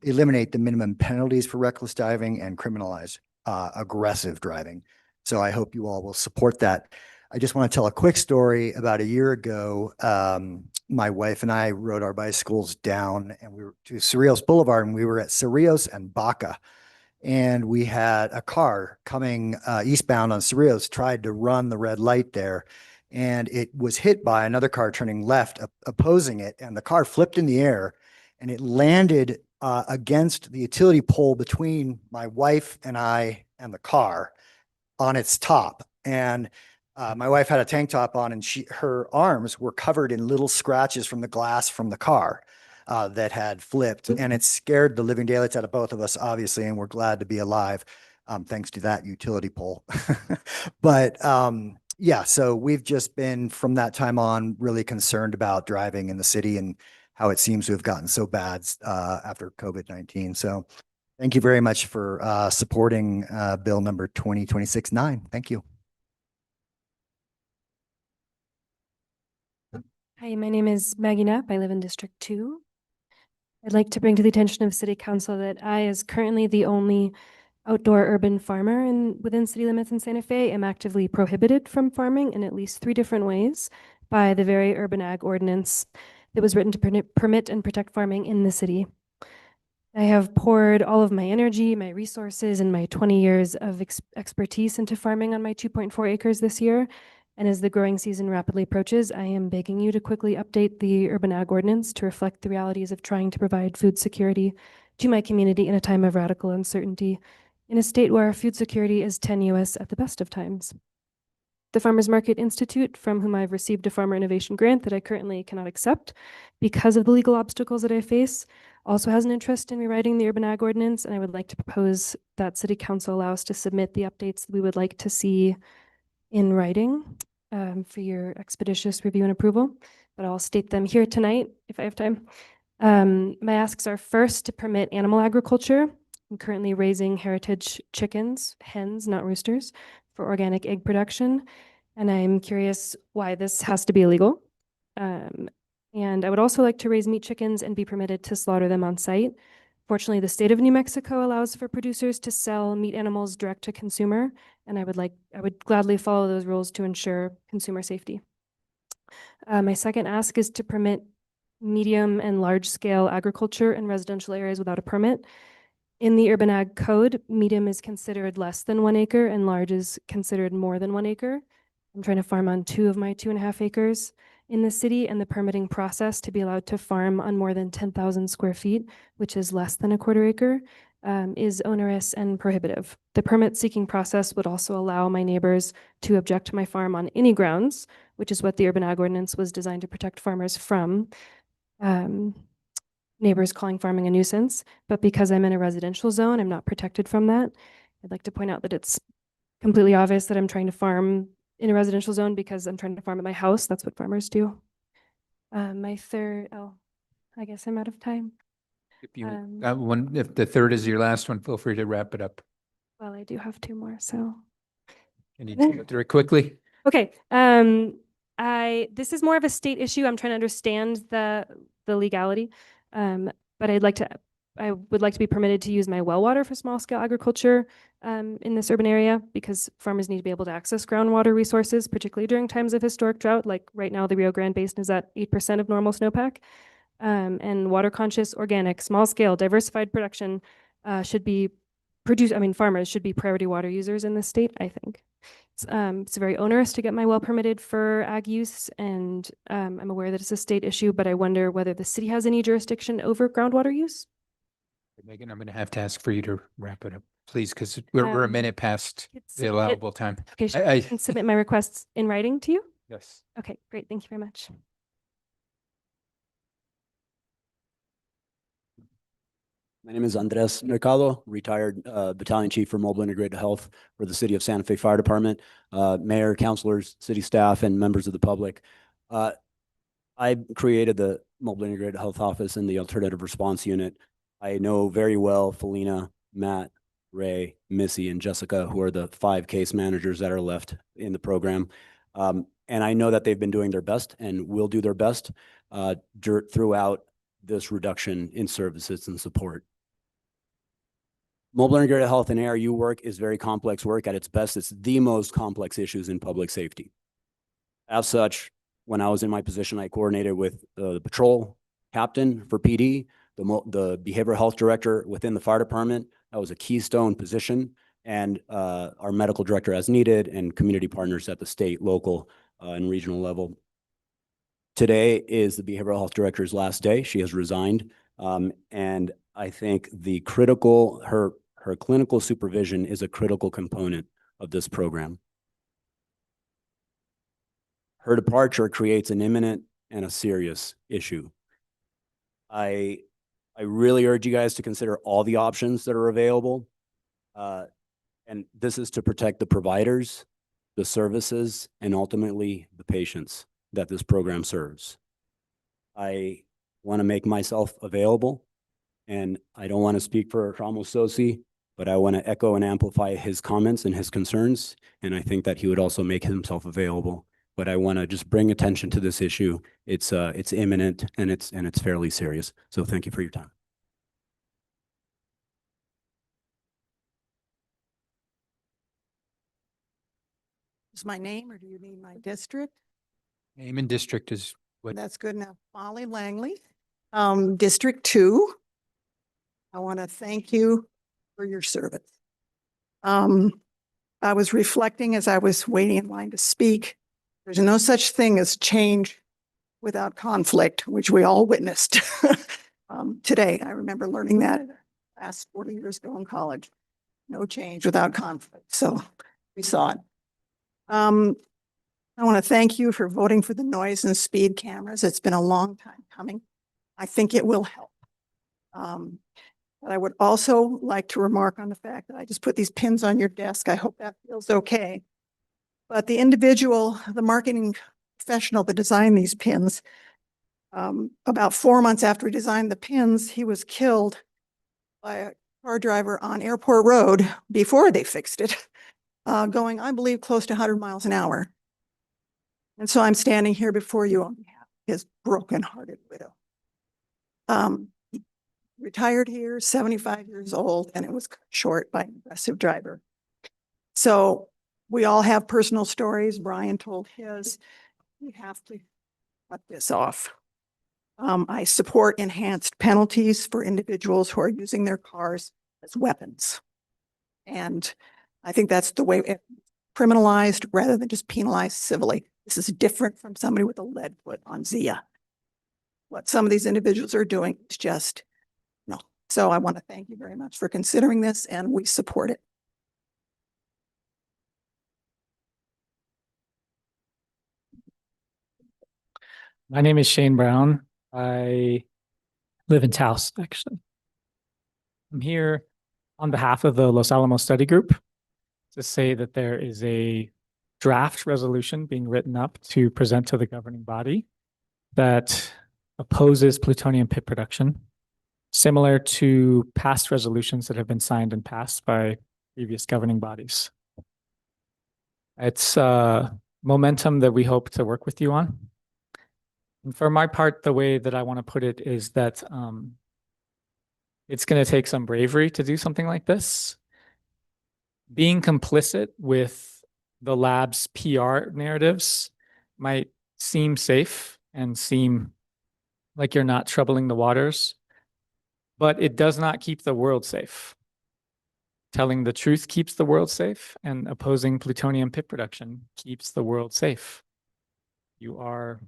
eliminate the minimum penalties for reckless driving and criminalize aggressive driving. So I hope you all will support that. I just want to tell a quick story. About a year ago, my wife and I rode our bicycles down and we were to Cerritos Boulevard, and we were at Cerritos and Baca. And we had a car coming eastbound on Cerritos, tried to run the red light there, and it was hit by another car turning left, opposing it, and the car flipped in the air, and it landed against the utility pole between my wife and I and the car on its top. And my wife had a tank top on, and her arms were covered in little scratches from the glass from the car that had flipped, and it scared the living daylights out of both of us, obviously, and we're glad to be alive thanks to that utility pole. But Yeah, so we've just been from that time on really concerned about driving in the city and how it seems to have gotten so bad after COVID-19. So thank you very much for supporting bill number 2026-9. Thank you. Hi, my name is Maggie Knapp. I live in District 2. I'd like to bring to the attention of City Council that I, as currently the only outdoor urban farmer within city limits in Santa Fe, am actively prohibited from farming in at least 3 different ways by the very urban ag ordinance that was written to permit and protect farming in the city. I have poured all of my energy, my resources, and my 20 years of expertise into farming on my 2.4 acres this year. And as the growing season rapidly approaches, I am begging you to quickly update the urban ag ordinance to reflect the realities of trying to provide food security to my community in a time of radical uncertainty, in a state where food security is tenuous at the best of times. The Farmers Market Institute, from whom I've received a farmer innovation grant that I currently cannot accept because of the legal obstacles that I face, also has an interest in rewriting the urban ag ordinance, and I would like to propose that City Council allow us to submit the updates that we would like to see in writing for your expeditious review and approval, but I'll state them here tonight if I have time. My asks are first to permit animal agriculture. I'm currently raising heritage chickens, hens, not roosters, for organic egg production, and I'm curious why this has to be illegal. And I would also like to raise meat chickens and be permitted to slaughter them on site. Fortunately, the state of New Mexico allows for producers to sell meat animals direct to consumer, and I would gladly follow those rules to ensure consumer safety. My second ask is to permit medium and large scale agriculture in residential areas without a permit. In the urban ag code, medium is considered less than 1 acre and large is considered more than 1 acre. I'm trying to farm on 2 of my 2.5 acres in the city, and the permitting process to be allowed to farm on more than 10,000 square feet, which is less than 1/4 acre, is onerous and prohibitive. The permit seeking process would also allow my neighbors to object to my farm on any grounds, which is what the urban ag ordinance was designed to protect farmers from. Neighbors calling farming a nuisance, but because I'm in a residential zone, I'm not protected from that. I'd like to point out that it's completely obvious that I'm trying to farm in a residential zone because I'm trying to farm at my house. That's what farmers do. My third, I guess I'm out of time. If you got one, if the third is your last one, feel free to wrap it up. Well, I do have 2 more, so. Can you go through it quickly? Okay. This is more of a state issue. I'm trying to understand the legality. But I would like to be permitted to use my well water for small scale agriculture in this urban area because farmers need to be able to access groundwater resources, particularly during times of historic drought. Like right now, the Rio Grande Basin is at 8% of normal snowpack. And water conscious, organic, small scale, diversified production farmers should be priority water users in this state, I think. It's very onerous to get my well permitted for ag use, and I'm aware that it's a state issue, but I wonder whether the city has any jurisdiction over groundwater use. Megan, I'm going to have to ask for you to wrap it up, please, because we're a minute past the allowable time. Okay, I can submit my requests in writing to you? Yes. Okay, great. Thank you very much. My name is Andres Mercado, retired battalion chief for Mobile Integrated Health for the City of Santa Fe Fire Department, mayor, councilors, city staff, and members of the public. I created the Mobile Integrated Health Office and the Alternative Response Unit. I know very well Felina, Matt, Ray, Missy, and Jessica, who are the 5 case managers that are left in the program. And I know that they've been doing their best and will do their best throughout this reduction in services and support. Mobile Integrated Health and ARU work is very complex work. At its best, it's the most complex issues in public safety. As such, when I was in my position, I coordinated with the patrol captain for PD, the behavioral health director within the fire department. That was a keystone position, and our medical director as needed, and community partners at the state, local, and regional level. Today is the behavioral health director's last day. She has resigned, and I think her clinical supervision is a critical component of this program. Her departure creates an imminent and a serious issue. I really urge you guys to consider all the options that are available. And this is to protect the providers, the services, and ultimately the patients that this program serves. I want to make myself available, and I don't want to speak for Ramos Sosi, but I want to echo and amplify his comments and his concerns. And I think that he would also make himself available. But I want to just bring attention to this issue. It's imminent and it's fairly serious. So thank you for your time. Is my name or do you need my district? Name and district is what. That's good enough. Molly Langley, District 2. I want to thank you for your service. I was reflecting as I was waiting in line to speak. There's no such thing as change without conflict, which we all witnessed today. I remember learning that last 40 years ago in college. No change without conflict. So we saw it. I want to thank you for voting for the noise and speed cameras. It's been a long time coming. I think it will help. But I would also like to remark on the fact that I just put these pins on your desk. I hope that feels okay. But the individual, the marketing professional that designed these pins, about 4 months after he designed the pins, he was killed by a car driver on Airport Road before they fixed it, going, I believe, close to 100 miles an hour. And so I'm standing here before you on behalf of his broken-hearted widow. He retired here, 75 years old, and it was cut short by an aggressive driver. So we all have personal stories. Brian told his. We have to cut this off. I support enhanced penalties for individuals who are using their cars as weapons. And I think that's the way it criminalized rather than just penalized civilly. This is different from somebody with a lead foot on Zia. What some of these individuals are doing is just no. So I want to thank you very much for considering this, and we support it. My name is Shane Brown. I live in Taos, actually. I'm here on behalf of the Los Alamos Study Group to say that there is a draft resolution being written up to present to the governing body that opposes plutonium pit production, similar to past resolutions that have been signed and passed by previous governing bodies. It's momentum that we hope to work with you on. And for my part, the way that I want to put it is that it's going to take some bravery to do something like this. Being complicit with the lab's PR narratives might seem safe and seem like you're not troubling the waters, but it does not keep the world safe. Telling the truth keeps the world safe, and opposing plutonium pit production keeps the world safe. You are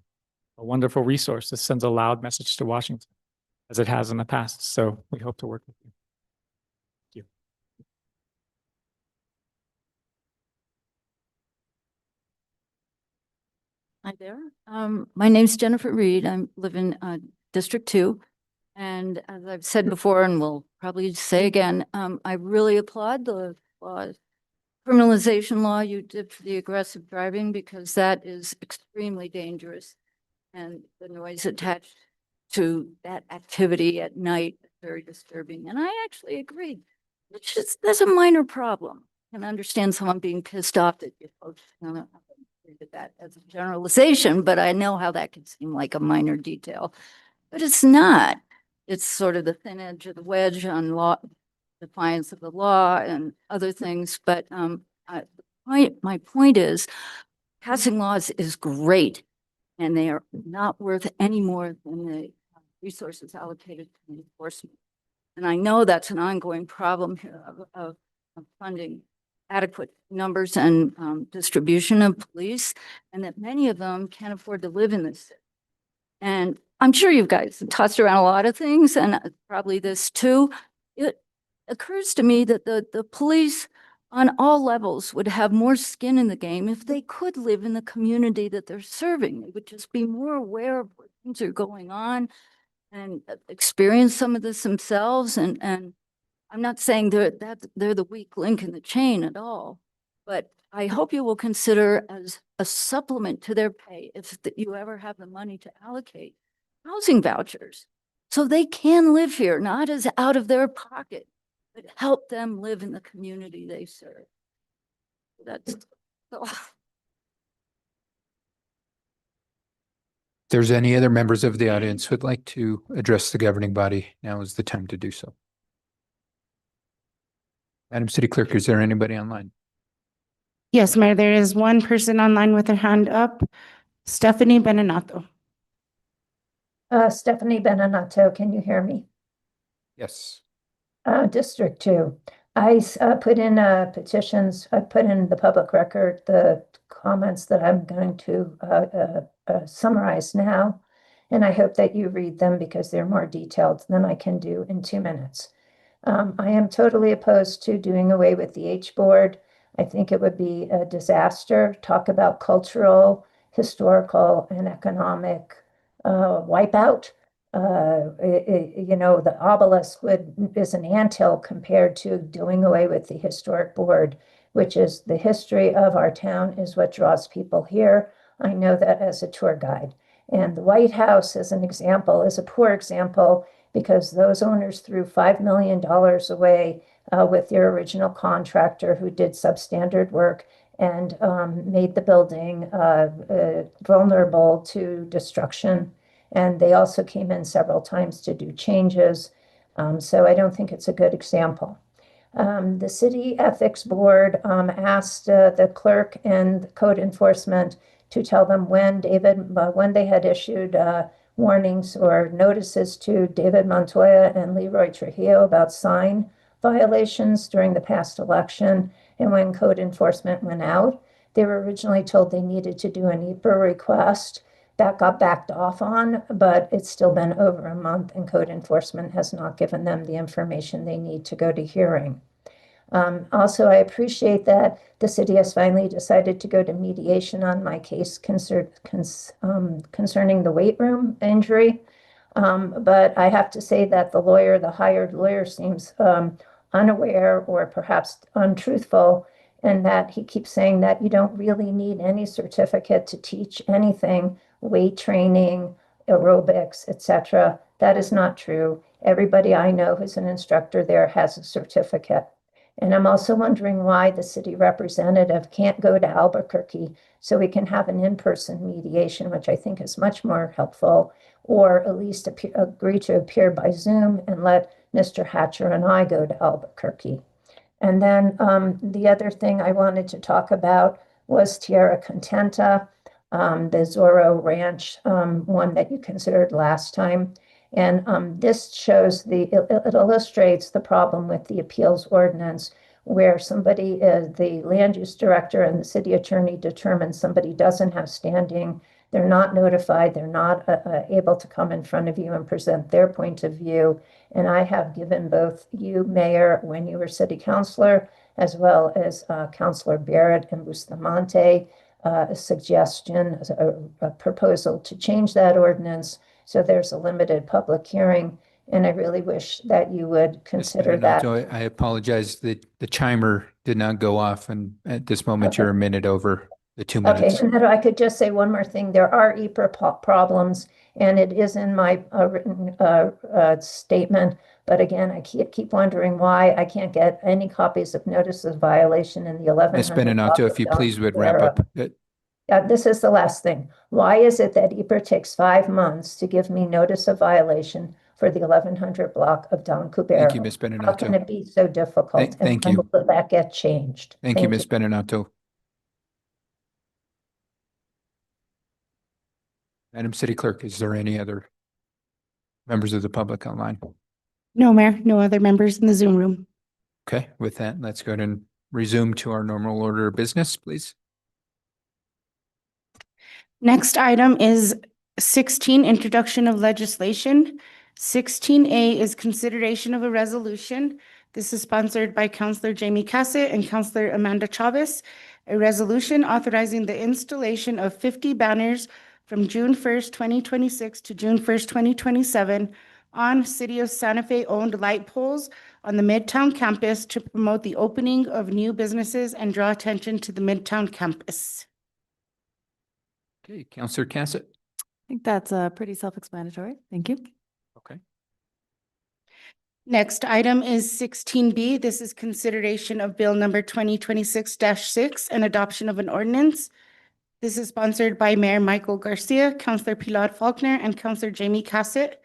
a wonderful resource. This sends a loud message to Washington, as it has in the past. So we hope to work with you. Thank you. Hi there. My name's Jennifer Reed. I live in District 2. And as I've said before, and will probably say again, I really applaud the criminalization law you did for the aggressive driving, because that is extremely dangerous. And the noise attached to that activity at night is very disturbing. And I actually agree. It's just, there's a minor problem. I can understand someone being pissed off that you folks did that as a generalization, but I know how that can seem like a minor detail. But it's not. It's sort of the thin edge of the wedge on law, defiance of the law and other things. But my point is, passing laws is great, and they are not worth any more than the resources allocated to enforcement. And I know that's an ongoing problem here of funding adequate numbers and distribution of police, and that many of them can't afford to live in this city. And I'm sure you guys tossed around a lot of things, and probably this too. It occurs to me that the police on all levels would have more skin in the game if they could live in the community that they're serving. They would just be more aware of what things are going on and experience some of this themselves. And I'm not saying they're the weak link in the chain at all, But I hope you will consider as a supplement to their pay, if you ever have the money to allocate, housing vouchers. So they can live here, not as out of their pocket, but help them live in the community they serve. That's, oh. If there's any other members of the audience who would like to address the governing body, now is the time to do so. Madam City Clerk, is there anybody online? Yes, Mayor, there is one person online with their hand up, Stephanie Benenato. Stephanie Benenato, can you hear me? Yes. District 2. I put in petitions, I put in the public record the comments that I'm going to summarize now. And I hope that you read them because they're more detailed than I can do in 2 minutes. I am totally opposed to doing away with the H board. I think it would be a disaster. Talk about cultural, historical, and economic wipeout. You know, the obelisk is an anthill compared to doing away with the historic board, which is the history of our town is what draws people here. I know that as a tour guide. And the White House, as an example, is a poor example because those owners threw $5 million away with their original contractor who did substandard work and made the building vulnerable to destruction. And they also came in several times to do changes. So I don't think it's a good example. The City Ethics Board asked the clerk and code enforcement to tell them when they had issued warnings or notices to David Montoya and Leroy Trujillo about sign violations during the past election. And when code enforcement went out, they were originally told they needed to do an EPA request. That got backed off on, but it's still been over a month and code enforcement has not given them the information they need to go to hearing. Also, I appreciate that the city has finally decided to go to mediation on my case concerning the weight room injury. But I have to say that the hired lawyer seems unaware or perhaps untruthful, and that he keeps saying that you don't really need any certificate to teach anything, weight training, aerobics, etc. That is not true. Everybody I know who's an instructor there has a certificate. And I'm also wondering why the city representative can't go to Albuquerque so we can have an in-person mediation, which I think is much more helpful, or at least agree to appear by Zoom and let Mr. Hatcher and I go to Albuquerque. And then the other thing I wanted to talk about was Tierra Contenta, the Zorro Ranch, one that you considered last time. And this shows it illustrates the problem with the appeals ordinance where somebody, the land use director and the city attorney determine somebody doesn't have standing, they're not notified, they're not able to come in front of you and present their point of view. And I have given both you, Mayor, when you were city councilor, as well as Councilor Barrett and Bustamante, a suggestion, a proposal to change that ordinance. So there's a limited public hearing, and I really wish that you would consider that. I apologize that the chimer did not go off, and at this moment you're a minute over the 2 minutes. Okay, and then I could just say one more thing. There are EPA problems, and it is in my written statement. But again, I keep wondering why I can't get any copies of notice of violation in the 1100. Ms. Benenato, if you please would wrap up. This is the last thing. Why is it that EPA takes 5 months to give me notice of violation for the 1100 block of Don Cubero? Thank you, Ms. Benenato. How can it be so difficult? Thank and you. Will that get changed? Thank you, Ms. Benenato. Madam City Clerk, is there any other members of the public online? No, Mayor, no other members in the Zoom room. Okay, with that, let's go ahead and resume to our normal order of business, please. Next item is 16, introduction of legislation. 16A is consideration of a resolution. This is sponsored by Councilor Jamie Cassett and Councilor Amanda Chavez. A resolution authorizing the installation of 50 banners from June 1st, 2026 to June 1st, 2027 on City of Santa Fe owned light poles on the Midtown campus to promote the opening of new businesses and draw attention to the Midtown campus. Okay, Counselor Cassett. I think that's pretty self-explanatory. Thank you. Okay. Next item is 16B. This is consideration of bill number 2026-6 and adoption of an ordinance. This is sponsored by Mayor Michael Garcia, Councillor Pilar Faulkner, and Councillor Jamie Cassett.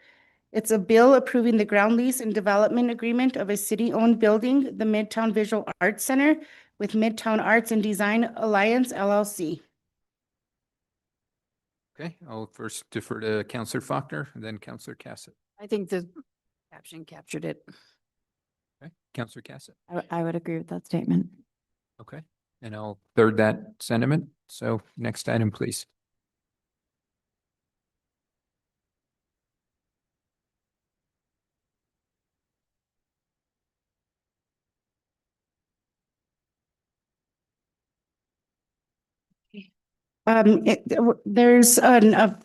It's a bill approving the ground lease and development agreement of a city-owned building, the Midtown Visual Arts Center, with Midtown Arts and Design Alliance LLC. Okay, I'll first defer to Counselor Faulkner and then Counselor Cassett. I think the caption captured it. Okay, Counselor Cassett. I would agree with that statement. Okay, and I'll third that sentiment. So next item, please. There's a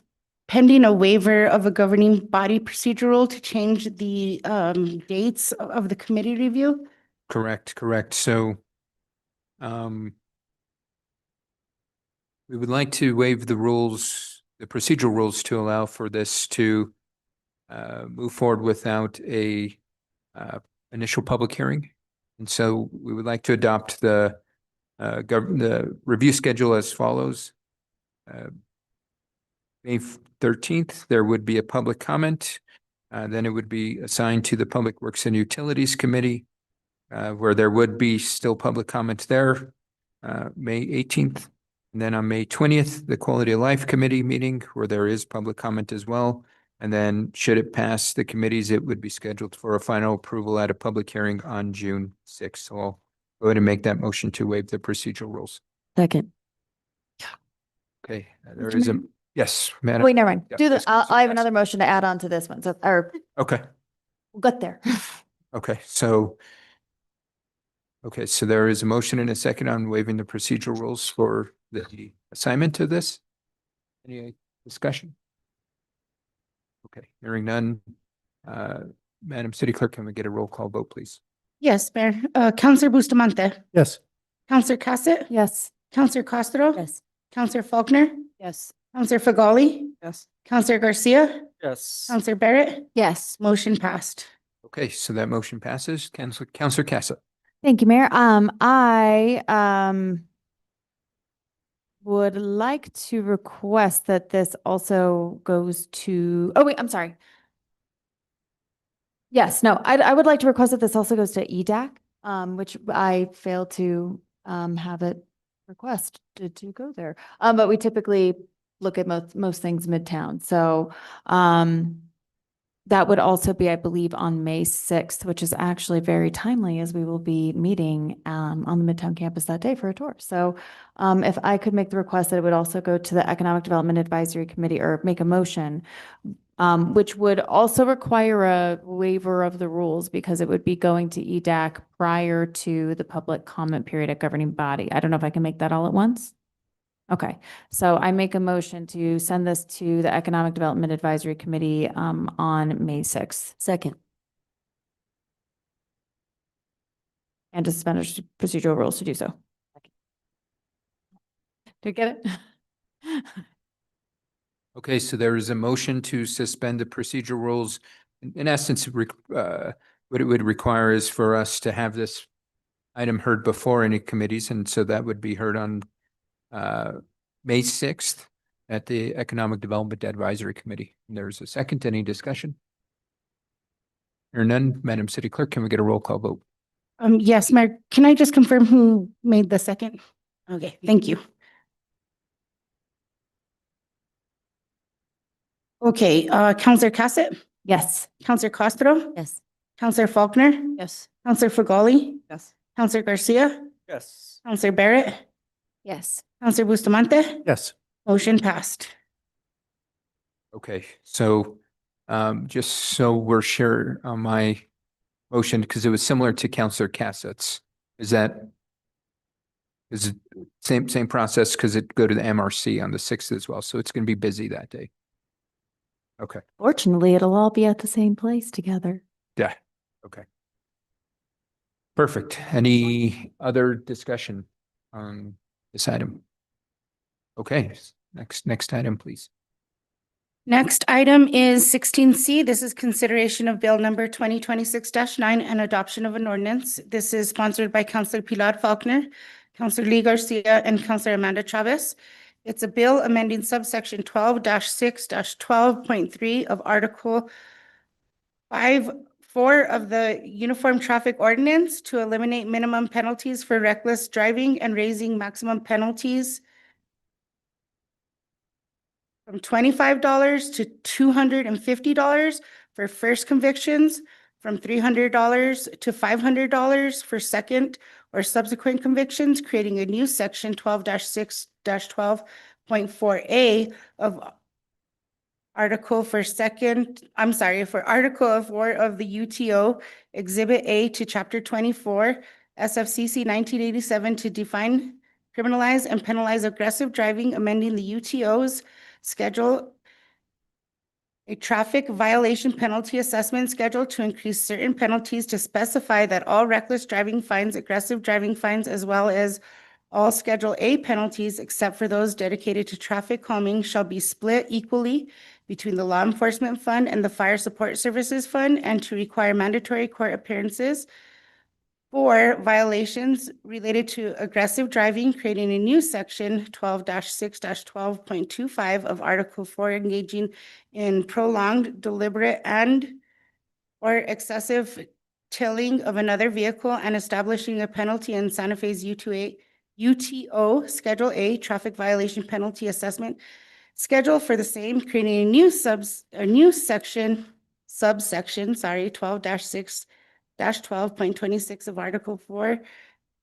pending a waiver of a governing body procedural to change the dates of the committee review. Correct, correct. So we would like to waive the rules, the procedural rules to allow for this to move forward without a initial public hearing. And so we would like to adopt the review schedule as follows. May 13th, there would be a public comment. Then it would be assigned to the Public Works and Utilities Committee, where there would be still public comment there. May 18th. And then on May 20th, the Quality of Life Committee meeting, where there is public comment as well. And then should it pass the committees, it would be scheduled for a final approval at a public hearing on June 6th. So I'll go ahead and make that motion to waive the procedural rules. Second. Okay, there is a, yes, Madam. Wait, never mind. Yeah, Do the, yes, I have yes. another motion to add on to this one. So, or Okay, we'll get there. okay, so there is a motion and a second on waiving the procedural rules for the assignment to this. Any discussion? Okay, hearing none. Madam City Clerk, can we get a roll call vote, please? Yes, Mayor. Councillor Bustamante. Yes. Councillor Cassett. Yes. Councillor Castro. Yes. Councillor Faulkner. Yes. Councillor Fagali. Yes. Councillor Garcia. Yes. Councillor Barrett. Yes. Motion passed. Okay, so that motion passes. Councillor Cassett. Thank you, Mayor. I would like to request that this also goes to, oh wait, I'm sorry. Yes, no, I would like to request that this also goes to EDAC, which I failed to have it request to go there. But we typically look at most things Midtown. So that would also be, I believe, on May 6th, which is actually very timely as we will be meeting on the Midtown campus that day for a tour. So if I could make the request that it would also go to the Economic Development Advisory Committee or make a motion, which would also require a waiver of the rules because it would be going to EDAC prior to the public comment period at governing body. I don't know if I can make that all at once. Okay, so I make a motion to send this to the Economic Development Advisory Committee on May 6th. Second. And to suspend procedural rules to do so. Do you get it? Okay, so there is a motion to suspend the procedural rules. In essence, what it would require is for us to have this item heard before any committees, and so that would be heard on May 6th at the Economic Development Advisory Committee. And there's a second. Any discussion? Hearing none, Madam City Clerk, can we get a roll call vote? Yes, Mayor. Can I just confirm who made the second? Okay, thank you. Okay, Councillor Cassett. Yes. Councillor Castro. Yes. Councillor Faulkner. Yes. Councillor Fagali. Yes. Councillor Garcia. Yes. Councillor Barrett. Yes. Councillor Bustamante. Yes. Motion passed. Okay, so just so we're sure on my motion, because it was similar to Councillor Cassett's, is it same process because it go to the MRC on the 6th as well. So it's going to be busy that day. Okay. Fortunately, it'll all be at the same place together. Yeah. Okay. Perfect. Any other discussion on this item? Okay, next item, please. Next item is 16C. This is consideration of bill number 2026-9 and adoption of an ordinance. This is sponsored by Councilor Pilar Faulkner, Councilor Lee Garcia, and Councilor Amanda Chavez. It's a bill amending subsection 12-6-12.3 of Article 5(4) of the Uniform Traffic Ordinance to eliminate minimum penalties for reckless driving and raising maximum penalties from $25 to $250 for first convictions, from $300 to $500 for second or subsequent convictions, creating a new section 12-6-12.4A of Article for Article 4 of the UTO, Exhibit A to Chapter 24, SFCC 1987 to define, criminalize, and penalize aggressive driving, amending the UTO's schedule, a traffic violation penalty assessment schedule to increase certain penalties to specify that all reckless driving fines, aggressive driving fines, as well as all Schedule A penalties, except for those dedicated to traffic calming, shall be split equally between the Law Enforcement Fund and the Fire Support Services Fund, and to require mandatory court appearances for violations related to aggressive driving, creating a new section 12-6-12.25 of Article 4, engaging in prolonged, deliberate, and or excessive tilling of another vehicle and establishing a penalty in Santa Fe's UTO Schedule A traffic violation penalty assessment schedule for the same, creating a new subsection 12-6-12.26 of Article 4,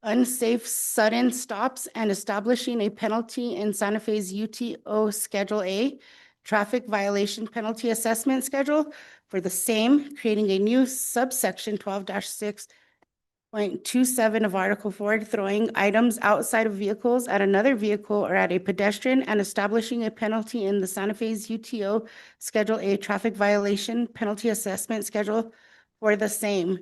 unsafe sudden stops, and establishing a penalty in Santa Fe's UTO Schedule A traffic violation penalty assessment schedule for the same, creating a new subsection 12-6.27 of Article 4, throwing items outside of vehicles at another vehicle or at a pedestrian, and establishing a penalty in the Santa Fe's UTO Schedule A traffic violation penalty assessment schedule for the same.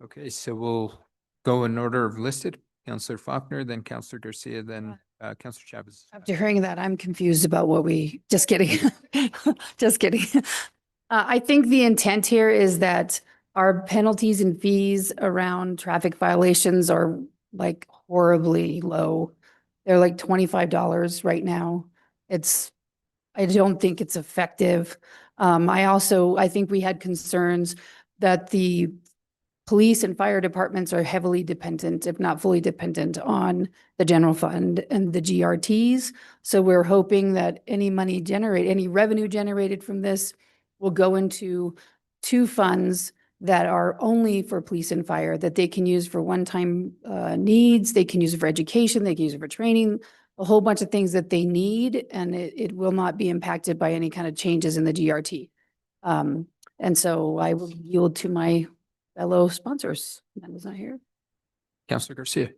Okay, so we'll go in order of listed. Councillor Faulkner, then Councillor Garcia, then Councillor Chavez. After hearing that, I'm confused about just kidding. Just kidding. I think the intent here is that our penalties and fees around traffic violations are like horribly low. They're like $25 right now. I don't think it's effective. I think we had concerns that the police and fire departments are heavily dependent, if not fully dependent, on the general fund and the GRTs. So we're hoping that any revenue generated from this will go into two funds that are only for police and fire, that they can use for one-time needs, they can use it for education, they can use it for training, a whole bunch of things that they need, and it will not be impacted by any kind of changes in the GRT. And so I will yield to my fellow sponsors. Amanda's not here. Councillor Garcia.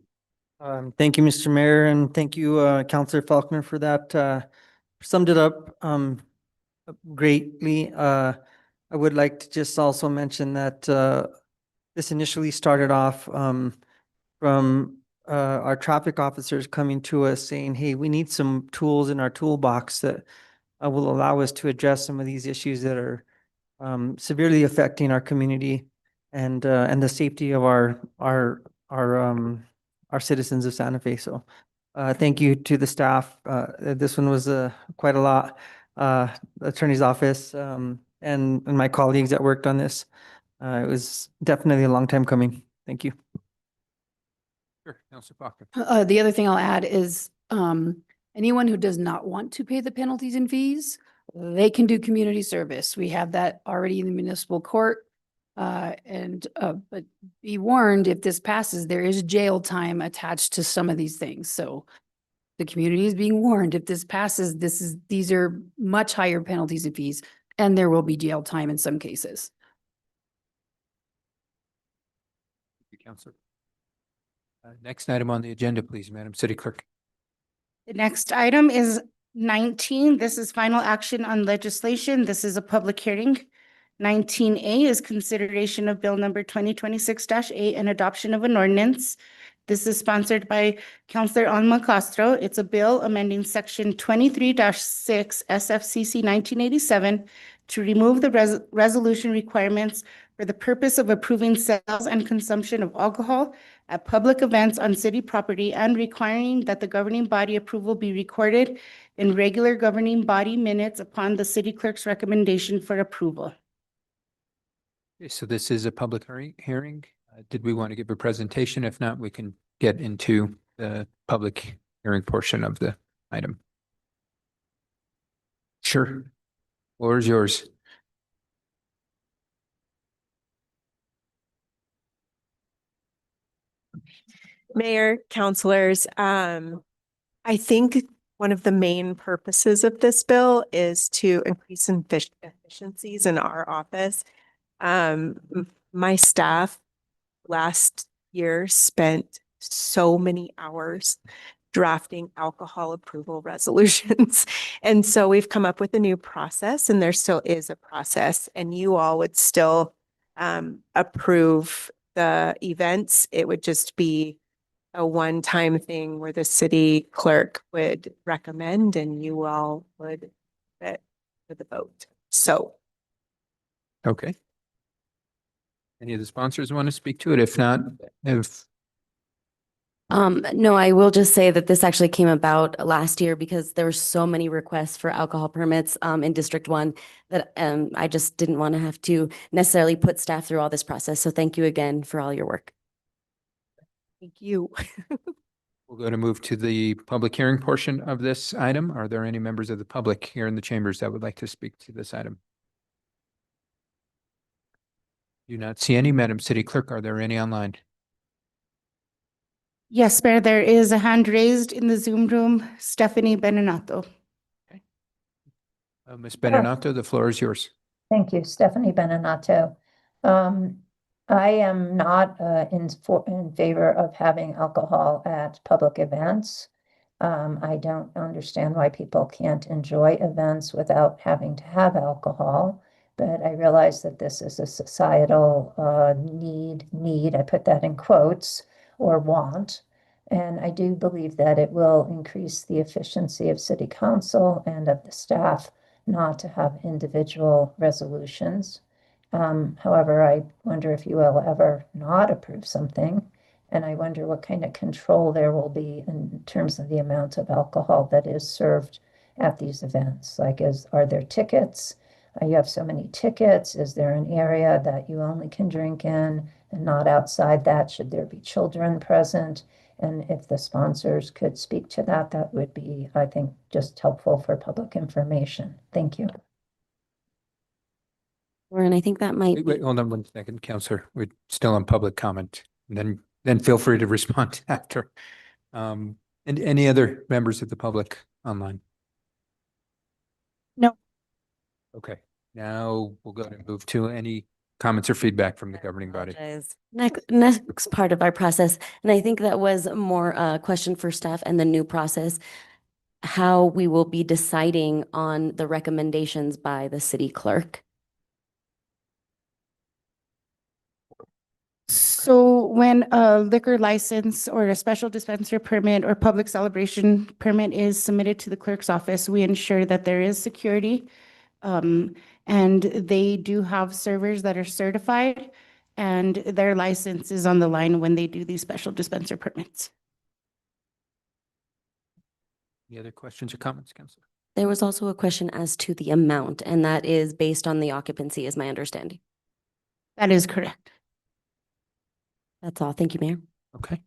Thank you, Mr. Mayor, and thank you, Councillor Faulkner, for that. Summed it up greatly. I would like to just also mention that this initially started off from our traffic officers coming to us saying, hey, we need some tools in our toolbox that will allow us to address some of these issues that are severely affecting our community and the safety of our citizens of Santa Fe. So thank you to the staff. This one was quite a lot. Attorney's office and my colleagues that worked on this. It was definitely a long time coming. Thank you. Sure, Councillor Faulkner. The other thing I'll add is anyone who does not want to pay the penalties and fees, they can do community service. We have that already in the municipal court. But be warned, if this passes, there is jail time attached to some of these things. So the community is being warned, if this passes, these are much higher penalties and fees, and there will be jail time in some cases. Thank you, Councillor. Next item on the agenda, please, Madam City Clerk. The next item is 19. This is final action on legislation. This is a public hearing. 19A is consideration of bill number 2026-8 and adoption of an ordinance. This is sponsored by Counselor Alma Castro. It's a bill amending section 23-6 SFCC 1987 to remove the resolution requirements for the purpose of approving sales and consumption of alcohol at public events on city property and requiring that the governing body approval be recorded in regular governing body minutes upon the city clerk's recommendation for approval. Okay, so this is a public hearing. Did we want to give a presentation? If not, we can get into the public hearing portion of the item. Sure. Floor is yours. Mayor, councilors, I think one of the main purposes of this bill is to increase efficiencies in our office. My staff last year spent so many hours drafting alcohol approval resolutions. And so we've come up with a new process, and there still is a process, and you all would still approve the events. It would just be a one-time thing where the city clerk would recommend and you all would put for the vote. So. Okay. Any of the sponsors want to speak to it? If not, No, I will just say that this actually came about last year because there were so many requests for alcohol permits in District 1 that I just didn't want to have to necessarily put staff through all this process. So thank you again for all your work. Thank you. we'll go to move to the public hearing portion of this item. Are there any members of the public here in the chambers that would like to speak to this item? Do not see any. Madam City Clerk, are there any online? Yes, Mayor, there is a hand raised in the Zoom room. Stephanie Benenato. Ms. Benenato, the floor is yours. Thank you, Stephanie Benenato. I am not in favor of having alcohol at public events. I don't understand why people can't enjoy events without having to have alcohol, but I realize that this is a societal need, I put that in quotes, or want. And I do believe that it will increase the efficiency of city council and of the staff not to have individual resolutions. However, I wonder if you will ever not approve something, and I wonder what kind of control there will be in terms of the amount of alcohol that is served at these events. Like, are there tickets? You have so many tickets. Is there an area that you only can drink in and not outside that? Should there be children present? And if the sponsors could speak to that, that would be, I think, just helpful for public information. Thank you. Lauren, I think that might Wait, hold on one second, Counselor. We're still on public comment. And then feel free to respond after. And any other members of the public online? No. Okay, now we'll go to move to any comments or feedback from the governing body. Next part of our process, and I think that was more a question for staff and the new process, how we will be deciding on the recommendations by the city clerk. So when a liquor license or a special dispenser permit or public celebration permit is submitted to the clerk's office, we ensure that there is security. And they do have servers that are certified, and their license is on the line when they do these special dispenser permits. Any other questions or comments, Counselor? There was also a question as to the amount, and that is based on the occupancy, is my understanding. That is correct. That's all. Thank you, Mayor. Okay.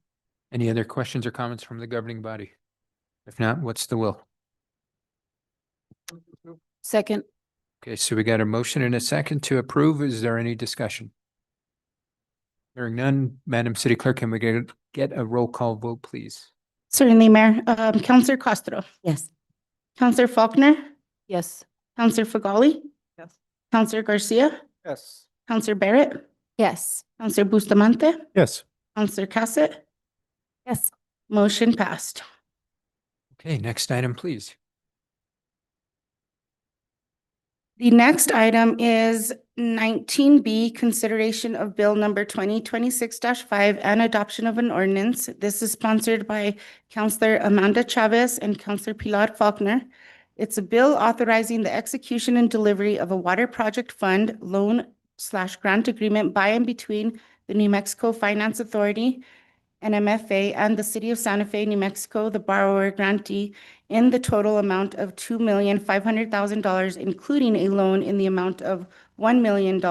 Any other questions or comments from the governing body? If not, what's the will? Second. Okay, so we got a motion and a second to approve. Is there any discussion? Hearing none, Madam City Clerk, can we get a roll call vote, please? Certainly, Mayor. Counselor Castro. Yes. Counselor Faulkner. Yes. Counselor Fagali. Yes. Counselor Garcia. Yes. Counselor Barrett. Yes. Counselor Bustamante. Yes. Counselor Cassett. Yes. Motion passed. Okay, next item, please. The next item is 19B, consideration of bill number 2026-5 and adoption of an ordinance. This is sponsored by Counselor Amanda Chavez and Counselor Pilar Faulkner. It's a bill authorizing the execution and delivery of a water project fund loan/grant agreement by and between the New Mexico Finance Authority, NMFA, and the City of Santa Fe, New Mexico, the borrower grantee, in the total amount of $2,500,000, including a loan in the amount of $1 million,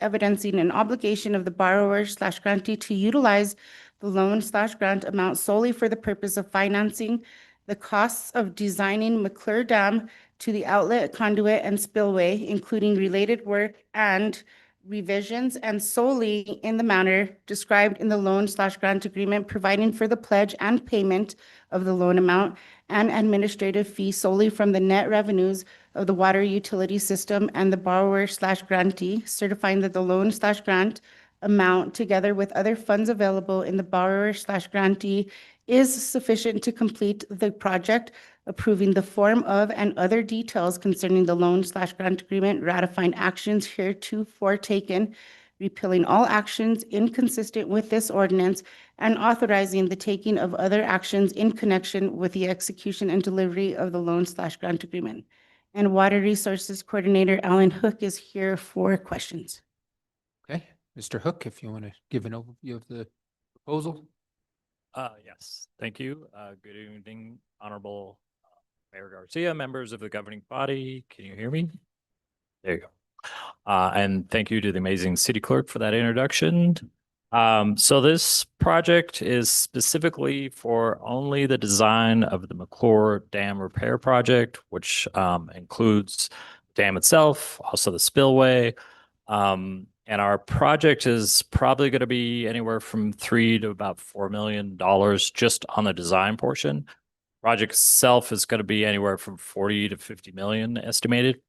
evidencing an obligation of the borrower/grantee to utilize the loan/grant amount solely for the purpose of financing the costs of designing McClure Dam to the outlet, conduit, and spillway, including related work and revisions, and solely in the manner described in the loan/grant agreement, providing for the pledge and payment of the loan amount and administrative fee solely from the net revenues of the water utility system and the borrower/grantee, certifying that the loan/grant amount, together with other funds available in the borrower/grantee, is sufficient to complete the project, approving the form of and other details concerning the loan/grant agreement, ratifying actions heretofore taken, repealing all actions inconsistent with this ordinance, and authorizing the taking of other actions in connection with the execution and delivery of the loan/grant agreement. And Water Resources Coordinator Alan Hook is here for questions. Okay, Mr. Hook, if you want to give an overview of the proposal. Yes, thank you. Good evening, Honorable Mayor Garcia, members of the governing body. Can you hear me? There you go. And thank you to the amazing city clerk for that introduction. So this project is specifically for only the design of the McClure Dam Repair Project, which includes the dam itself, also the spillway. And our project is probably going to be anywhere from $3 to about $4 million just on the design portion. Project itself is going to be anywhere from 40 to 50 million estimated.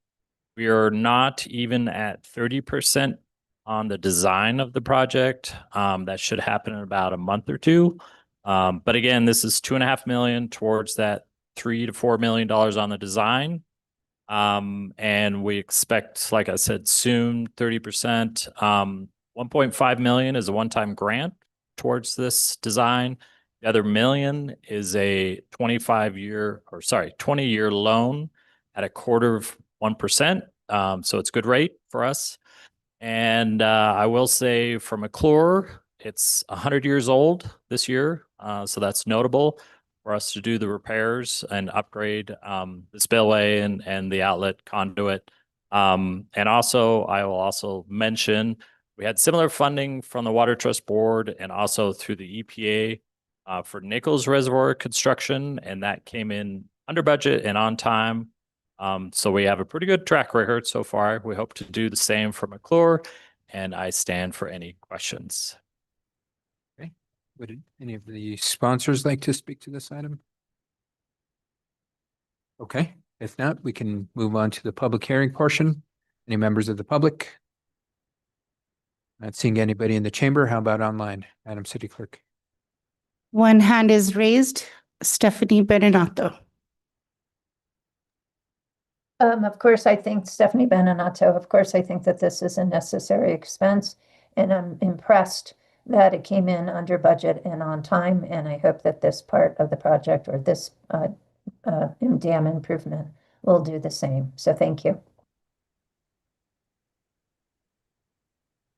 We are not even at 30% on the design of the project. That should happen in about a month or two. But again, this is $2.5 million towards that $3 to $4 million on the design. And we expect, like I said, soon 30%. 1.5 million is a one-time grant towards this design. The other million is a 20-year loan at 0.25%. So it's good rate for us. And I will say for McClure, it's 100 years old this year. So that's notable for us to do the repairs and upgrade the spillway and the outlet conduit. And also, I will also mention, we had similar funding from the Water Trust Board and also through the EPA for Nichols Reservoir construction, and that came in under budget and on time. So we have a pretty good track record so far. We hope to do the same for McClure, and I stand for any questions. Okay, would any of the sponsors like to speak to this item? Okay, if not, we can move on to the public hearing portion. Any members of the public? Not seeing anybody in the chamber. How about online, Madam City Clerk? One hand is raised. Stephanie Berenato. Of course, I think Stephanie Benenato, of course, I think that this is a necessary expense, and I'm impressed that it came in under budget and on time, and I hope that this part of the project or this dam improvement will do the same. So thank you.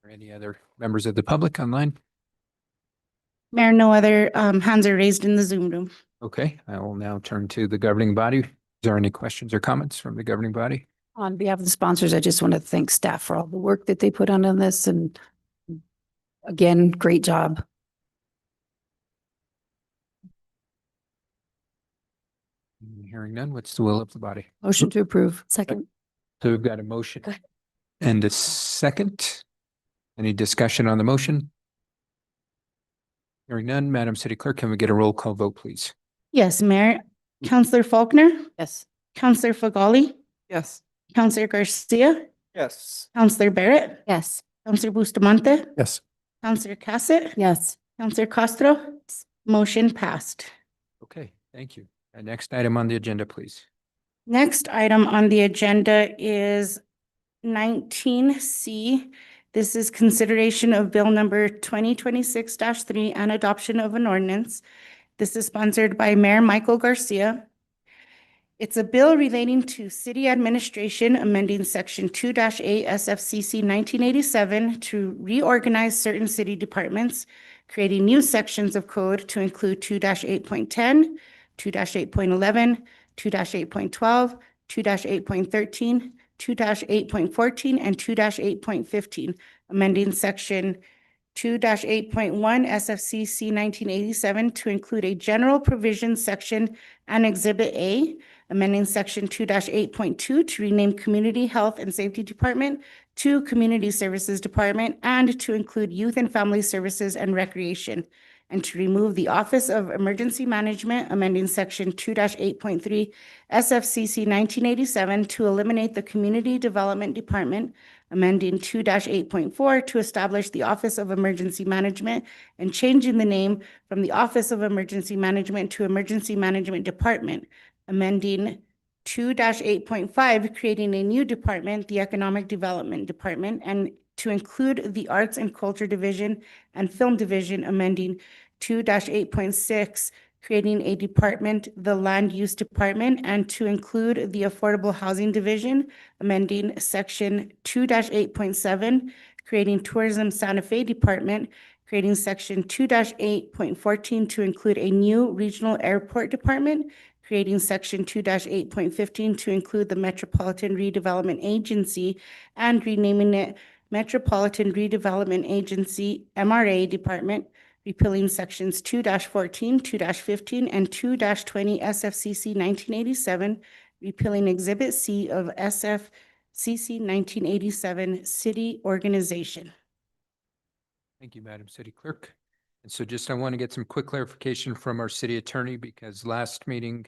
Or any other members of the public online? Mayor, no other hands are raised in the Zoom room. Okay, I will now turn to the governing body. Is there any questions or comments from the governing body? On behalf of the sponsors, I just want to thank staff for all the work that they put on this, and again, great job. Hearing none, what's the will of the body? Motion to approve. Second. So we've got a motion and a second. Any discussion on the motion? Hearing none, Madam City Clerk, can we get a roll call vote, please? Yes, Mayor. Counselor Faulkner? Yes. Counselor Fagali? Yes. Counselor Garcia? Yes. Counselor Barrett? Yes. Counselor Bustamante? Yes. Counselor Cassett? Yes. Counselor Castro? Motion passed. Okay, thank you. Next item on the agenda, please. Next item on the agenda is 19C. This is consideration of bill number 2026-3 and adoption of an ordinance. This is sponsored by Mayor Michael Garcia. It's a bill relating to city administration, amending section 2-8 SFCC 1987 to reorganize certain city departments, creating new sections of code to include 2-8.10, 2-8.11, 2-8.12, 2-8.13, 2-8.14, and 2-8.15, amending section 2-8.1 SFCC 1987 to include a general provision section and Exhibit A, amending section 2-8.2 to rename Community Health and Safety Department to Community Services Department and to include Youth and Family Services and Recreation, and to remove the Office of Emergency Management, amending section 2-8.3 SFCC 1987 to eliminate the Community Development Department, amending 2-8.4 to establish the Office of Emergency Management and changing the name from the Office of Emergency Management to Emergency Management Department, amending 2-8.5, creating a new department, the Economic Development Department, and to include the Arts and Culture Division and Film Division, amending 2-8.6, creating a department, the Land Use Department, and to include the Affordable Housing Division, amending section 2-8.7, creating Tourism Santa Fe Department, creating section 2-8.14 to include a new Regional Airport Department, creating section 2-8.15 to include the Metropolitan Redevelopment Agency, and renaming it Metropolitan Redevelopment Agency, MRA Department, repealing sections 2-14, 2-15, and 2-20 SFCC 1987, repealing Exhibit C of SFCC 1987 City Organization. Thank you, Madam City Clerk. And so just I want to get some quick clarification from our city attorney, because last meeting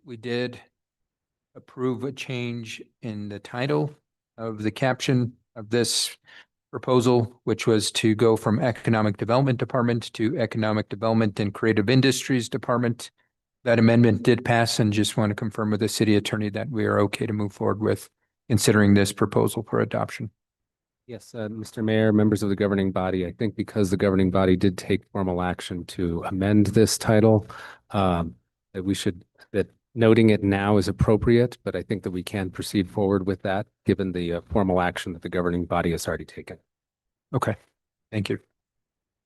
we did approve a change in the title of the caption of this proposal, which was to go from Economic Development Department to Economic Development and Creative Industries Department. That amendment did pass, and just want to confirm with the city attorney that we are okay to move forward with considering this proposal for adoption. Yes, Mr. Mayor, members of the governing body, I think because the governing body did take formal action to amend this title, that noting it now is appropriate, but I think that we can proceed forward with that given the formal action that the governing body has already taken. Okay, thank you.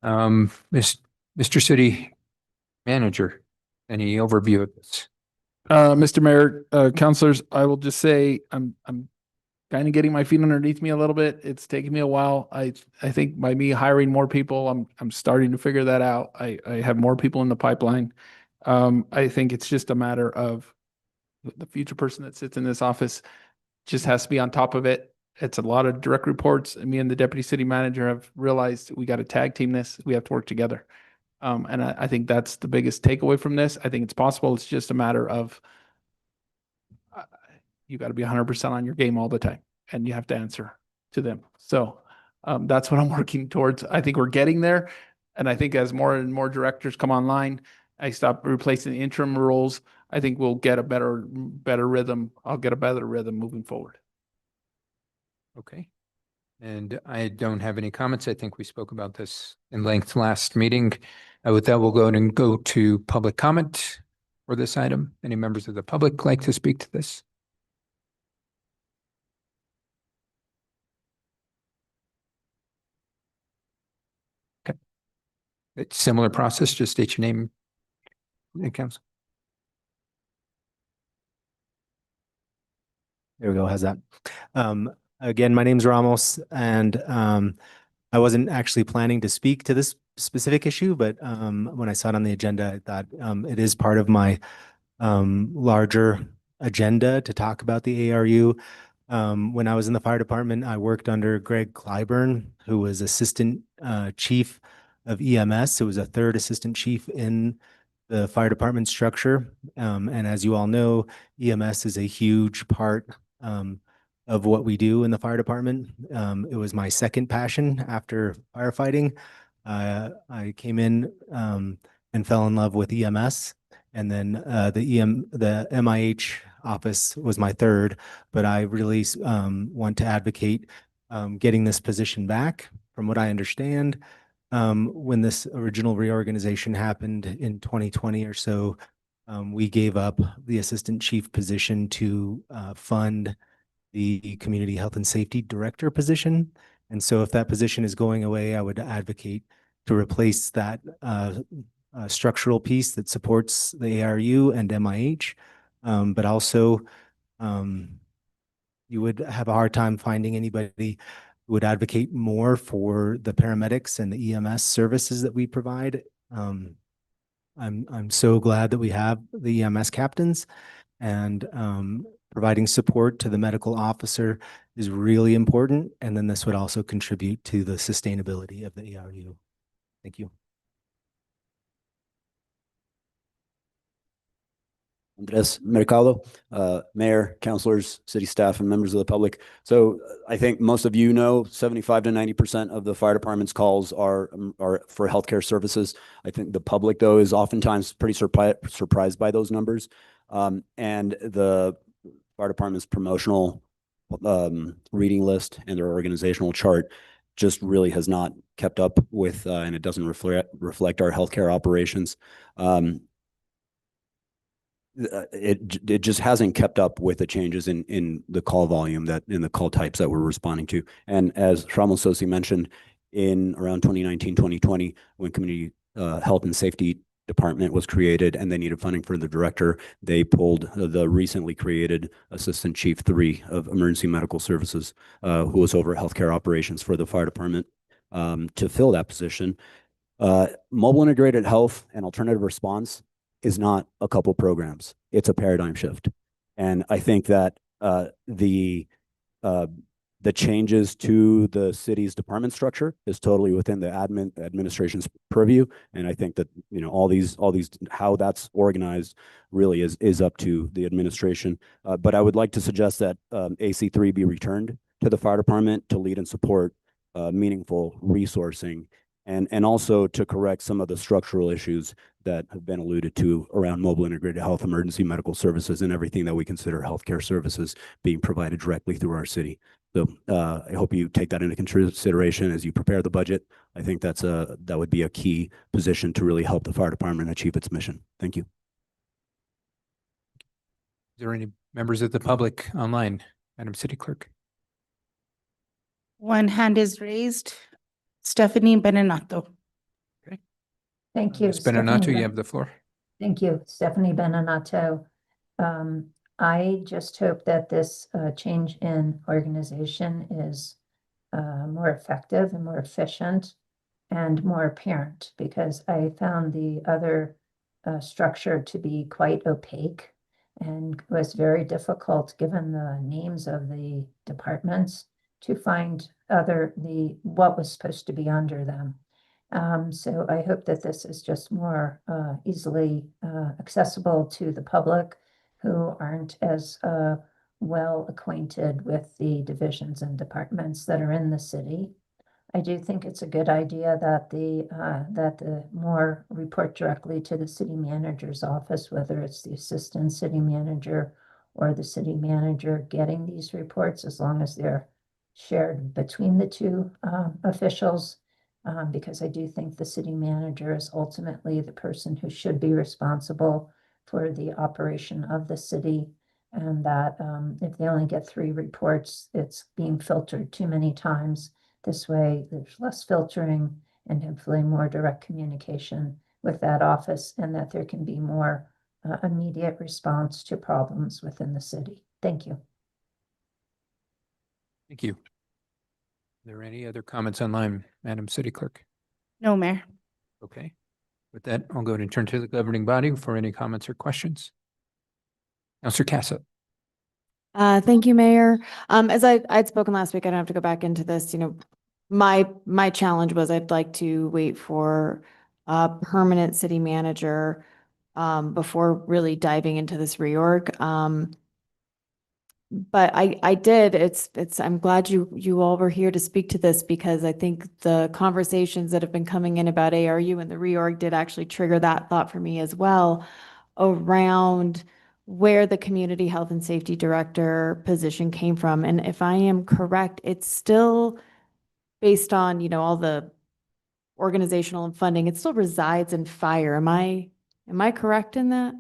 Mr. City Manager, any overview of this? Mr. Mayor, councilors, I will just say I'm kind of getting my feet underneath me a little bit. It's taken me a while. I think by me hiring more people, I'm starting to figure that out. I have more people in the pipeline. I think it's just a matter of the future person that sits in this office just has to be on top of it. It's a lot of direct reports. And me and the deputy city manager have realized we got to tag team this. We have to work together. And I think that's the biggest takeaway from this. I think it's possible. It's just a matter of you got to be 100% on your game all the time, and you have to answer to them. So that's what I'm working towards. I think we're getting there. And I think as more and more directors come online, I stop replacing the interim roles. I think we'll get a better rhythm. I'll get a better rhythm moving forward. Okay. And I don't have any comments. I think we spoke about this in length last meeting. With that, we'll go ahead and go to public comment for this item. Any members of the public like to speak to this? Okay. It's similar process, just state your name and council. There we go. How's that? Again, my name's Ramos, and I wasn't actually planning to speak to this specific issue, but when I saw it on the agenda, I thought it is part of my larger agenda to talk about the ARU. When I was in the fire department, I worked under Greg Clyburn, who was assistant chief of EMS. It was a third assistant chief in the fire department structure. And as you all know, EMS is a huge part of what we do in the fire department. It was my second passion after firefighting. I came in and fell in love with EMS, and then the MIH office was my third, but I really want to advocate getting this position back. From what I understand, when this original reorganization happened in 2020 or so, we gave up the assistant chief position to fund the community health and safety director position. And so if that position is going away, I would advocate to replace that structural piece that supports the ARU and MIH. But also, you would have a hard time finding anybody who would advocate more for the paramedics and the EMS services that we provide. I'm so glad that we have the EMS captains, and providing support to the medical officer is really important. And then this would also contribute to the sustainability of the ARU. Thank you. Andres Mercado, mayor, councilors, city staff, and members of the public. So I think most of you know 75 to 90% of the fire department's calls are for healthcare services. I think the public, though, is oftentimes pretty surprised by those numbers. And the fire department's promotional reading list and their organizational chart just really has not kept up with, and it doesn't reflect our healthcare operations. It just hasn't kept up with the changes in the call volume in the call types that we're responding to. And as Ramos Sosi mentioned, in around 2019, 2020, when community health and safety department was created and they needed funding for the director, they pulled the recently created assistant chief 3 of emergency medical services, who was over healthcare operations for the fire department, to fill that position. Mobile integrated health and alternative response is not a couple programs. It's a paradigm shift. And I think that the changes to the city's department structure is totally within the administration's purview. And I think that, you know, all these how that's organized really is up to the administration. But I would like to suggest that AC3 be returned to the fire department to lead and support meaningful resourcing, and also to correct some of the structural issues that have been alluded to around mobile integrated health, emergency medical services, and everything that we consider healthcare services being provided directly through our city. So I hope you take that into consideration as you prepare the budget. I think that would be a key position to really help the fire department achieve its mission. Thank you. Is there any members of the public online? Madam City Clerk. One hand is raised. Stephanie Benenato. Thank you. Ms. Benenato, Stephanie you have the floor. Thank you, Stephanie Benenato. I just hope that this change in organization is more effective and more efficient and more apparent, because I found the other structure to be quite opaque and was very difficult, given the names of the departments, to find what was supposed to be under them. So I hope that this is just more easily accessible to the public who aren't as well acquainted with the divisions and departments that are in the city. I do think it's a good idea that the more report directly to the city manager's office, whether it's the assistant city manager or the city manager getting these reports, as long as they're shared between the two officials. Because I do think the city manager is ultimately the person who should be responsible for the operation of the city, and that if they only get 3 reports, it's being filtered too many times. This way, there's less filtering and hopefully more direct communication with that office, and that there can be more immediate response to problems within the city. Thank you. Thank you. Are there any other comments online, Madam City Clerk? No, Mayor. Okay. With that, I'll go ahead and turn to the governing body for any comments or questions. Councilor Casa. Thank you, Mayor. As I'd spoken last week, I don't have to go back into this. You know, my challenge was I'd like to wait for a permanent city manager before really diving into this reorg. But I did. I'm glad you all were here to speak to this, because I think the conversations that have been coming in about ARU and the reorg did actually trigger that thought for me as well, around where the community health and safety director position came from. And if I am correct, it's still based on, all the organizational and funding, it still resides in fire. Am I correct in that?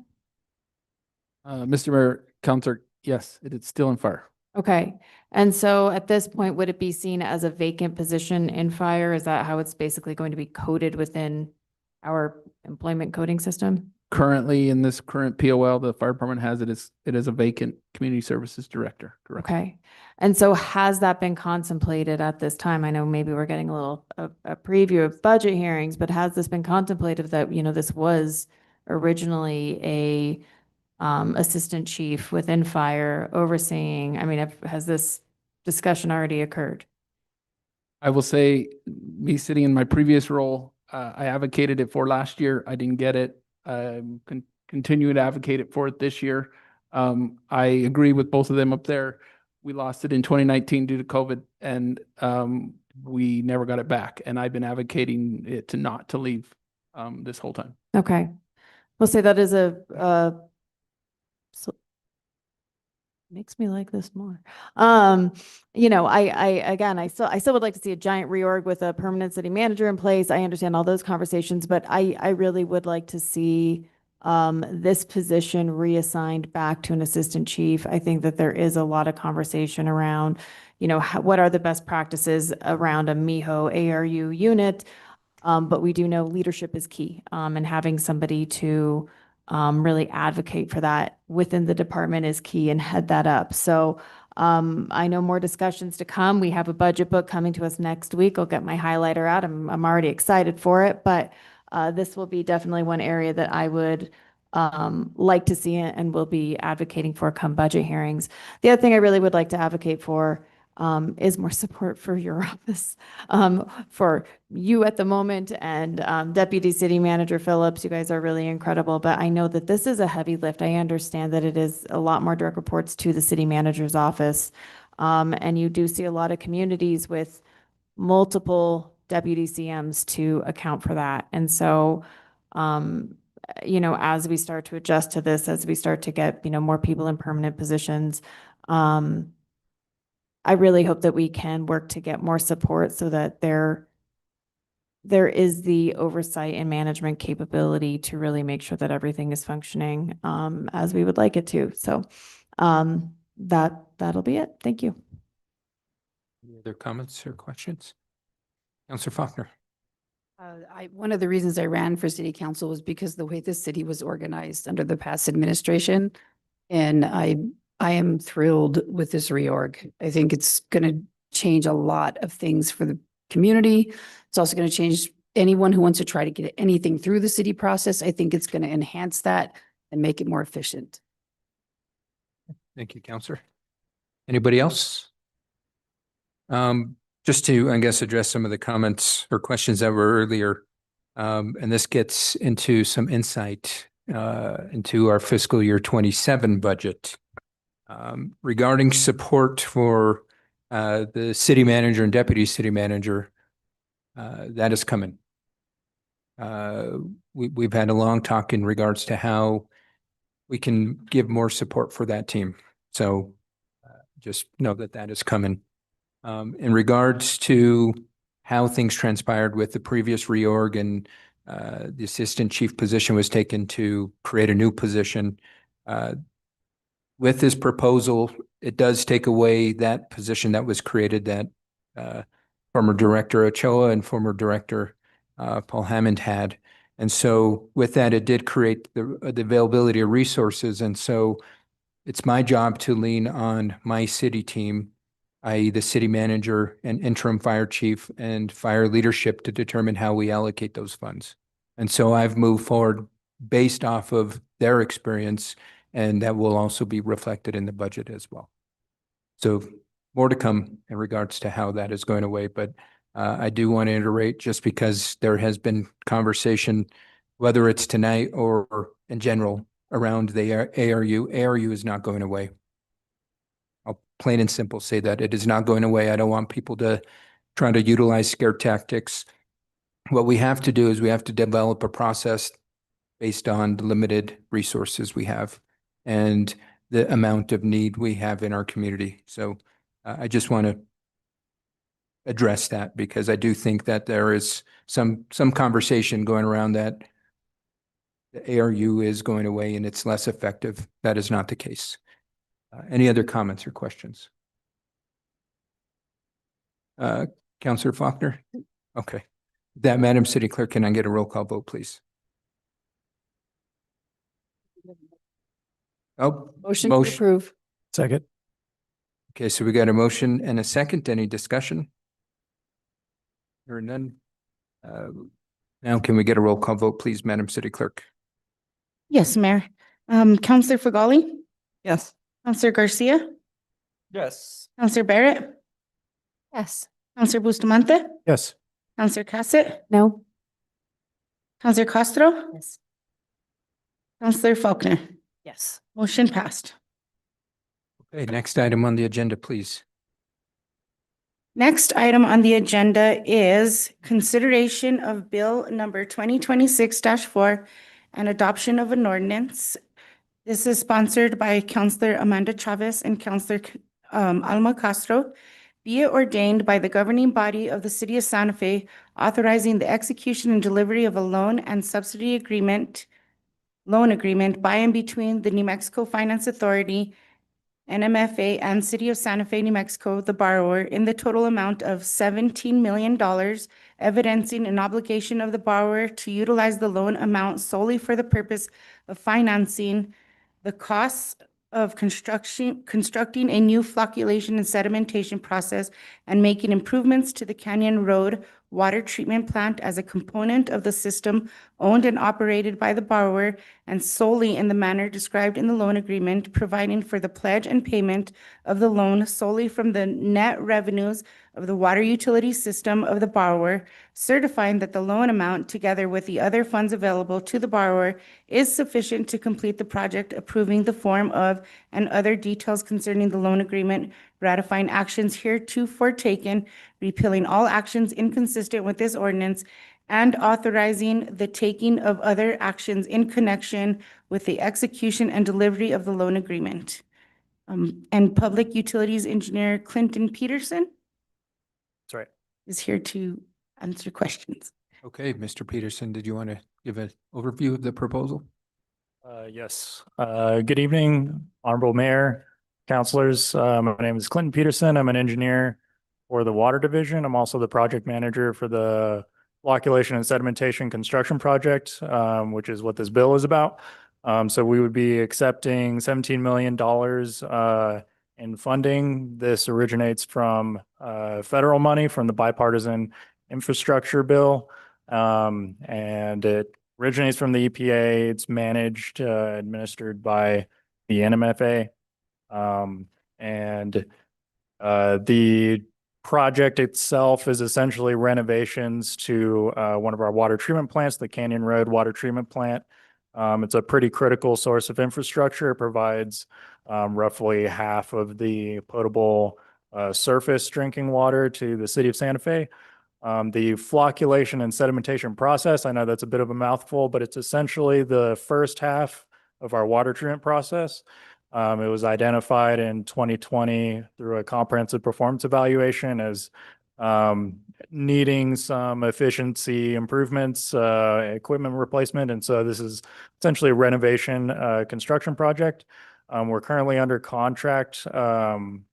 Mr. Mayor, Counselor, yes, it is still in fire. Okay. And so at this point, would it be seen as a vacant position in fire? Is that how it's basically going to be coded within our employment coding system? Currently, in this current POL, the fire department has it is a vacant community services director. Correct. Okay. And so has that been contemplated at this time? I know maybe we're getting a preview of budget hearings, but has this been contemplated that, this was originally a assistant chief within fire overseeing? I mean, has this discussion already occurred? I will say, me sitting in my previous role, I advocated it for last year. I didn't get it. Continuing to advocate it for it this year. I agree with both of them up there. We lost it in 2019 due to COVID, and we never got it back. And I've been advocating it not to leave this whole time. Okay. We'll say that is so makes me like this more. Again, I still would like to see a giant reorg with a permanent city manager in place. I understand all those conversations, but I really would like to see this position reassigned back to an assistant chief. I think that there is a lot of conversation around, what are the best practices around a MIHO ARU unit. But we do know leadership is key, and having somebody to really advocate for that within the department is key and head that up. So I know more discussions to come. We have a budget book coming to us next week. I'll get my highlighter out. I'm already excited for it, but this will be definitely one area that I would like to see and will be advocating for come budget hearings. The other thing I really would like to advocate for is more support for your office, for you at the moment, and Deputy City Manager Phillips. You guys are really incredible, but I know that this is a heavy lift. I understand that it is a lot more direct reports to the city manager's office, and you do see a lot of communities with multiple deputy CMs to account for that. And so, as we start to adjust to this, as we start to get, more people in permanent positions, I really hope that we can work to get more support so that there is the oversight and management capability to really make sure that everything is functioning as we would like it to. So that'll be it. Thank you. Any other comments or questions? Councilor Faulkner. One of the reasons I ran for city council was because the way the city was organized under the past administration. And I am thrilled with this reorg. I think it's going to change a lot of things for the community. It's also going to change anyone who wants to try to get anything through the city process. I think it's going to enhance that and make it more efficient. Thank you, Councilor. Anybody else? Just to, I guess, address some of the comments or questions that were earlier, and this gets into some insight into our fiscal year 27 budget. Regarding support for the city manager and deputy city manager, that is coming. We've had a long talk in regards to how we can give more support for that team. So just know that that is coming. In regards to how things transpired with the previous reorg and the assistant chief position was taken to create a new position, with this proposal, it does take away that position that was created that former Director Ochoa and former Director Paul Hammond had. And so with that, it did create the availability of resources. And so it's my job to lean on my city team, i.e. the city manager and interim fire chief and fire leadership, to determine how we allocate those funds. And so I've moved forward based off of their experience, and that will also be reflected in the budget as well. So more to come in regards to how that is going away. But I do want to iterate, just because there has been conversation, whether it's tonight or in general, around the ARU. ARU is not going away. I'll plain and simple say that it is not going away. I don't want people to try to utilize scare tactics. What we have to do is we have to develop a process based on the limited resources we have. and the amount of need we have in our community. So I just want to address that because I do think that there is some conversation going around that the ARU is going away and it's less effective. That is not the case. Any other comments or questions? Councillor Faulkner? Okay. That, Madam City Clerk, can I get a roll call vote, please? Oh, Motion to approve. Second. Okay, so we got a motion and a second. Any discussion? Or none? Now can we get a roll call vote, please, Madam City Clerk? Yes, Mayor. Counselor Fagali, Yes. Counselor Garcia, Yes. Counselor Barrett, Yes. Counselor Bustamante, Yes. Counselor Cassett, No. Counselor Castro, Yes. Counselor Faulkner. Yes. Motion passed. Okay, next item on the agenda, please. Next item on the agenda is consideration of bill number 2026-4 and adoption of an ordinance. This is sponsored by Counselor Amanda Chavez and Counselor Alma Castro. Be it ordained by the governing body of the city of Santa Fe, authorizing the execution and delivery of a loan and subsidy agreement, loan agreement by and between the New Mexico Finance Authority, NMFA, and City of Santa Fe, New Mexico, the borrower, in the total amount of $17 million, evidencing an obligation of the borrower to utilize the loan amount solely for the purpose of financing the costs of constructing a new flocculation and sedimentation process and making improvements to the Canyon Road water treatment plant as a component of the system owned and operated by the borrower and solely in the manner described in the loan agreement, providing for the pledge and payment of the loan solely from the net revenues of the water utility system of the borrower, certifying that the loan amount, together with the other funds available to the borrower, is sufficient to complete the project, approving the form of and other details concerning the loan agreement, ratifying actions heretofore taken, repealing all actions inconsistent with this ordinance, and authorizing the taking of other actions in connection with the execution and delivery of the loan agreement. And Public Utilities Engineer Clinton Peterson That's right. is here to answer questions. Okay, Mr. Peterson, did you want to give an overview of the proposal? Yes. Good evening, Honorable Mayor, councilors. My name is Clinton Peterson. I'm an engineer for the Water Division. I'm also the project manager for the flocculation and sedimentation construction project, which is what this bill is about. So we would be accepting $17 million in funding. This originates from federal money from the bipartisan infrastructure bill. And it originates from the EPA. It's managed, administered by the NMFA. And the project itself is essentially renovations to one of our water treatment plants, the Canyon Road Water Treatment Plant. It's a pretty critical source of infrastructure. It provides roughly half of the potable surface drinking water to the city of Santa Fe. The flocculation and sedimentation process, I know that's a bit of a mouthful, but it's essentially the first half of our water treatment process. It was identified in 2020 through a comprehensive performance evaluation as needing some efficiency improvements, equipment replacement. And so this is essentially a renovation construction project. We're currently under contract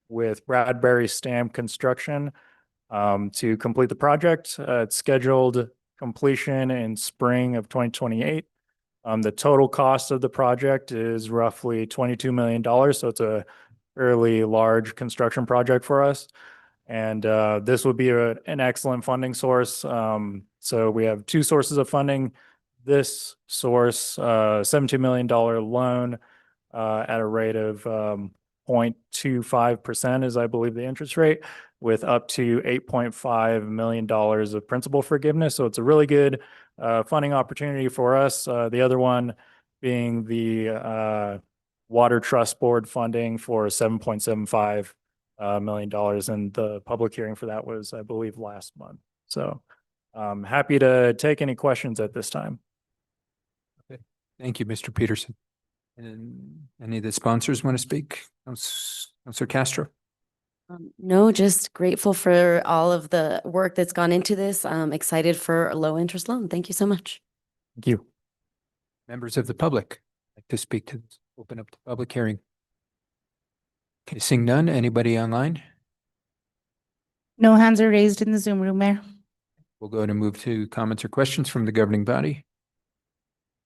with Bradbury Stamp Construction to complete the project. It's scheduled completion in spring of 2028. The total cost of the project is roughly $22 million. So it's a fairly large construction project for us. And this would be an excellent funding source. So we have two sources of funding. This source, $17 million loan at a rate of 0.25% is, I believe, the interest rate, with up to $8.5 million of principal forgiveness. So it's a really good funding opportunity for us. The other one being the Water Trust Board funding for $7.75 million. And the public hearing for that was, I believe, last month. So I'm happy to take any questions at this time. Okay. Thank you, Mr. Peterson. And any of the sponsors want to speak? Councilor Castro? No, just grateful for all of the work that's gone into this. I'm excited for a low interest loan. Thank you so much. Thank you. Members of the public like to speak to this, open up the public hearing. Okay, seeing none, anybody online? No hands are raised in the Zoom room, Mayor. We'll go ahead and move to comments or questions from the governing body.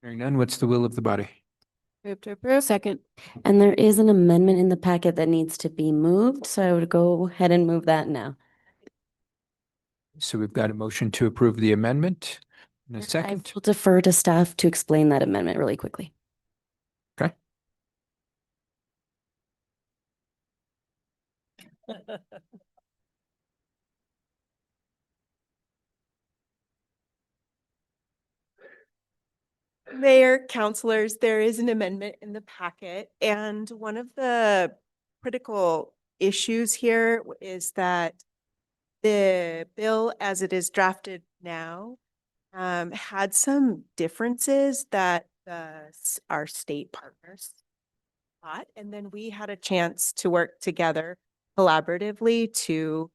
Hearing none, what's the will of the body? Move to approve. Second. And there is an amendment in the packet that needs to be moved, so I would go ahead and move that now. So we've got a motion to approve the amendment in a second. I will defer to staff to explain that amendment really quickly. Okay. Mayor, councilors, there is an amendment in the packet, and one of the critical issues here is that the bill as it is drafted now had some differences that our state partners thought, and then we had a chance to work together collaboratively to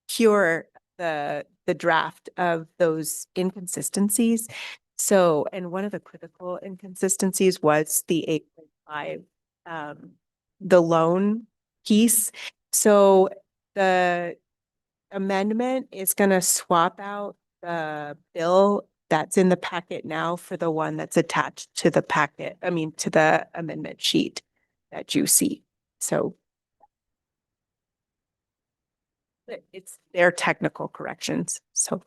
cure the draft of those inconsistencies. So, and one of the critical inconsistencies was the 8.5, the loan piece. So the amendment is going to swap out the bill that's in the packet now for the one that's attached to the packet, to the amendment sheet that you see. So it's their technical corrections. So.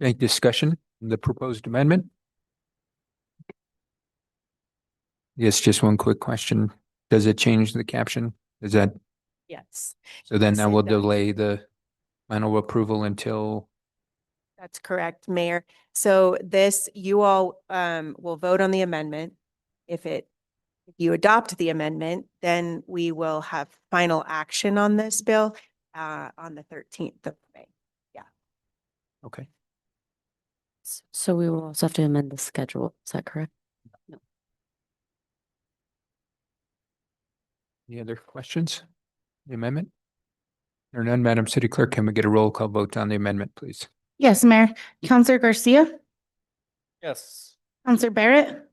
Any discussion on the proposed amendment? Yes, just one quick question. Does it change the caption? Is that? Yes. So then Yes, that it will does. delay the final approval until, That's correct, Mayor. So this, you all will vote on the amendment. If you adopt the amendment, then we will have final action on this bill on the 13th of May. Yeah. okay. So we will also have to amend the schedule. Is that correct? No. Any other questions? The amendment? Or none, Madam City Clerk, can we get a roll call vote on the amendment, please? Yes, Mayor. Counselor Garcia, Yes. Counselor Barrett,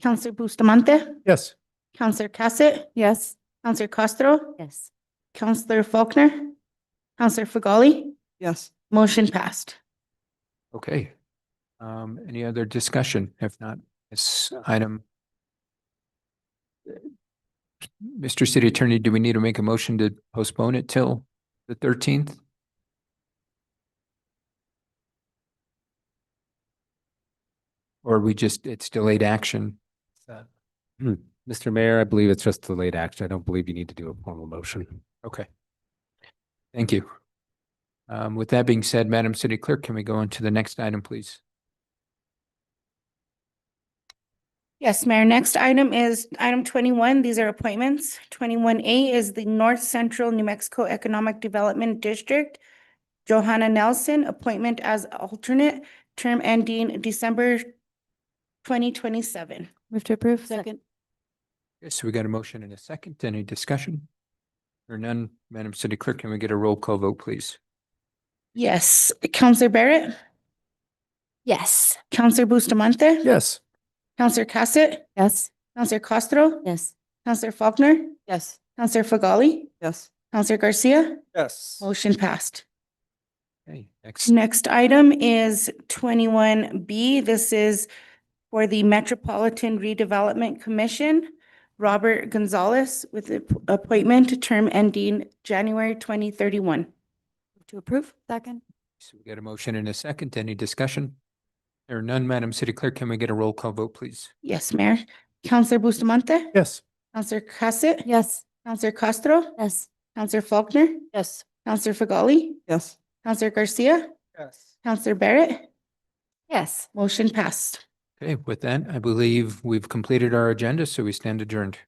Counselor Bustamante, Yes. Counselor Cassett, Yes. Counselor Castro, Yes. Counselor Faulkner, Counselor Fagali. Yes. Motion passed. Okay. Any other discussion? If not, this item. Mr. City Attorney, do we need to make a motion to postpone it till the 13th? Or it's delayed action? Mr. Mayor, I believe it's just delayed action. I don't believe you need to do a formal motion. Okay. Thank you. With that being said, Madam City Clerk, can we go on to the next item, please? Yes, Mayor. Next item is item 21. These are appointments. 21A is the North Central New Mexico Economic Development District. Johanna Nelson, appointment as alternate, term ending December 2027. Move to approve. Second. Yes, so we got a motion and a second. Any discussion? Or none, Madam City Clerk, can we get a roll call vote, please? Yes. Counselor Barrett, Yes. Counselor Bustamante, Yes. Counselor Cassett, Yes. Counselor Castro, Yes. Counselor Faulkner, Yes. Counselor Fagali, Yes. Counselor Garcia. Yes. Motion passed. Okay, next. Next item is 21B. This is for the Metropolitan Redevelopment Commission. Robert Gonzalez with the appointment term ending January 2031. Move to approve. Second. So we got a motion and a second. Any discussion? There are none, Madam City Clerk, can we get a roll call vote, please? Yes, Mayor. Counselor Bustamante, Yes. Counselor Cassett, Yes. Counselor Castro, Yes. Counselor Faulkner, Yes. Counselor Fagali, Yes. Counselor Garcia, Yes. Counselor Barrett. Yes. Motion passed. Okay, with that, I believe we've completed our agenda, so we stand adjourned.